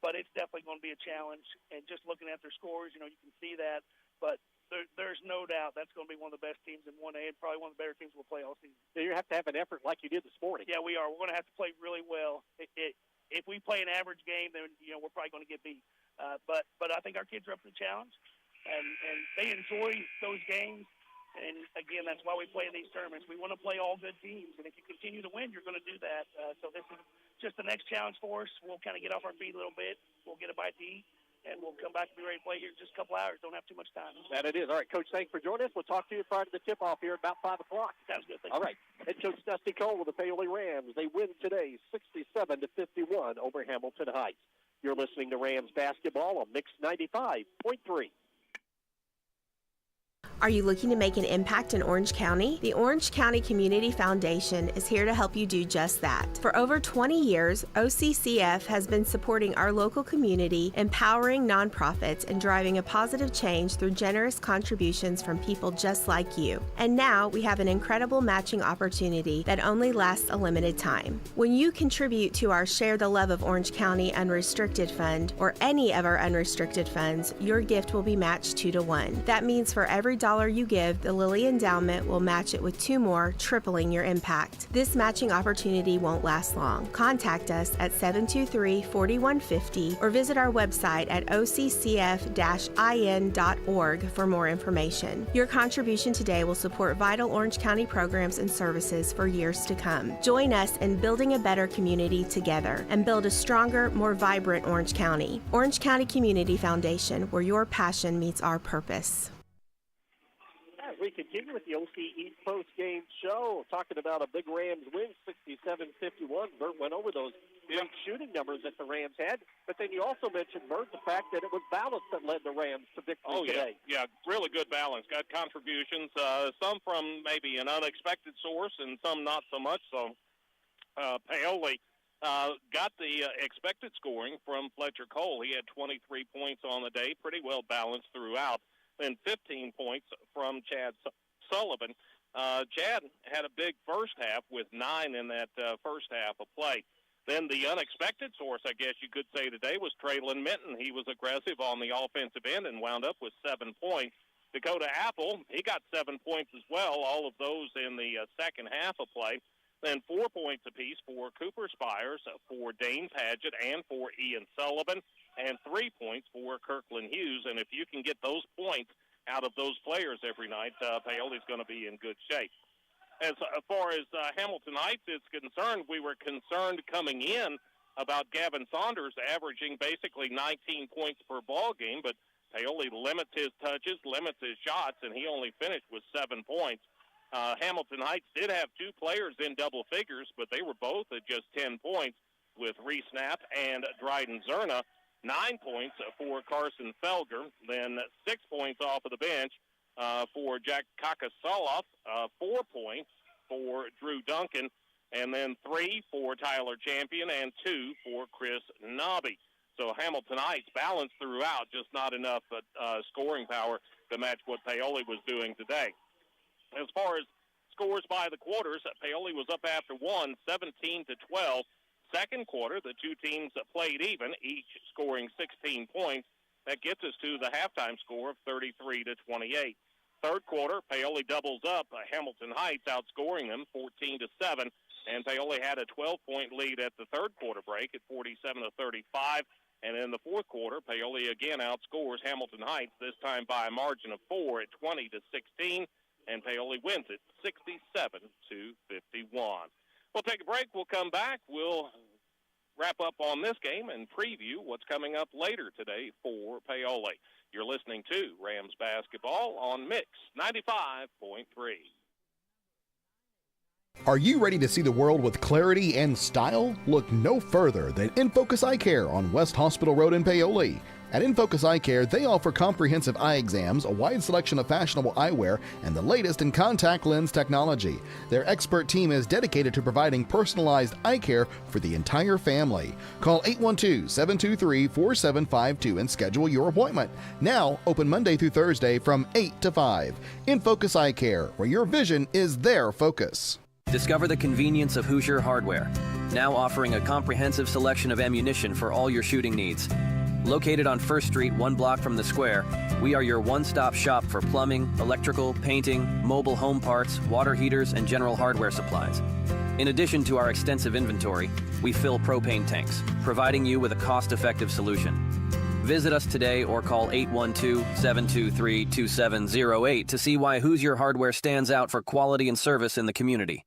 But it's definitely going to be a challenge. And just looking at their scores, you can see that. But there's no doubt that's going to be one of the best teams in 1A and probably one of the better teams we'll play all season. So you have to have an effort like you did this morning. Yeah, we are. We're going to have to play really well. If we play an average game, then we're probably going to get beat. But I think our kids are up to the challenge, and they enjoy those games. And again, that's why we play in these tournaments. We want to play all good teams, and if you continue to win, you're going to do that. So this is just the next challenge for us. We'll kind of get off our feet a little bit. We'll get a bite to eat, and we'll come back and be ready to play here in just a couple hours. Don't have too much time. That it is. All right, Coach, thanks for joining us. We'll talk to you prior to the tip-off here at about 5 o'clock. Sounds good. All right. Head Coach Dusty Cole with the Paoli Rams. They win today 67-51 over Hamilton Heights. You're listening to Rams basketball on Mix 95.3. Are you looking to make an impact in Orange County? The Orange County Community Foundation is here to help you do just that. For over 20 years, OCCF has been supporting our local community, empowering nonprofits, and driving a positive change through generous contributions from people just like you. And now we have an incredible matching opportunity that only lasts a limited time. When you contribute to our Share the Love of Orange County Unrestricted Fund or any of our unrestricted funds, your gift will be matched 2 to 1. That means for every $1 you give, the Lilly Endowment will match it with 2 more, tripling your impact. This matching opportunity won't last long. Contact us at 723-4150 or visit our website at occf-in.org for more information. Your contribution today will support vital Orange County programs and services for years to come. Join us in building a better community together and build a stronger, more vibrant Orange County. Orange County Community Foundation, where your passion meets our purpose. we continue with the OC East Post game show, talking about a big Rams win, 67-51. Bert went over those great shooting numbers that the Rams had, but then you also mentioned, Bert, the fact that it was balance that led the Rams to victory today. Yeah, really good balance. Got contributions, some from maybe an unexpected source and some not so much. So Paoli got the expected scoring from Fletcher Cole. He had 23 points on the day, pretty well balanced throughout. Then 15 points from Chad Sullivan. Chad had a big first half with 9 in that first half of play. Then the unexpected source, I guess you could say today, was Traylon Minton. He was aggressive on the offensive end and wound up with 7 points. Dakota Apple, he got 7 points as well, all of those in the second half of play. Then 4 points apiece for Cooper Spires, for Dane Padgett, and for Ian Sullivan, and 3 points for Kirkland Hughes. And if you can get those points out of those players every night, Paoli's going to be in good shape. As far as Hamilton Heights is concerned, we were concerned coming in about Gavin Saunders averaging basically 19 points per ball game, but Paoli limits his touches, limits his shots, and he only finished with 7 points. Hamilton Heights did have 2 players in double figures, but they were both at just 10 points with Reese Knapp and Dryden Zerna. 9 points for Carson Felger, then 6 points off of the bench for Jack Kakasoloff, 4 points for Drew Duncan, and then 3 for Tyler Champion and 2 for Chris Nobby. So Hamilton Heights balanced throughout, just not enough scoring power to match what Paoli was doing today. As far as scores by the quarters, Paoli was up after 1, 17-12. Second quarter, the two teams played even, each scoring 16 points. That gets us to the halftime score of 33-28. Third quarter, Paoli doubles up. Hamilton Heights outscoring them 14-7, and Paoli had a 12-point lead at the third quarter break at 47-35. And in the fourth quarter, Paoli again outscores Hamilton Heights, this time by a margin of 4 at 20-16, and Paoli wins it 67-51. We'll take a break. We'll come back. We'll wrap up on this game and preview what's coming up later today for Paoli. You're listening to Rams basketball on Mix 95.3. Are you ready to see the world with clarity and style? Look no further than InFocus Eye Care on West Hospital Road in Paoli. At InFocus Eye Care, they offer comprehensive eye exams, a wide selection of fashionable eyewear, and the latest in contact lens technology. Their expert team is dedicated to providing personalized eye care for the entire family. Call 812-723-4752 and schedule your appointment. Now, open Monday through Thursday from 8 to 5. InFocus Eye Care, where your vision is their focus. Discover the convenience of Hoosier Hardware, now offering a comprehensive selection of ammunition for all your shooting needs. Located on 1st Street, 1 block from the square, we are your one-stop shop for plumbing, electrical, painting, mobile home parts, water heaters, and general hardware supplies. In addition to our extensive inventory, we fill propane tanks, providing you with a cost-effective solution. Visit us today or call 812-723-2708 to see why Hoosier Hardware stands out for quality and service in the community.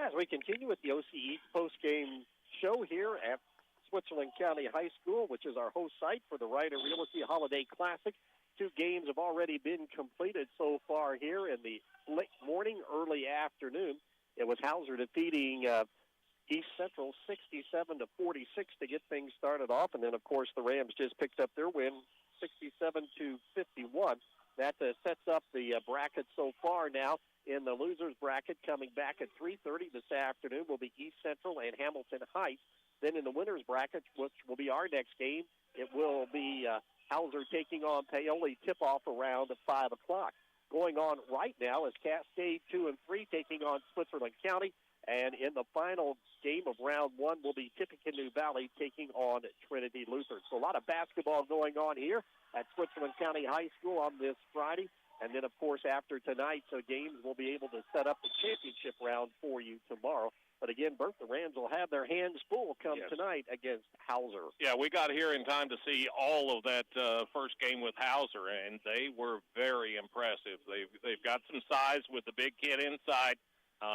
As we continue with the OC East post-game show here at Switzerland County High School, which is our host site for the Ryder Realty Holiday Classic. 2 games have already been completed so far here in the late morning, early afternoon. It was Hauser defeating East Central 67-46 to get things started off, and then, of course, the Rams just picked up their win 67-51. That sets up the bracket so far now. In the losers bracket, coming back at 3:30 this afternoon, will be East Central and Hamilton Heights. Then in the winners bracket, which will be our next game, it will be Hauser taking on Paoli, tip-off around 5 o'clock. Going on right now is Cascade 2 and 3 taking on Switzerland County. And in the final game of round 1 will be Tippecanoe Valley taking on Trinity Lutheran. So a lot of basketball going on here at Switzerland County High School on this Friday. And then, of course, after tonight's games, we'll be able to set up the championship round for you tomorrow. But again, Bert, the Rams will have their hands full come tonight against Hauser. Yeah, we got here in time to see all of that first game with Hauser, and they were very impressive. They've got some size with the big kid inside.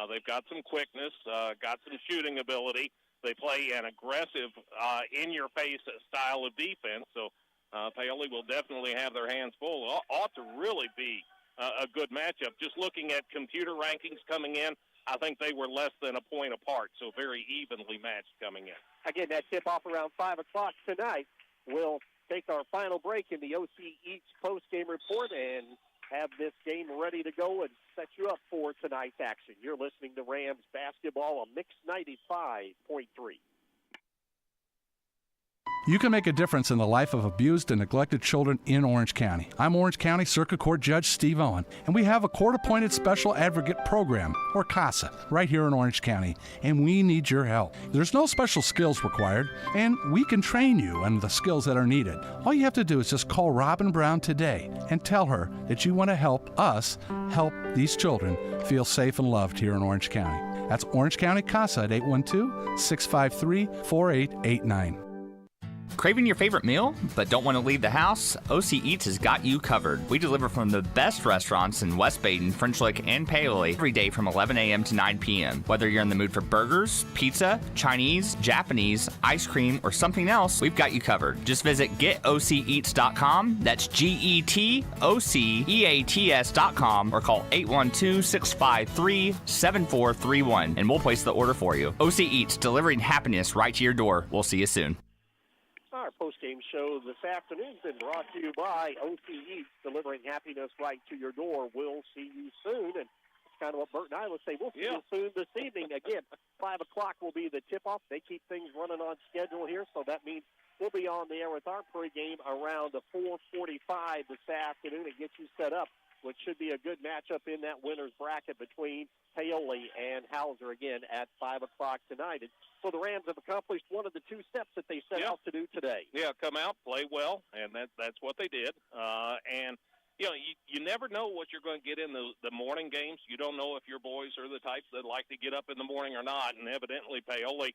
They've got some quickness, got some shooting ability. They play an aggressive, in-your-face style of defense. So Paoli will definitely have their hands full. Ought to really be a good matchup. Just looking at computer rankings coming in, I think they were less than a point apart, so very evenly matched coming in. Again, that tip-off around 5 o'clock tonight. We'll take our final break in the OC Eats post-game report and have this game ready to go and set you up for tonight's action. You're listening to Rams basketball on Mix 95.3. You can make a difference in the life of abused and neglected children in Orange County. I'm Orange County Circuit Court Judge Steve Owen, and we have a court-appointed special advocate program, or CASA, right here in Orange County, and we need your help. There's no special skills required, and we can train you on the skills that are needed. All you have to do is just call Robin Brown today and tell her that you want to help us help these children feel safe and loved here in Orange County. That's Orange County CASA at 812-653-4889. Craving your favorite meal, but don't want to leave the house? OC Eats has got you covered. We deliver from the best restaurants in West Baden, French Lick, and Paoli every day from 11 a.m. to 9 p.m. Whether you're in the mood for burgers, pizza, Chinese, Japanese, ice cream, or something else, we've got you covered. Just visit getoceats.com. That's GETOCEATS.com, or call 812-653-7431, and we'll place the order for you. OC Eats, delivering happiness right to your door. We'll see you soon. Our post-game show this afternoon has been brought to you by OC Eats, delivering happiness right to your door. We'll see you soon. And it's kind of what Bert and I would say. We'll see you soon this evening. Again, 5 o'clock will be the tip-off. They keep things running on schedule here, so that means we'll be on the air with our pregame around 4:45 this afternoon and get you set up, which should be a good matchup in that winner's bracket between Paoli and Hauser again at 5 o'clock tonight. And so the Rams have accomplished one of the two steps that they set out to do today. Yeah, come out, play well, and that's what they did. And, you know, you never know what you're going to get in the morning games. You don't know if your boys are the types that like to get up in the morning or not, and evidently Paoli,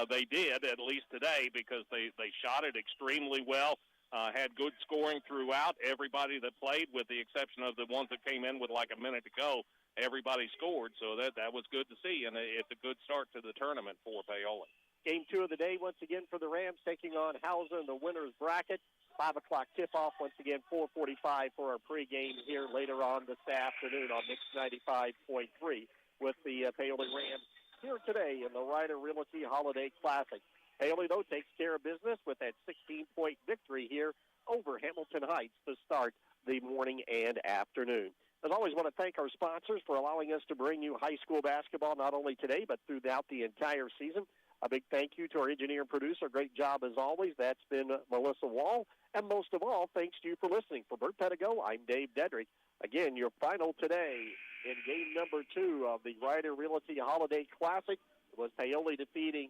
they did, at least today, because they shot it extremely well. Had good scoring throughout. Everybody that played, with the exception of the ones that came in with like a minute to go, everybody scored. So that was good to see, and it's a good start to the tournament for Paoli. Game 2 of the day once again for the Rams, taking on Hauser in the winner's bracket. 5 o'clock tip-off once again, 4:45 for our pregame here later on this afternoon on Mix 95.3 with the Paoli Rams here today in the Ryder Realty Holiday Classic. Paoli, though, takes care of business with that 16-point victory here over Hamilton Heights to start the morning and afternoon. As always, want to thank our sponsors for allowing us to bring you high school basketball not only today but throughout the entire season. A big thank you to our engineer and producer. Great job as always. That's been Melissa Wall. And most of all, thanks to you for listening. For Bert Pedigo, I'm Dave Dedrick. Again, your final today in game number 2 of the Ryder Realty Holiday Classic was Paoli defeating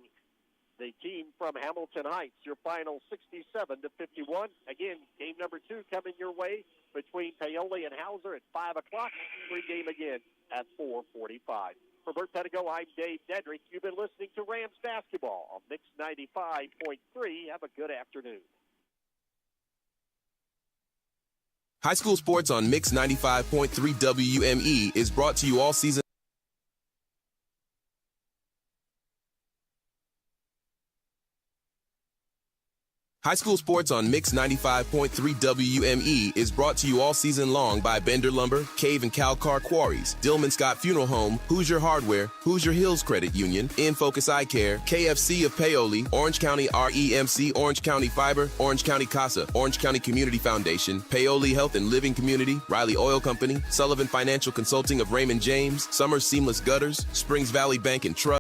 the team from Hamilton Heights. Your final 67-51. Again, game number 2 coming your way between Paoli and Hauser at 5 o'clock. Pre-game again at 4:45. For Bert Pedigo, I'm Dave Dedrick. You've been listening to Rams basketball on Mix 95.3. Have a good afternoon. High school sports on Mix 95.3 WUME is brought to you all season. High school sports on Mix 95.3 WUME is brought to you all season long by Bender Lumber, Cave and Calcar Quarries, Dillman Scott Funeral Home, Hoosier Hardware, Hoosier Hills Credit Union, In Focus Eye Care, KFC of Paoli, Orange County REMC, Orange County Fiber, Orange County CASA, Orange County Community Foundation, Paoli Health and Living Community, Riley Oil Company, Sullivan Financial Consulting of Raymond James, Summers Seamless Gutters, Springs Valley Bank and Trust,